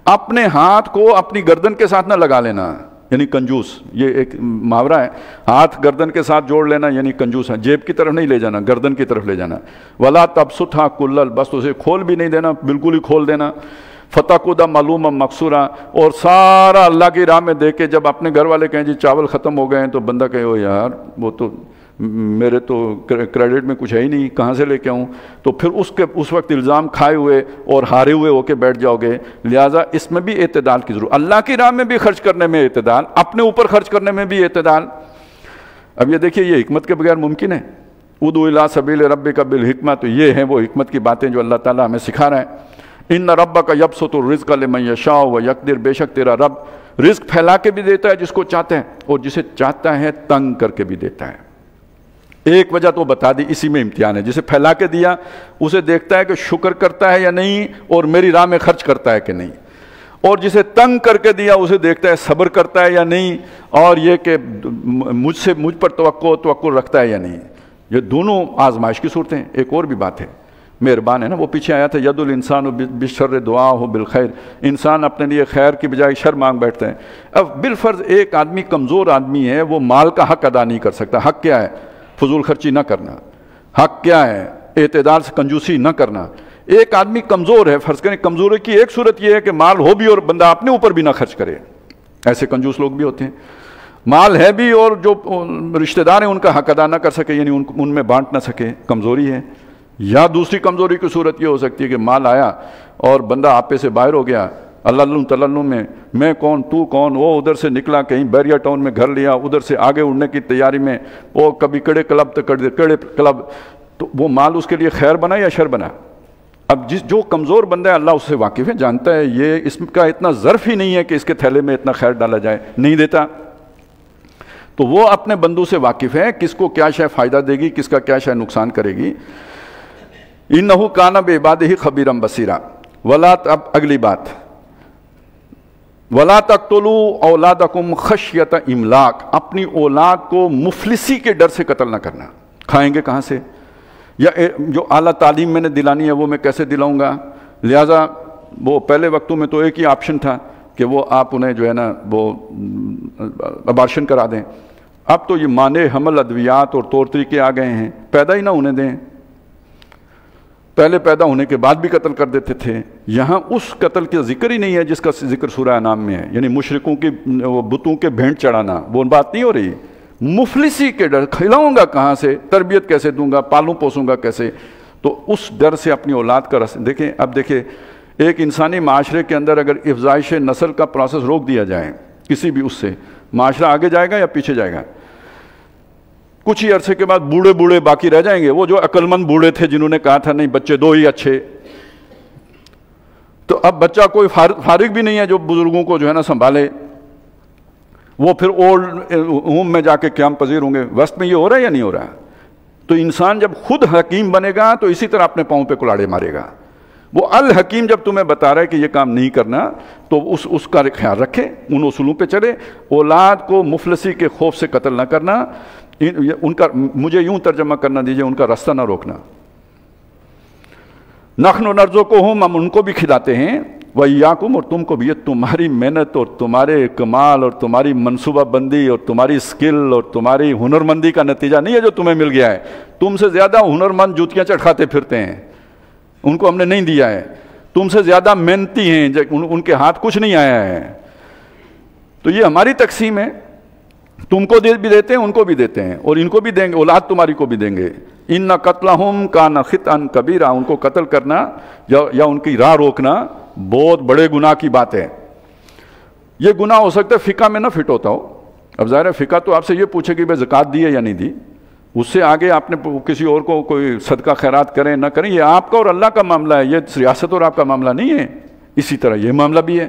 اپنے ہاتھ کو اپنی گردن کے ساتھ نہ لگا لینا، یعنی کنجوس۔ یہ ایک محاورہ ہے، ہاتھ گردن کے ساتھ جوڑ لینا یعنی کنجوس ہے، جیب کی طرف نہیں لے جانا، گردن کی طرف لے جانا۔ وَلَا تَبْسُطْهَا كُلَّ الْبَسْطِ، اسے کھول بھی نہیں دینا، بالکل ہی کھول دینا۔ فَتَقْعُدَ مَلُومًا مَقْصُورًا، اور سارا اللہ کی راہ میں دے کے جب اپنے گھر والے کہیں جی چاول ختم ہو گئے ہیں تو بندہ کہے او یار وہ تو میرے تو کریڈٹ میں کچھ ہے ہی نہیں، کہاں سے لے کے آؤں، تو پھر اس وقت الزام کھائے ہوئے اور ہارے ہوئے ہو کے بیٹھ جاؤ گے۔ لہٰذا اس میں بھی اعتدال کی ضرورت، اللہ کی راہ میں بھی خرچ کرنے میں اعتدال، اپنے اوپر خرچ کرنے میں بھی اعتدال۔ اب یہ دیکھیے یہ حکمت کے بغیر ممکن ہے؟ ادعو الی سبیل ربک بالحکمہ، تو یہ ہیں وہ حکمت کی باتیں جو اللہ تعالیٰ ہمیں سکھا رہا ہے۔ ان ربک یبسط الرزق لمن یشاء ویقدر، بے شک تیرا رب رزق پھیلا کے بھی دیتا ہے جس کو چاہتا ہے اور جسے چاہتا ہے تنگ کر کے بھی دیتا ہے۔ ایک وجہ تو بتا دی، اسی میں امتحان ہے، جسے پھیلا کے دیا اسے دیکھتا ہے کہ شکر کرتا ہے یا نہیں اور میری راہ میں خرچ کرتا ہے کہ نہیں، اور جسے تنگ کر کے دیا اسے دیکھتا ہے صبر کرتا ہے یا نہیں، اور یہ کہ مجھ پر توقع رکھتا ہے یا نہیں۔ یہ دونوں آزمائش کی صورتیں۔ ایک اور بھی بات ہے، مہربان ہے نا، وہ پیچھے آیا تھا ید الانسان بالشر دعاہ بالخیر، انسان اپنے لیے خیر کی بجائے شر مانگ بیٹھتا ہے۔ اب بالفرض ایک آدمی کمزور آدمی ہے، وہ مال کا حق ادا نہیں کر سکتا۔ حق کیا ہے؟ فضول خرچی نہ کرنا۔ حق کیا ہے؟ اعتدال سے کنجوسی نہ کرنا۔ ایک آدمی کمزور ہے، فرض کریں کمزوری کی ایک صورت یہ ہے کہ مال ہو بھی اور بندہ اپنے اوپر بھی نہ خرچ کرے، ایسے کنجوس لوگ بھی ہوتے ہیں۔ مال ہے بھی اور جو رشتہ دار ہیں ان کا حق ادا نہ کر سکے، یعنی ان میں بانٹ نہ سکے، کمزوری ہے۔ یا دوسری کمزوری کی صورت یہ ہو سکتی ہے کہ مال آیا اور بندہ آپے سے باہر ہو گیا، اللہ تلّ میں کون تو کون، وہ ادھر سے نکلا کہیں بیریا ٹاؤن میں گھر لیا، ادھر سے آگے اڑنے کی تیاری میں وہ کبھی کڑے کلب تو کڑے کلب، تو وہ مال اس کے لیے خیر بنا یا شر بنا؟ اب جو کمزور بندہ ہے اللہ اس سے واقف ہے، جانتا ہے یہ اس کا اتنا ظرف ہی نہیں ہے کہ اس کے تھیلے میں اتنا خیر ڈالا جائے، نہیں دیتا، تو وہ اپنے بندوں سے واقف ہے کس کو کیا شے فائدہ دے گی، کس کا کیا شے نقصان کرے گی۔ انہ کان بعبادہ خبیرا بصیرا۔ ولا، اب اگلی بات، ولا تقتلوا اولادکم خشیۃ املاق، اپنی اولاد کو مفلسی کے ڈر سے قتل نہ کرنا۔ کھائیں گے کہاں سے، یا جو اعلیٰ تعلیم میں نے دلانی ہے وہ میں کیسے دلاؤں گا؟ لہٰذا وہ پہلے وقتوں میں تو ایک ہی آپشن تھا کہ وہ آپ انہیں جو ہے نا وہ ابارشن کرا دیں، اب تو یہ مانے حمل ادویات اور طور طریقے آ گئے ہیں، پیدا ہی نہ ہونے دیں، پہلے پیدا ہونے کے بعد بھی قتل کر دیتے تھے۔ یہاں اس قتل کا ذکر ہی نہیں ہے جس کا ذکر سورہ انعام میں ہے، یعنی مشرکوں کی بتوں کے بھینٹ چڑھانا، وہ بات نہیں ہو رہی۔ مفلسی کے ڈر، کھلاؤں گا کہاں سے، تربیت کیسے دوں گا، پالوں پوسوں گا کیسے، تو اس ڈر سے اپنی اولاد کا دیکھیں، اب دیکھیں ایک انسانی معاشرے کے اندر اگر افزائش نسل کا پروسیس روک دیا جائے کسی بھی اس سے، معاشرہ آگے جائے گا یا پیچھے جائے گا؟ کچھ ہی عرصے کے بعد بوڑھے بوڑھے باقی رہ جائیں گے، وہ جو عقل مند بوڑھے تھے جنہوں نے کہا تھا نہیں بچے دو ہی اچھے، تو اب بچہ کوئی فارغ بھی نہیں ہے جو بزرگوں کو جو ہے نا سنبھالے، وہ پھر اولڈ ہوم میں جا کے قیام پذیر ہوں گے۔ وسط میں یہ ہو رہا ہے یا نہیں ہو رہا؟ تو انسان جب خود حکیم بنے گا تو اسی طرح اپنے پاؤں پہ کلاڑے مارے گا۔ وہ الحکیم جب تمہیں بتا رہا ہے کہ یہ کام نہیں کرنا تو اس کا خیال رکھے، ان اصولوں پہ چلے۔ اولاد کو مفلسی کے خوف سے قتل نہ کرنا، ان کا مجھے یوں ترجمہ کرنا دیجئے، ان کا راستہ نہ روکنا۔ نحن نرزقہم، ہم ان کو بھی کھلاتے ہیں، وَإِيَّاكُمْ، اور تم کو بھی۔ یہ تمہاری محنت اور تمہارے کمال اور تمہاری منصوبہ بندی اور تمہاری سکل اور تمہاری ہنرمندی کا نتیجہ نہیں ہے جو تمہیں مل گیا ہے۔ تم سے زیادہ ہنرمند جوتیاں چٹکھاتے پھرتے ہیں، ان کو ہم نے نہیں دیا ہے۔ تم سے زیادہ محنتی ہیں، ان کے ہاتھ کچھ نہیں آیا ہے۔ تو یہ ہماری تقسیم ہے، تم کو بھی دیتے ہیں، ان کو بھی دیتے ہیں، اور ان کو بھی دیں گے، اولاد تمہاری کو بھی دیں گے۔ اِنَّ قَتْلَهُمْ كَانَ خِطْئًا كَبِيرًا، ان کو قتل کرنا یا ان کی راہ روکنا بہت بڑے گناہ کی بات ہے۔ یہ گناہ ہو سکتا ہے فقہ میں نہ فٹ ہوتا ہو۔ اب ظاہر ہے فقہ تو آپ سے یہ پوچھے کہ بھائی زکوٰۃ دی ہے یا نہیں دی، اس سے آگے آپ نے کسی اور کو کوئی صدقہ خیرات کریں نہ کریں، یہ آپ کا اور اللہ کا معاملہ ہے، یہ ریاست اور آپ کا معاملہ نہیں ہے۔ اسی طرح یہ معاملہ بھی ہے۔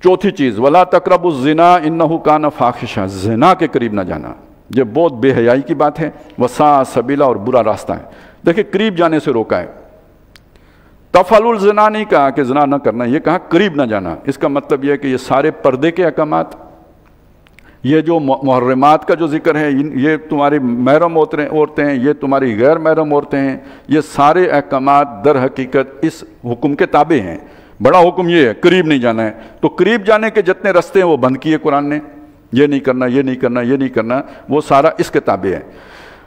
چوتھی چیز، وَلَا تَقْرَبُوا الزِّنَا إِنَّهُ كَانَ فَاحِشًا، زنا کے قریب نہ جانا، یہ بہت بے حیائی کی بات ہے۔ وَسَاءَ سَبِيلًا، اور برا راستہ ہے۔ دیکھیں قریب جانے سے روکا ہے، تفعلوا الزنا نہیں کہا کہ زنا نہ کرنا، یہ کہا قریب نہ جانا۔ اس کا مطلب یہ ہے کہ یہ سارے پردے کے احکامات، یہ جو محرمات کا جو ذکر ہے، یہ تمہاری محرم عورتیں ہیں، یہ تمہاری غیر محرم عورتیں ہیں، یہ سارے احکامات در حقیقت اس حکم کے تابع ہیں۔ بڑا حکم یہ ہے قریب نہیں جانا ہے، تو قریب جانے کے جتنے رستے ہیں وہ بند کیے قرآن نے، یہ نہیں کرنا، یہ نہیں کرنا، یہ نہیں کرنا، وہ سارا اس کے تابع ہے۔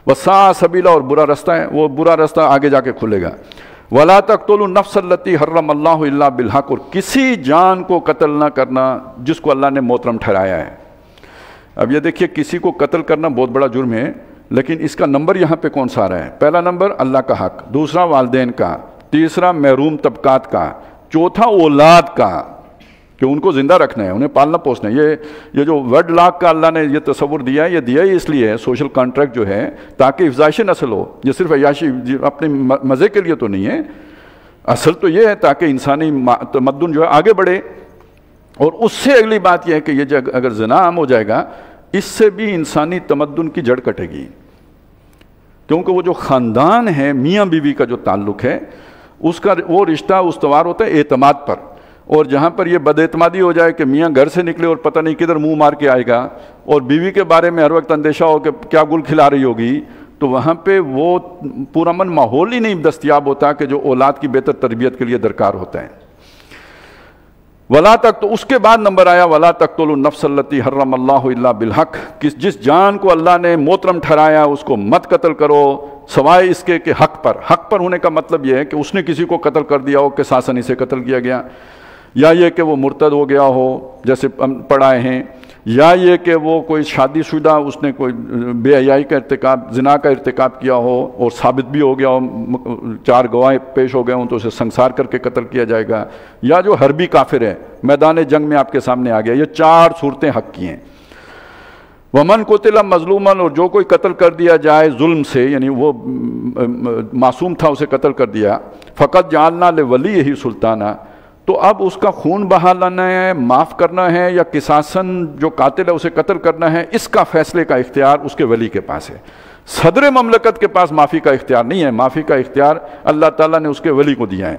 وَسَاءَ سَبِيلًا، اور برا راستہ ہے، وہ برا راستہ آگے جا کے کھلے گا۔ وَلَا تَقْتُلُوا النَّفْسَ الَّتِي حَرَّمَ اللَّهُ إِلَّا بِالْحَقِّ، اور کسی جان کو قتل نہ کرنا جس کو اللہ نے محترم ٹھہرایا ہے۔ اب یہ دیکھیے کسی کو قتل کرنا بہت بڑا جرم ہے، لیکن اس کا نمبر یہاں پہ کون سا آ رہا ہے؟ پہلا نمبر اللہ کا حق، دوسرا والدین کا، تیسرا محروم طبقات کا، چوتھا اولاد کا، کہ ان کو زندہ رکھنا ہے، انہیں پالنا پوسنا ہے۔ یہ جو ویڈ لاک کا اللہ نے یہ تصور دیا ہے، یہ دیا ہی اس لیے ہے، سوشل کانٹریکٹ جو ہے، تاکہ افزائش نسل ہو۔ یہ صرف عیاشی اپنے مزے کے لیے تو نہیں ہے، اصل تو یہ ہے تاکہ انسانی تمدن جو ہے آگے بڑھے۔ اور اس سے اگلی بات یہ ہے کہ یہ اگر زنا عام ہو جائے گا، اس سے بھی انسانی تمدن کی جڑ کٹے گی، کیونکہ وہ جو خاندان ہے، میاں بیوی کا جو تعلق ہے، اس کا وہ رشتہ استوار ہوتا ہے اعتماد پر۔ اور جہاں پر یہ بد اعتمادی ہو جائے کہ میاں گھر سے نکلے اور پتہ نہیں کدھر منہ مار کے آئے گا، اور بیوی کے بارے میں ہر وقت اندیشہ ہو کہ کیا گل کھلا رہی ہوگی، تو وہاں پہ وہ پرامن ماحول ہی نہیں دستیاب ہوتا کہ جو اولاد کی بہتر تربیت کے لیے درکار ہوتا ہے۔ وَلَا تَقْتُلُوا، تو اس کے بعد نمبر آیا وَلَا تَقْتُلُوا النَّفْسَ الَّتِي حَرَّمَ اللَّهُ إِلَّا بِالْحَقِّ، جس جان کو اللہ نے محترم ٹھہرایا اس کو مت قتل کرو سوائے اس کے کہ حق پر۔ حق پر ہونے کا مطلب یہ ہے کہ اس نے کسی کو قتل کر دیا ہو کہ قصاصاً اسے قتل کیا گیا، یا یہ کہ وہ مرتد ہو گیا ہو جیسے پڑھائے ہیں، یا یہ کہ وہ کوئی شادی شدہ اس نے کوئی بے حیائی کا ارتکاب، زنا کا ارتکاب کیا ہو اور ثابت بھی ہو گیا ہو، 4 گواہ پیش ہو گئے ہوں تو اسے سنسار کر کے قتل کیا جائے گا، یا جو حربی کافر ہے میدان جنگ میں آپ کے سامنے آ گیا۔ یہ 4 صورتیں حق کی ہیں۔ ومن قتل مظلوما، اور جو کوئی قتل کر دیا جائے ظلم سے، یعنی وہ معصوم تھا اسے قتل کر دیا، فقط جعلنا لولیہ سلطانہ، تو اب اس کا خون بہا لانا ہے، معاف کرنا ہے، یا قصاصاً جو قاتل ہے اسے قتل کرنا ہے، اس کا فیصلے کا اختیار اس کے ولی کے پاس ہے۔ صدر مملکت کے پاس معافی کا اختیار نہیں ہے، معافی کا اختیار اللہ تعالیٰ نے اس کے ولی کو دیا ہے۔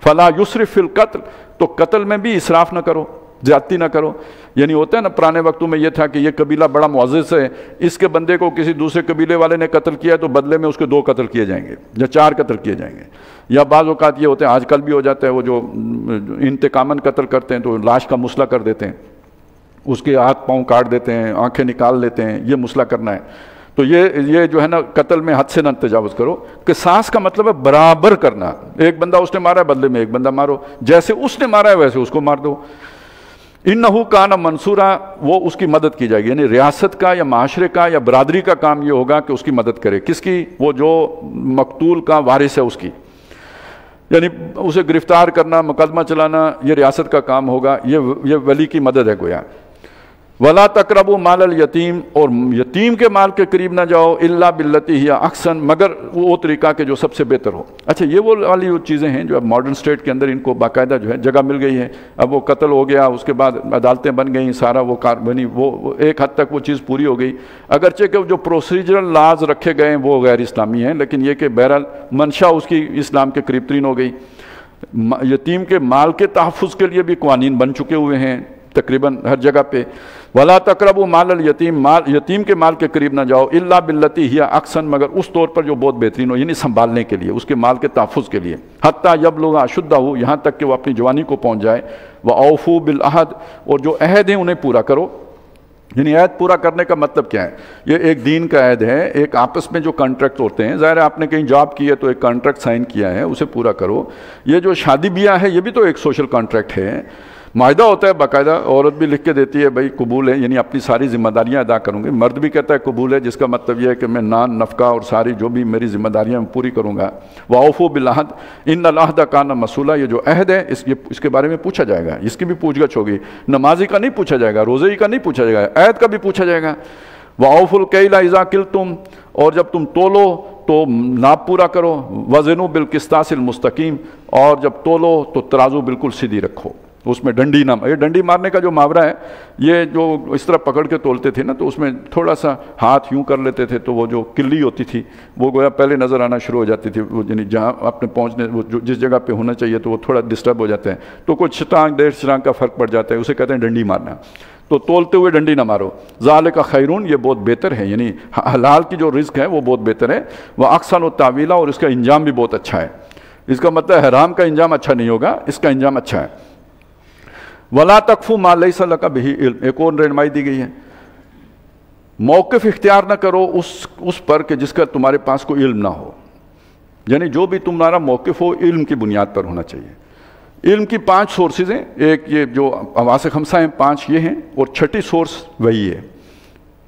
فلا یسرف فی القتل، تو قتل میں بھی اسراف نہ کرو، زیادتی نہ کرو۔ یعنی ہوتا ہے نا پرانے وقتوں میں یہ تھا کہ یہ قبیلہ بڑا معزز ہے، اس کے بندے کو کسی دوسرے قبیلے والے نے قتل کیا تو بدلے میں اس کے 2 قتل کیے جائیں گے یا 4 قتل کیے جائیں گے۔ یا بعض اوقات یہ ہوتے ہیں، آج کل بھی ہو جاتا ہے، وہ جو انتقاماً قتل کرتے ہیں تو لاش کا مسئلہ کر دیتے ہیں، اس کے ہاتھ پاؤں کاٹ دیتے ہیں، آنکھیں نکال لیتے ہیں، یہ مسئلہ کرنا ہے۔ تو یہ جو ہے نا قتل میں حد سے نہ تجاوز کرو۔ قصاص کا مطلب ہے برابر کرنا، ایک بندہ اس نے مارا ہے بدلے میں ایک بندہ مارو، جیسے اس نے مارا ہے ویسے اس کو مار دو۔ انہو کان منصورا، وہ اس کی مدد کی جائے گی، یعنی ریاست کا یا معاشرے کا یا برادری کا کام یہ ہوگا کہ اس کی مدد کرے. کس کی؟ وہ جو مقتول کا وارث ہے اس کی، یعنی اسے گرفتار کرنا، مقدمہ چلانا، یہ ریاست کا کام ہوگا، یہ ولی کی مدد ہے گویا. ولا تقربوا مال الیتیم، اور یتیم کے مال کے قریب نہ جاؤ، الا باللتی ہی احسن، مگر وہ طریقہ کہ جو سب سے بہتر ہو. اچھا یہ وہ والی چیزیں ہیں جو اب ماڈرن اسٹیٹ کے اندر ان کو باقاعدہ جو ہے جگہ مل گئی ہے. اب وہ قتل ہو گیا، اس کے بعد عدالتیں بن گئیں، سارا وہ کار بنی، وہ ایک حد تک وہ چیز پوری ہو گئی. اگرچہ کہ جو پروسیجرل لاز رکھے گئے ہیں وہ غیر اسلامی ہیں، لیکن یہ کہ بہرحال منشا اس کی اسلام کے قریب ترین ہو گئی. یتیم کے مال کے تحفظ کے لیے بھی قوانین بن چکے ہوئے ہیں تقریباً ہر جگہ پہ. ولا تقربوا مال الیتیم، یتیم کے مال کے قریب نہ جاؤ، الا باللتی ہی احسن، مگر اس طور پر جو بہت بہترین ہو، یعنی سنبھالنے کے لیے، اس کے مال کے تحفظ کے لیے. حتی یبلغ اشدہ، یہاں تک کہ وہ اپنی جوانی کو پہنچ جائے. واوفوا بالعہد، اور جو عہد ہیں انہیں پورا کرو. یعنی عہد پورا کرنے کا مطلب کیا ہے؟ یہ ایک دین کا عہد ہے، ایک آپس میں جو کانٹریکٹ ہوتے ہیں، ظاہر ہے آپ نے کہیں جاب کی ہے تو ایک کانٹریکٹ سائن کیا ہے، اسے پورا کرو. یہ جو شادی بیاہ ہے یہ بھی تو ایک سوشل کانٹریکٹ ہے، معاہدہ ہوتا ہے باقاعدہ. عورت بھی لکھ کے دیتی ہے بھائی قبول ہے، یعنی اپنی ساری ذمہ داریاں ادا کروں گی. مرد بھی کہتا ہے قبول ہے، جس کا مطلب یہ ہے کہ میں نان نفقہ اور ساری جو بھی میری ذمہ داریاں میں پوری کروں گا. وَأَوْفُوا بِالْعَهْدِ إِنَّ الْعَهْدَ كَانَ مَسْئُولًا، یہ جو عہد ہے اس کے بارے میں پوچھا جائے گا، اس کی بھی پوچھ گچھ ہوگی. نمازی کا نہیں پوچھا جائے گا، روزے کا نہیں پوچھا جائے گا، عہد کا بھی پوچھا جائے گا. وَأَوْفُوا الْكَيْلَ إِذَا كِلْتُمْ، اور جب تم تولو تو ناپ پورا کرو. وَزِنُوا بِالْقِسْطَاسِ الْمُسْتَقِيمِ، اور جب تولو تو ترازو بالکل سیدھی رکھو، اس میں ڈنڈی نہ. یہ ڈنڈی مارنے کا جو محاورہ ہے، یہ جو اس طرح پکڑ کے تولتے تھے نا، تو اس میں تھوڑا سا ہاتھ یوں کر لیتے تھے تو وہ جو کلی ہوتی تھی وہ گویا پہلے نظر آنا شروع ہو جاتی تھی. وہ یعنی جہاں اپنے پہنچنے وہ جس جگہ پہ ہونا چاہیے تو وہ تھوڑا ڈسٹرب ہو جاتا ہے، تو کچھ شٹانگ 1.5 شٹانگ کا فرق پڑ جاتا ہے، اسے کہتے ہیں ڈنڈی مارنا. تو تولتے ہوئے ڈنڈی نہ مارو. ذالک خیرون، یہ بہت بہتر ہے، یعنی حلال کی جو رزق ہے وہ بہت بہتر ہے. واحسن التاویلا، اور اس کا انجام بھی بہت اچھا ہے. اس کا مطلب حرام کا انجام اچھا نہیں ہوگا، اس کا انجام اچھا ہے. وَلَا تَقْفُ مَا لَيْسَ لَكَ بِهِ علم، ایک اور رہنمائی دی گئی ہے. موقف اختیار نہ کرو اس پر کہ جس کا تمہارے پاس کوئی علم نہ ہو. یعنی جو بھی تمہارا موقف ہو علم کی بنیاد پر ہونا چاہیے. علم کی 5 سورسز ہیں، ایک یہ جو حواس خمسہ ہیں 5 یہ ہیں، اور 6ٹھی سورس وہی ہے.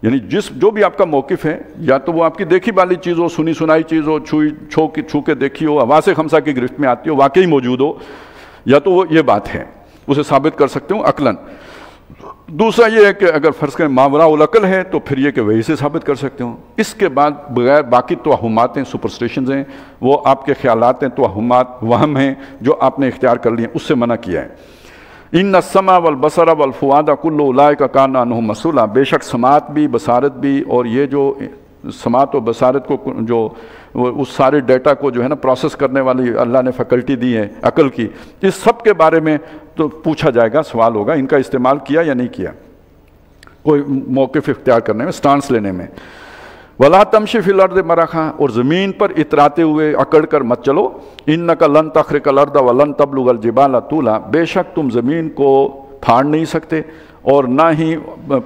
یعنی جو بھی آپ کا موقف ہے، یا تو وہ آپ کی دیکھی والی چیز ہو، سنی سنائی چیز ہو، چھو کے دیکھی ہو، حواس خمسہ کی گرفت میں آتی ہو، واقعی موجود ہو، یا تو وہ یہ بات ہے، اسے ثابت کر سکتے ہوں عقلاً. دوسرا یہ ہے کہ اگر فرض کریں ماوراء العقل ہے تو پھر یہ کہ وہی سے ثابت کر سکتے ہوں. اس کے بعد بغیر باقی توہمات ہیں، سپرسٹیشنز ہیں، وہ آپ کے خیالات ہیں، توہمات، وہم ہیں جو آپ نے اختیار کر لیے، اس سے منع کیا ہے. ان السمع والبصر والفؤاد کل اولئک کان عنہ مسئولا، بے شک سماعت بھی، بصارت بھی، اور یہ جو سماعت و بصارت کو جو اس سارے ڈیٹا کو جو ہے نا پروسیس کرنے والی اللہ نے فیکلٹی دی ہے عقل کی، اس سب کے بارے میں تو پوچھا جائے گا، سوال ہوگا ان کا استعمال کیا یا نہیں کیا کوئی موقف اختیار کرنے میں، سٹانس لینے میں. وَلَا تَمْشِ فِي الْأَرْضِ مَرَحًا، اور زمین پر اتراتے ہوئے اکڑ کر مت چلو. إِنَّكَ لَن تَخْرِقَ الْأَرْضَ وَلَن تَبْلُغَ الْجِبَالَ طُولًا، بے شک تم زمین کو پھاڑ نہیں سکتے اور نہ ہی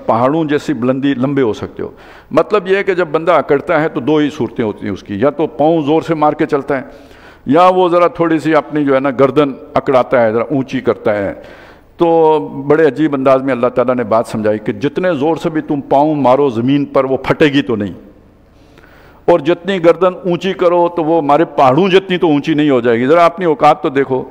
پہاڑوں جیسی بلندی لمبے ہو سکتے ہو. مطلب یہ ہے کہ جب بندہ اکڑتا ہے تو 2 ہی صورتیں ہوتی ہیں اس کی، یا تو پاؤں زور سے مار کے چلتا ہے، یا وہ ذرا تھوڑی سی اپنی جو ہے نا گردن اکڑاتا ہے، ذرا اونچی کرتا ہے. تو بڑے عجیب انداز میں اللہ تعالیٰ نے بات سمجھائی کہ جتنے زور سے بھی تم پاؤں مارو زمین پر وہ پھٹے گی تو نہیں، اور جتنی گردن اونچی کرو تو وہ ہمارے پہاڑوں جتنی تو اونچی نہیں ہو جائے گی. ذرا اپنی اوقات تو دیکھو،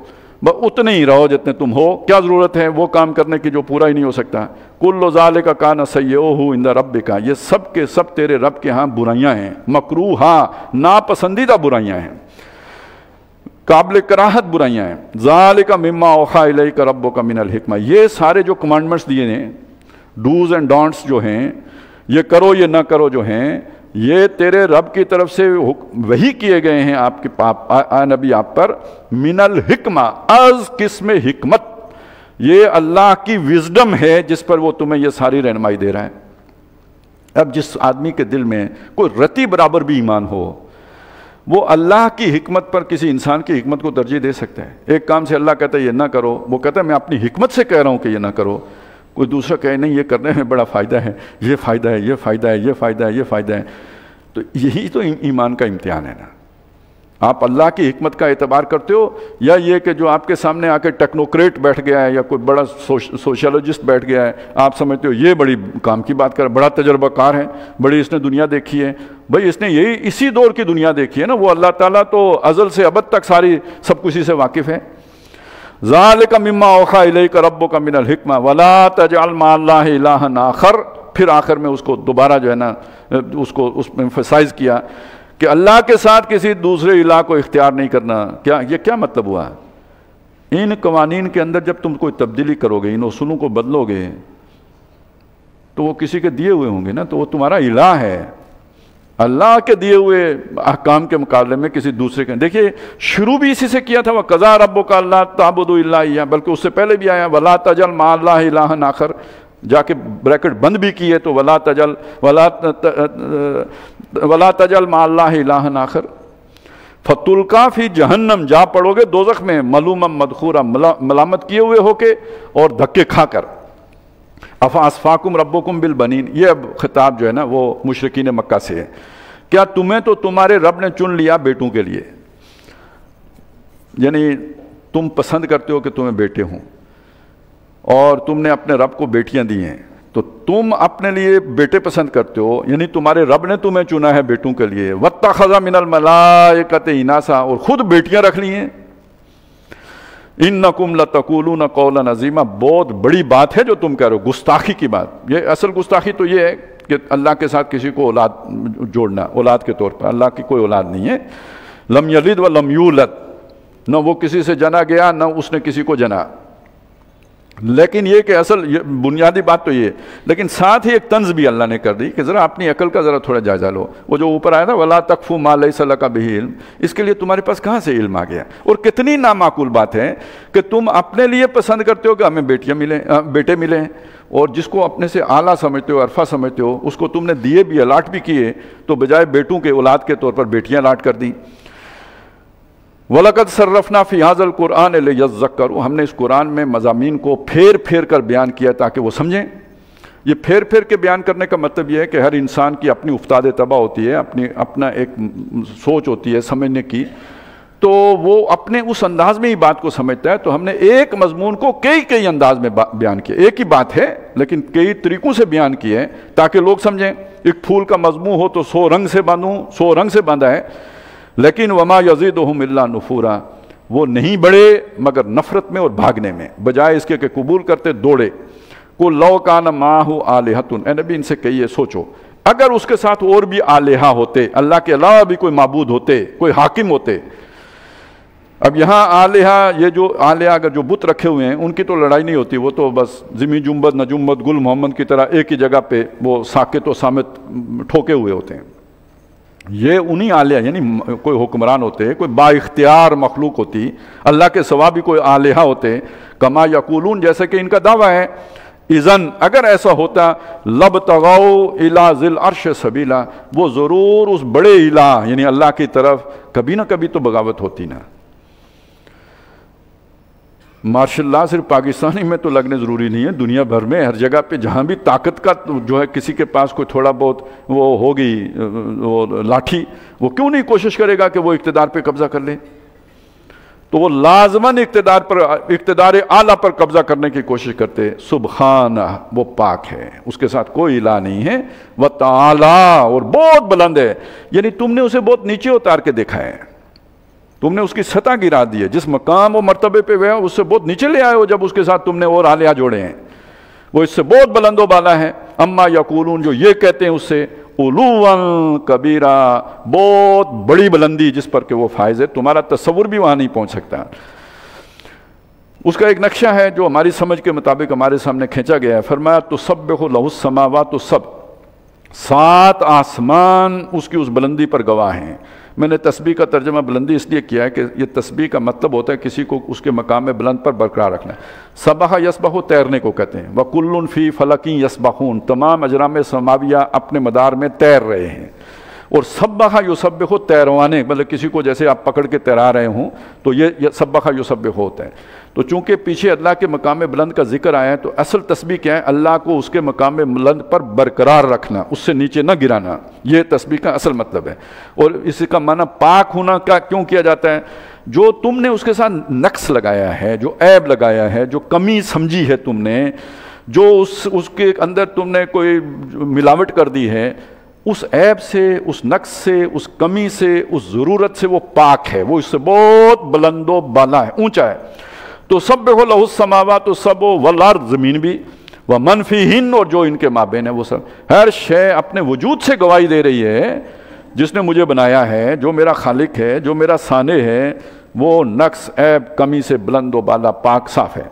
اتنے ہی رہو جتنے تم ہو. کیا ضرورت ہے وہ کام کرنے کی جو پورا ہی نہیں ہو سکتا. کل ذالک کان سیئہ عند ربک، یہ سب کے سب تیرے رب کے ہاں برائیاں ہیں، مکروہاں، ناپسندیدہ برائیاں ہیں، قابل کراہت برائیاں ہیں. ذالک مما اوحی الیک ربک من الحکمہ، یہ سارے جو کمانڈمنٹس دیے ہیں، ڈوز اینڈ ڈونٹس جو ہیں، یہ کرو یہ نہ کرو جو ہیں، یہ تیرے رب کی طرف سے وحی کیے گئے ہیں آپ کے نبی آپ پر. من الحکمہ، از قسم حکمت، یہ اللہ کی وزڈم ہے جس پر وہ تمہیں یہ ساری رہنمائی دے رہا ہے. اب جس آدمی کے دل میں کوئی رتی برابر بھی ایمان ہو، وہ اللہ کی حکمت پر کسی انسان کی حکمت کو ترجیح دے سکتا ہے. ایک کام سے اللہ کہتا ہے یہ نہ کرو، وہ کہتا ہے میں اپنی حکمت سے کہہ رہا ہوں کہ یہ نہ کرو. کوئی دوسرا کہے نہیں یہ کرنے میں بڑا فائدہ ہے، یہ فائدہ ہے، یہ فائدہ ہے، یہ فائدہ ہے، یہ فائدہ ہے. تو یہی تو ایمان کا امتحان ہے نا. آپ اللہ کی حکمت کا اعتبار کرتے ہو یا یہ کہ جو آپ کے سامنے آ کے ٹیکنوکریٹ بیٹھ گیا ہے یا کوئی بڑا سوشلوجسٹ بیٹھ گیا ہے آپ سمجھتے ہو یہ بڑی کام کی بات کر، بڑا تجربہ کار ہے، بڑی اس نے دنیا دیکھی ہے؟ بھائی اس نے یہی اسی دور کی دنیا دیکھی ہے نا، وہ اللہ تعالیٰ تو ازل سے ابد تک ساری سب کچھ سے واقف ہے۔ ذالک مما اوحی الیک ربک من الحکمہ ولا تجعل مع اللہ الہا آخر، پھر آخر میں اس کو دوبارہ جو ہے نا اس میں ایمفسائز کیا کہ اللہ کے ساتھ کسی دوسرے الہ کو اختیار نہیں کرنا۔ یہ کیا مطلب ہوا؟ ان قوانین کے اندر جب تم کوئی تبدیلی کرو گے، ان اصولوں کو بدلو گے تو وہ کسی کے دیے ہوئے ہوں گے نا، تو وہ تمہارا الہ ہے۔ اللہ کے دیے ہوئے احکام کے مقابلے میں کسی دوسرے کے، دیکھیے شروع بھی اسی سے کیا تھا، وَقَضَىٰ رَبُّكَ أَلَّا تَعْبُدُوا إِلَّا إِيَّاهُ، بلکہ اس سے پہلے بھی آیا وَلَا تَجْعَلْ مَعَ اللَّهِ إِلَٰهًا آخر، جا کے بریکٹ بند بھی کیے تو وَلَا تَجْعَلْ مَعَ اللَّهِ إِلَٰهًا آخر فَتُلْقَىٰ فِي جَهَنَّمَ، جا پڑو گے دوزخ میں ملوما مدخورا، ملامت کیے ہوئے ہو کے اور دھکے کھا کر۔ افاسفاکم ربکم بالبنین، یہ اب خطاب جو ہے نا وہ مشرکین مکہ سے ہے، کیا تمہیں تو تمہارے رب نے چن لیا بیٹوں کے لیے، یعنی تم پسند کرتے ہو کہ تمہیں بیٹے ہوں اور تم نے اپنے رب کو بیٹیاں دی ہیں، تو تم اپنے لیے بیٹے پسند کرتے ہو، یعنی تمہارے رب نے تمہیں چنا ہے بیٹوں کے لیے۔ وَاتَّخَذَ مِنَ الْمَلَائِكَةِ إِنَاثًا، اور خود بیٹیاں رکھ لی ہیں۔ انکم لتقولون قولا عظیما، بہت بڑی بات ہے جو تم کہہ رہے ہو، گستاخی کی بات۔ یہ اصل گستاخی تو یہ ہے کہ اللہ کے ساتھ کسی کو اولاد جوڑنا، اولاد کے طور پر، اللہ کی کوئی اولاد نہیں ہے۔ لم یلد ولم یولد، نہ وہ کسی سے جنا گیا نہ اس نے کسی کو جنا، لیکن یہ کہ اصل بنیادی بات تو یہ، لیکن ساتھ ہی ایک طنز بھی اللہ نے کر دی کہ ذرا اپنی عقل کا ذرا تھوڑا جائزہ لو۔ وہ جو اوپر آیا تھا وَلَا تَقْفُ مَا لَيْسَ لَكَ بِهِ عِلْمٌ، اس کے لیے تمہارے پاس کہاں سے علم آ گیا؟ اور کتنی نامعقول بات ہے کہ تم اپنے لیے پسند کرتے ہو کہ ہمیں بیٹے ملیں، اور جس کو اپنے سے اعلیٰ سمجھتے ہو، عرفہ سمجھتے ہو، اس کو تم نے دیے بھی، الاٹ بھی کیے، تو بجائے بیٹوں کے اولاد کے طور پر بیٹیاں الاٹ کر دیں۔ وَلَقَدْ صَرَّفْنَا فِي هَذَا الْقُرْآنِ لِيَذَّكَّرُوا، ہم نے اس قرآن میں مضامین کو پھیر پھیر کر بیان کیا تاکہ وہ سمجھیں۔ یہ پھیر پھیر کے بیان کرنے کا مطلب یہ ہے کہ ہر انسان کی اپنی افتاد طبع ہوتی ہے، اپنا ایک سوچ ہوتی ہے سمجھنے کی، تو وہ اپنے اس انداز میں ہی بات کو سمجھتا ہے۔ تو ہم نے ایک مضمون کو کئی انداز میں بیان کیا، ایک ہی بات ہے لیکن کئی طریقوں سے بیان کی ہے تاکہ لوگ سمجھیں۔ ایک پھول کا مضمون ہو تو 100 رنگ سے باندھوں، 100 رنگ سے باندھا ہے، لیکن وما یزیدہم الا نفورا، وہ نہیں بڑھے مگر نفرت میں اور بھاگنے میں، بجائے اس کے کہ قبول کرتے دوڑے۔ قل لو کان معہ آلہۃ، اے نبی ان سے کہیے سوچو اگر اس کے ساتھ اور بھی آلہہ ہوتے، اللہ کے علاوہ بھی کوئی معبود ہوتے، کوئی حاکم ہوتے۔ اب یہاں آلہہ، یہ جو آلہہ اگر جو بت رکھے ہوئے ہیں ان کی تو لڑائی نہیں ہوتی، وہ تو بس زمیں جنبد نجومت گل محمد کی طرح ایک ہی جگہ پہ وہ ساکت و صامت ٹھوکے ہوئے ہوتے ہیں۔ یہ انہی آلہہ، یعنی کوئی حکمران ہوتے، کوئی با اختیار مخلوق ہوتی، اللہ کے سوا بھی کوئی آلہہ ہوتے، کما یقولون، جیسے کہ ان کا دعویٰ ہے، اذن اگر ایسا ہوتا، لبتغوا الی ذی العرش سبیلا، وہ ضرور اس بڑے الہ یعنی اللہ کی طرف کبھی نہ کبھی تو بغاوت ہوتی نا۔ مارشل لا صرف پاکستانی میں تو لگنے ضروری نہیں ہے، دنیا بھر میں ہر جگہ پہ جہاں بھی طاقت کا جو ہے کسی کے پاس کوئی تھوڑا بہت وہ ہوگی وہ لاٹھی، وہ کیوں نہیں کوشش کرے گا کہ وہ اقتدار پہ قبضہ کر لے؟ تو وہ لازماً اقتدار اعلیٰ پر قبضہ کرنے کی کوشش کرتے۔ سبحانہ، وہ پاک ہے، اس کے ساتھ کوئی الہ نہیں ہے، وتعالیٰ، اور بہت بلند ہے، یعنی تم نے اسے بہت نیچے اتار کے دیکھا ہے، تم نے اس کی سطح گرا دی ہے، جس مقام و مرتبے پہ وہ ہے اس سے بہت نیچے لے آئے ہو جب اس کے ساتھ تم نے اور آلیہ جوڑے ہیں، وہ اس سے بہت بلند و بالا ہے۔ اما یقولون، جو یہ کہتے ہیں اس سے، علواً کبیرہ، بہت بڑی بلندی جس پر کہ وہ فائز ہے، تمہارا تصور بھی وہاں نہیں پہنچ سکتا۔ اس کا ایک نقشہ ہے جو ہماری سمجھ کے مطابق ہمارے سامنے کھینچا گیا ہے، فرمایا تسبح لہ السماوات السبع، 7 آسمان اس کی اس بلندی پر گواہ ہیں۔ میں نے تسبیح کا ترجمہ بلندی اس لیے کیا ہے کہ یہ تسبیح کا مطلب ہوتا ہے کسی کو اس کے مقام میں بلند پر برقرار رکھنا۔ سبح یسبح، تیرنے کو کہتے ہیں، وَكُلٌّ فِي فَلَكٍ يَسْبَحُونَ، تمام اجرام سماویہ اپنے مدار میں تیر رہے ہیں۔ اور سبحہ یسبح تیروانے، مطلب کسی کو جیسے آپ پکڑ کے تیرا رہے ہوں تو یہ سبحہ یسبح ہوتا ہے۔ تو چونکہ پیچھے اللہ کے مقام بلند کا ذکر آیا ہے تو اصل تسبیح کیا ہے؟ اللہ کو اس کے مقام بلند پر برقرار رکھنا، اس سے نیچے نہ گرانا، یہ تسبیح کا اصل مطلب ہے۔ اور اسی کا معنی پاک ہونا کا کیوں کیا جاتا ہے؟ جو تم نے اس کے ساتھ نقص لگایا ہے، جو عیب لگایا ہے، جو کمی سمجھی ہے تم نے، جو اس کے اندر تم نے کوئی ملاوٹ کر دی ہے، اس عیب سے، اس نقص سے، اس کمی سے، اس ضرورت سے وہ پاک ہے، وہ اس سے بہت بلند و بالا ہے، اونچا ہے۔ تو سبح لہ السماوات السبع والارض، زمین بھی، ومن فیہن، اور جو ان کے مابین ہے وہ سب، ہر شے اپنے وجود سے گواہی دے رہی ہے جس نے مجھے بنایا ہے، جو میرا خالق ہے، جو میرا صانع ہے، وہ نقص، عیب، کمی سے بلند و بالا، پاک، صاف ہے۔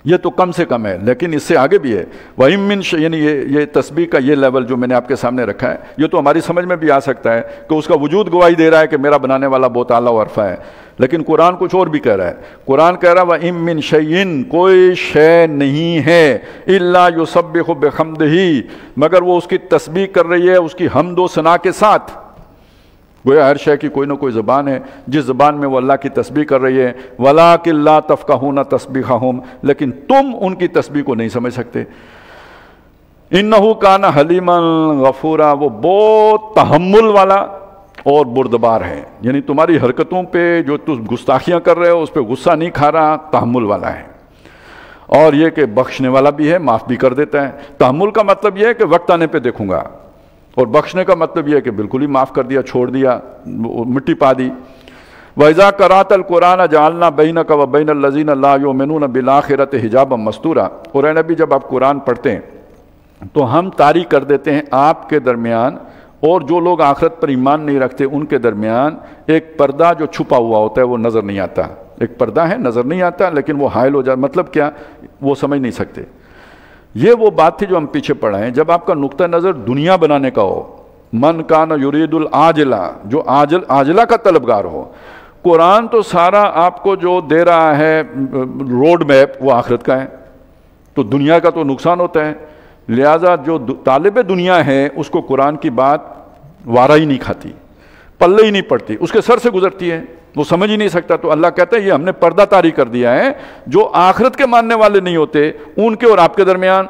یہ تو کم سے کم ہے، لیکن اس سے آگے بھی ہے۔ وَإِن مِّن شَيْءٍ، یعنی یہ تسبیح کا یہ لیول جو میں نے آپ کے سامنے رکھا ہے، یہ تو ہماری سمجھ میں بھی آ سکتا ہے کہ اس کا وجود گواہی دے رہا ہے کہ میرا بنانے والا بہت اعلیٰ و عرفہ ہے، لیکن قرآن کچھ اور بھی کہہ رہا ہے۔ قرآن کہہ رہا ہے وَإِن مِّن شَيْءٍ، کوئی شے نہیں ہے، إِلَّا يُسَبِّحُ بِحَمْدِهِ، مگر وہ اس کی تسبیح کر رہی ہے اس کی حمد و ثنا کے ساتھ۔ گویا ہر شے کی کوئی نہ کوئی زبان ہے، جس زبان میں وہ اللہ کی تسبیح کر رہی ہے۔ وَلَٰكِن لَا تَفْقَهُونَ تَسْبِيحَهُمْ، لیکن تم ان کی تسبیح کو نہیں سمجھ سکتے۔ إِنَّهُ كَانَ حَلِيمًا غَفُورًا، وہ بہت تحمل والا اور بردبار ہے، یعنی تمہاری حرکتوں پہ جو تم گستاخیاں کر رہے ہو اس پہ غصہ نہیں کھا رہا، تحمل والا ہے۔ اور یہ کہ بخشنے والا بھی ہے، معاف بھی کر دیتا ہے۔ تحمل کا مطلب یہ ہے کہ وقت آنے پہ دیکھوں گا، اور بخشنے کا مطلب یہ ہے کہ بالکل ہی معاف کر دیا، چھوڑ دیا، مٹی پا دی۔ وَإِذَا قَرَأْتَ الْقُرْآنَ جَعَلْنَا بَيْنَكَ وَبَيْنَ الَّذِينَ لَا يُؤْمِنُونَ بِالْآخِرَةِ حِجَابًا مَسْتُورًا، اور اے نبی جب آپ قرآن پڑھتے ہیں تو ہم طاری کر دیتے ہیں آپ کے درمیان اور جو لوگ آخرت پر ایمان نہیں رکھتے ان کے درمیان ایک پردہ جو چھپا ہوا ہوتا ہے، وہ نظر نہیں آتا۔ ایک پردہ ہے، نظر نہیں آتا، لیکن وہ حائل ہو جائے، مطلب کیا؟ وہ سمجھ نہیں سکتے۔ یہ وہ بات تھی جو ہم پیچھے پڑھائیں، جب آپ کا نقطہ نظر دنیا بنانے کا ہو، من کان یرید العاجلہ، جو عاجلہ کا طلبگار ہو، قرآن تو سارا آپ کو جو دے رہا ہے روڈ میپ وہ آخرت کا ہے، تو دنیا کا تو نقصان ہوتا ہے۔ لہٰذا جو طالب دنیا ہے اس کو قرآن کی بات وارہ ہی نہیں کھاتی، پلے ہی نہیں پڑتی، اس کے سر سے گزرتی ہے، وہ سمجھ ہی نہیں سکتا۔ تو اللہ کہتا ہے یہ ہم نے پردہ طاری کر دیا ہے، جو آخرت کے ماننے والے نہیں ہوتے ان کے اور آپ کے درمیان۔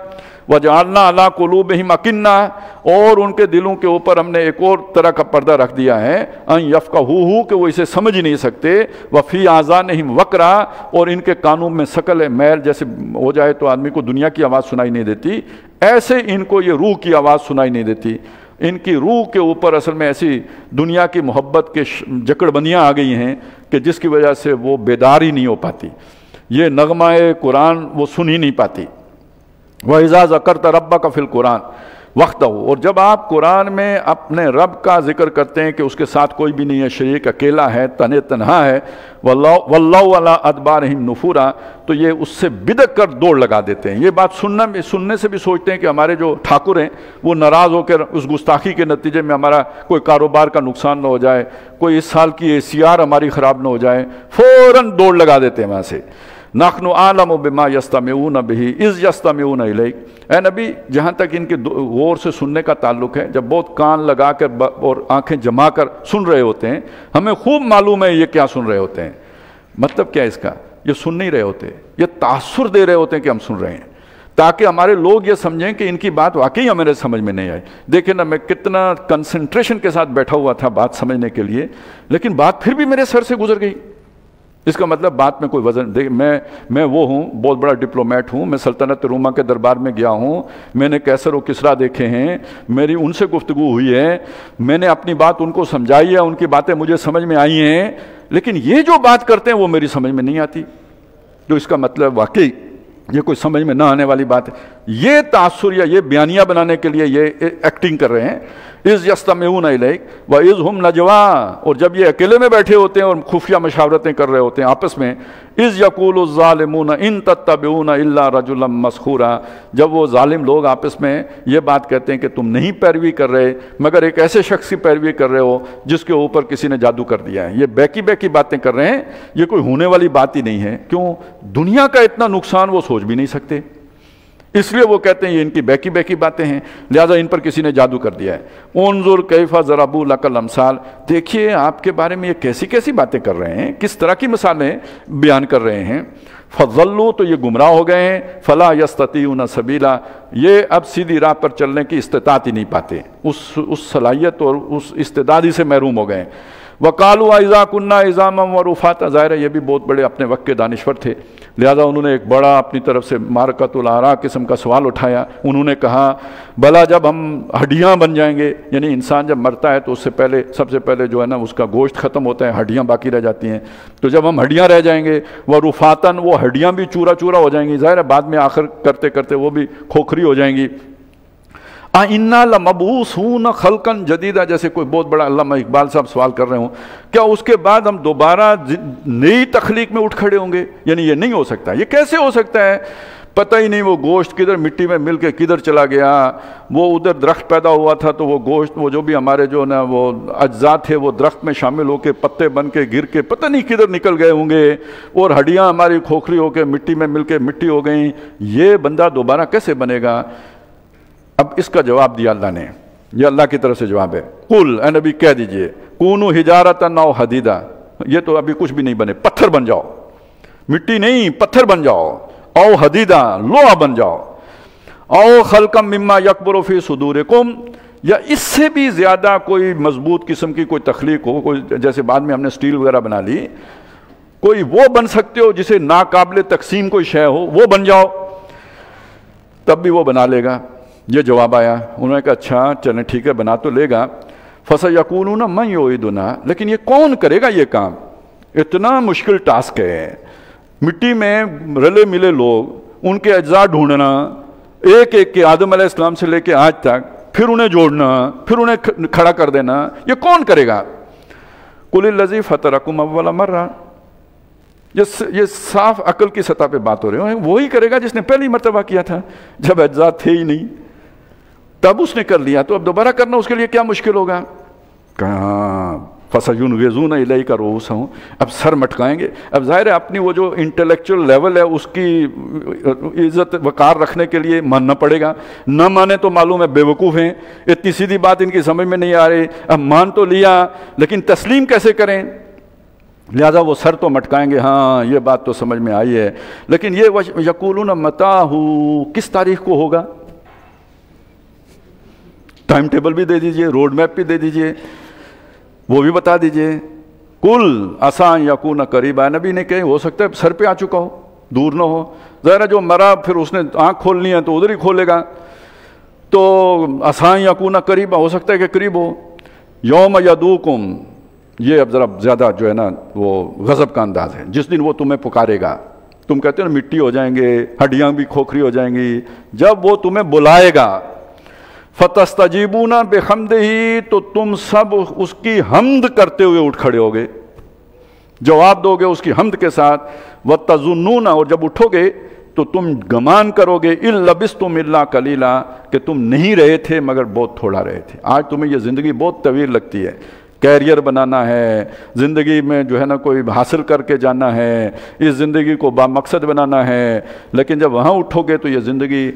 وَجَعَلْنَا عَلَىٰ قُلُوبِهِمْ أَكِنَّةً، اور ان کے دلوں کے اوپر ہم نے ایک اور طرح کا پردہ رکھ دیا ہے، أَن يَفْقَهُوهُ، کہ وہ اسے سمجھ ہی نہیں سکتے، وَفِي آذَانِهِمْ وَقْرًا، اور ان کے کانوں میں ثقل ہے، میل جیسے ہو جائے تو آدمی کو دنیا کی آواز سنائی نہیں دیتی، ایسے ان کو یہ روح کی آواز سنائی نہیں دیتی۔ ان کی روح کے اوپر اصل میں ایسی دنیا کی محبت کے جکڑ بندیاں آ گئی ہیں کہ جس کی وجہ سے وہ بیدار ہی نہیں ہو پاتی، یہ نغمہ قرآن وہ سن ہی نہیں پاتی۔ وَإِذَا ذَكَرْتَ رَبَّكَ فِي الْقُرْآنِ وَحْدَهُ، اور جب آپ قرآن میں اپنے رب کا ذکر کرتے ہیں کہ اس کے ساتھ کوئی بھی نہیں ہے، شریک، اکیلا ہے، تنہا ہے، وَاللَّهُ عَلَىٰ أَدْبَارِهِمْ نُفُورًا، تو یہ اس سے بدک کر دوڑ لگا دیتے ہیں۔ یہ بات سننے سے بھی سوچتے ہیں کہ ہمارے جو ٹھاکر ہیں وہ ناراض ہو کر اس گستاخی کے نتیجے میں ہمارا کوئی کاروبار کا نقصان نہ ہو جائے، کوئی اس سال کی ACR ہماری خراب نہ ہو جائے، فوراً دوڑ لگا دیتے ہیں وہاں سے۔ نَحْنُ أَعْلَمُ بِمَا يَسْتَمِعُونَ بِهِ إِذْ يَسْتَمِعُونَ إِلَيْكَ، اے نبی جہاں تک ان کے غور سے سننے کا تعلق ہے، جب بہت کان لگا کر اور آنکھیں جما کر سن رہے ہوتے ہیں، ہمیں خوب معلوم ہے یہ کیا سن رہے ہوتے ہیں۔ مطلب کیا ہے اس کا؟ یہ سن نہیں رہے ہوتے، یہ تاثر دے رہے ہوتے ہیں کہ ہم سن رہے ہیں، تاکہ ہمارے لوگ یہ سمجھیں کہ ان کی بات واقعی ہمارے سمجھ میں نہیں آئی۔ دیکھیں نا، میں کتنا کنسنٹریشن کے ساتھ بیٹھا ہوا تھا بات سمجھنے کے لیے، لیکن بات پھر بھی میرے سر سے گزر گئی۔ اس کا مطلب بات میں کوئی وزن، دیکھ میں وہ ہوں، بہت بڑا ڈپلومیٹ ہوں، میں سلطنت روما کے دربار میں گیا ہوں، میں نے کیسر و کسرا دیکھے ہیں، میری ان سے گفتگو ہوئی ہے، میں نے اپنی بات ان کو سمجھائی ہے، ان کی باتیں مجھے سمجھ میں آئی ہیں، لیکن یہ جو بات کرتے ہیں وہ میری سمجھ میں نہیں آتی۔ تو اس کا مطلب واقعی یہ کوئی سمجھ میں نہ آنے والی بات ہے۔ یہ تاثر یا یہ بیانیہ بنانے کے لیے یہ ایکٹنگ کر رہے ہیں۔ اِذْ يَسْتَمِعُونَ إِلَيْكَ وَإِذْ هُمْ نَجْوَىٰ، اور جب یہ اکیلے میں بیٹھے ہوتے ہیں اور خفیہ مشاورتیں کر رہے ہوتے ہیں آپس میں، اِذْ يَقُولُ الظَّالِمُونَ إِن تَتَّبِعُونَ إِلَّا رَجُلًا مَّسْحُورًا، جب وہ ظالم لوگ آپس میں یہ بات کہتے ہیں کہ تم نہیں پیروی کر رہے مگر ایک ایسے شخص کی پیروی کر رہے ہو جس کے اوپر کسی نے جادو کر دیا ہے۔ یہ بیکی باتیں کر رہے ہیں، یہ کوئی ہونے والی بات ہی نہیں ہے۔ کیوں؟ دنیا کا اتنا نقصان وہ سوچ بھی نہیں سکتے، اس لیے وہ کہتے ہیں یہ ان کی بہکی بہکی باتیں ہیں، لہٰذا ان پر کسی نے جادو کر دیا ہے۔ انظر کیف ضربوا لک الامثال، دیکھیے آپ کے بارے میں یہ کیسی کیسی باتیں کر رہے ہیں، کس طرح کی مثالیں بیان کر رہے ہیں۔ فضلوا، تو یہ گمراہ ہو گئے ہیں، فلا یستطیعون سبیلا، یہ اب سیدھی راہ پر چلنے کی استطاعت ہی نہیں پاتے، اس صلاحیت اور اس استعداد سے محروم ہو گئے ہیں۔ وقالوا اذا كنا عظاما ورفاتا، ظاہر ہے یہ بھی بہت بڑے اپنے وقت کے دانشور تھے، لہذا انہوں نے ایک بڑا اپنی طرف سے معرکۃ الآراء قسم کا سوال اٹھایا۔ انہوں نے کہا بھلا جب ہم ہڈیاں بن جائیں گے، یعنی انسان جب مرتا ہے تو اس سے پہلے سب سے پہلے جو ہے نا اس کا گوشت ختم ہوتا ہے، ہڈیاں باقی رہ جاتی ہیں، تو جب ہم ہڈیاں رہ جائیں گے ورفاتن، وہ ہڈیاں بھی چورا چورا ہو جائیں گی، ظاہر ہے بعد میں آخر کرتے کرتے وہ بھی کھوکھری ہو جائیں گی۔ اِنَّا لَمَبْعُوثُونَ خَلْقًا جَدِيدًا، جیسے کوئی بہت بڑا علامہ اقبال صاحب سوال کر رہے ہوں، کیا اس کے بعد ہم دوبارہ نئی تخلیق میں اٹھ کھڑے ہوں گے؟ یعنی یہ نہیں ہو سکتا، یہ کیسے ہو سکتا ہے؟ پتہ ہی نہیں وہ گوشت کدھر مٹی میں مل کے کدھر چلا گیا، وہ ادھر درخت پیدا ہوا تھا تو وہ گوشت، وہ جو بھی ہمارے جو نا وہ اجزاء تھے وہ درخت میں شامل ہو کے پتے بن کے گر کے پتہ نہیں کدھر نکل گئے ہوں گے، اور ہڈیاں ہماری کھوکھری ہو کے مٹی میں مل کے مٹی ہو گئیں، یہ بندہ دوبارہ کیسے بنے گا؟ اب اس کا جواب دیا اللہ نے، یہ اللہ کی طرف سے جواب ہے، قل، اے نبی کہہ دیجئے، کونوا حجارۃ او حدیدا، یہ تو ابھی کچھ بھی نہیں بنے، پتھر بن جاؤ، مٹی نہیں پتھر بن جاؤ، او حدیدا لوہا بن جاؤ، او خلقا مما یکبر فی صدورکم، یا اس سے بھی زیادہ کوئی مضبوط قسم کی کوئی تخلیق ہو، کوئی جیسے بعد میں ہم نے سٹیل وغیرہ بنا لی، کوئی وہ بن سکتے ہو جسے ناقابل تقسیم کوئی شے ہو، وہ بن جاؤ، تب بھی وہ بنا لے گا۔ یہ جواب آیا، انہوں نے کہا اچھا چلیں ٹھیک ہے بنا تو لے گا، فَسَيَقُولُونَ مَن يُعِيدُنَا، لیکن یہ کون کرے گا یہ کام؟ اتنا مشکل ٹاسک ہے، مٹی میں رلے ملے لوگ، ان کے اجزاء ڈھونڈنا، ایک ایک کے آدم علیہ السلام سے لے کے آج تک، پھر انہیں جوڑنا، پھر انہیں کھڑا کر دینا، یہ کون کرے گا؟ قُلِ الَّذِي فَطَرَكُمْ أَوَّلَ مَرَّةٍ، یہ صاف عقل کی سطح پہ بات ہو رہی ہے، وہی کرے گا جس نے پہلی مرتبہ کیا تھا، جب اجزاء تھے ہی نہیں تب اس نے کر لیا، تو اب دوبارہ کرنا اس کے لیے کیا مشکل ہوگا؟ کہاں فَسَيُنْغِضُونَ إِلَيْكَ رُؤُوسَهُمْ، اب سر مٹکائیں گے۔ اب ظاہر ہے اپنی وہ جو انٹلیکچوئل لیول ہے اس کی عزت وقار رکھنے کے لیے ماننا پڑے گا، نہ مانے تو معلوم ہے بے وقوف ہیں، اتنی سیدھی بات ان کی سمجھ میں نہیں آ رہی، اب مان تو لیا لیکن تسلیم کیسے کریں؟ لہذا وہ سر تو مٹکائیں گے، ہاں یہ بات تو سمجھ میں آئی ہے، لیکن یہ یقولون متى، کس تاریخ کو ہوگا؟ ٹائم ٹیبل بھی دے دیجئے، روڈ میپ بھی دے دیجئے، وہ بھی بتا دیجئے۔ قل عسى ان يكون قريبا، نبی نے کہے ہو سکتا ہے سر پہ آ چکا ہو، دور نہ ہو، ظاہر جو مرا پھر اس نے آنکھ کھولنی ہے تو ادھر ہی کھولے گا، تو عسى ان يكون قريبا، ہو سکتا ہے کہ قریب ہو۔ یوم یدعوکم، یہ اب ذرا زیادہ جو ہے نا وہ غضب کا انداز ہے، جس دن وہ تمہیں پکارے گا، تم کہتے ہو مٹی ہو جائیں گے، ہڈیاں بھی کھوکھری ہو جائیں گی، جب وہ تمہیں بلائے گا، فَتَسْتَجِيبُونَ بِحَمْدِهِ، تو تم سب اس کی حمد کرتے ہوئے اٹھ کھڑے ہوگے، جواب دو گے اس کی حمد کے ساتھ، وَتَظُنُّونَ، اور جب اٹھو گے تو تم گمان کرو گے، إِن لَبِثْتُمْ إِلَّا قَلِيلًا، کہ تم نہیں رہے تھے مگر بہت تھوڑا رہے تھے۔ آج تمہیں یہ زندگی بہت طویل لگتی ہے، کیریئر بنانا ہے، زندگی میں جو ہے نا کوئی حاصل کر کے جانا ہے، اس زندگی کو با مقصد بنانا ہے، لیکن جب وہاں اٹھو گے تو یہ زندگی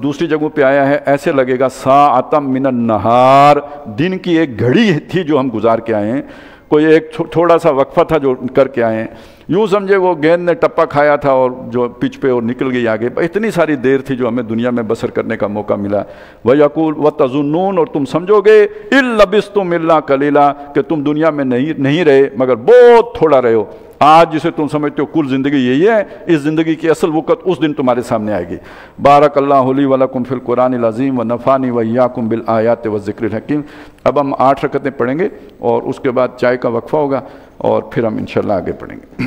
دوسری جگہوں پہ آیا ہے، ایسے لگے گا ساعۃ من النہار، دن کی ایک گھڑی تھی جو ہم گزار کے آئے ہیں، کوئی ایک تھوڑا سا وقفہ تھا جو کر کے آئے ہیں، یوں سمجھے وہ گیند نے ٹپا کھایا تھا اور جو پچ پہ اور نکل گئی آگے، اتنی ساری دیر تھی جو ہمیں دنیا میں بسر کرنے کا موقع ملا۔ وَيَقُولُ وَتَظُنُّونَ، اور تم سمجھو گے إِن لَبِثْتُمْ إِلَّا قَلِيلًا، کہ تم دنیا میں نہیں رہے مگر بہت تھوڑا رہے ہو۔ آج جسے تم سمجھتے ہو کل زندگی یہی ہے، اس زندگی کی اصل وقت اس دن تمہارے سامنے آئے گی۔ بارک اللہ لی ولکم فی القرآن العظیم ونفعنی وایاکم بالآیات والذکر الحکیم۔ اب ہم 8 رکعتیں پڑھیں گے اور اس کے بعد چائے کا وقفہ ہوگا اور پھر ہم انشاءاللہ آگے پڑھیں گے۔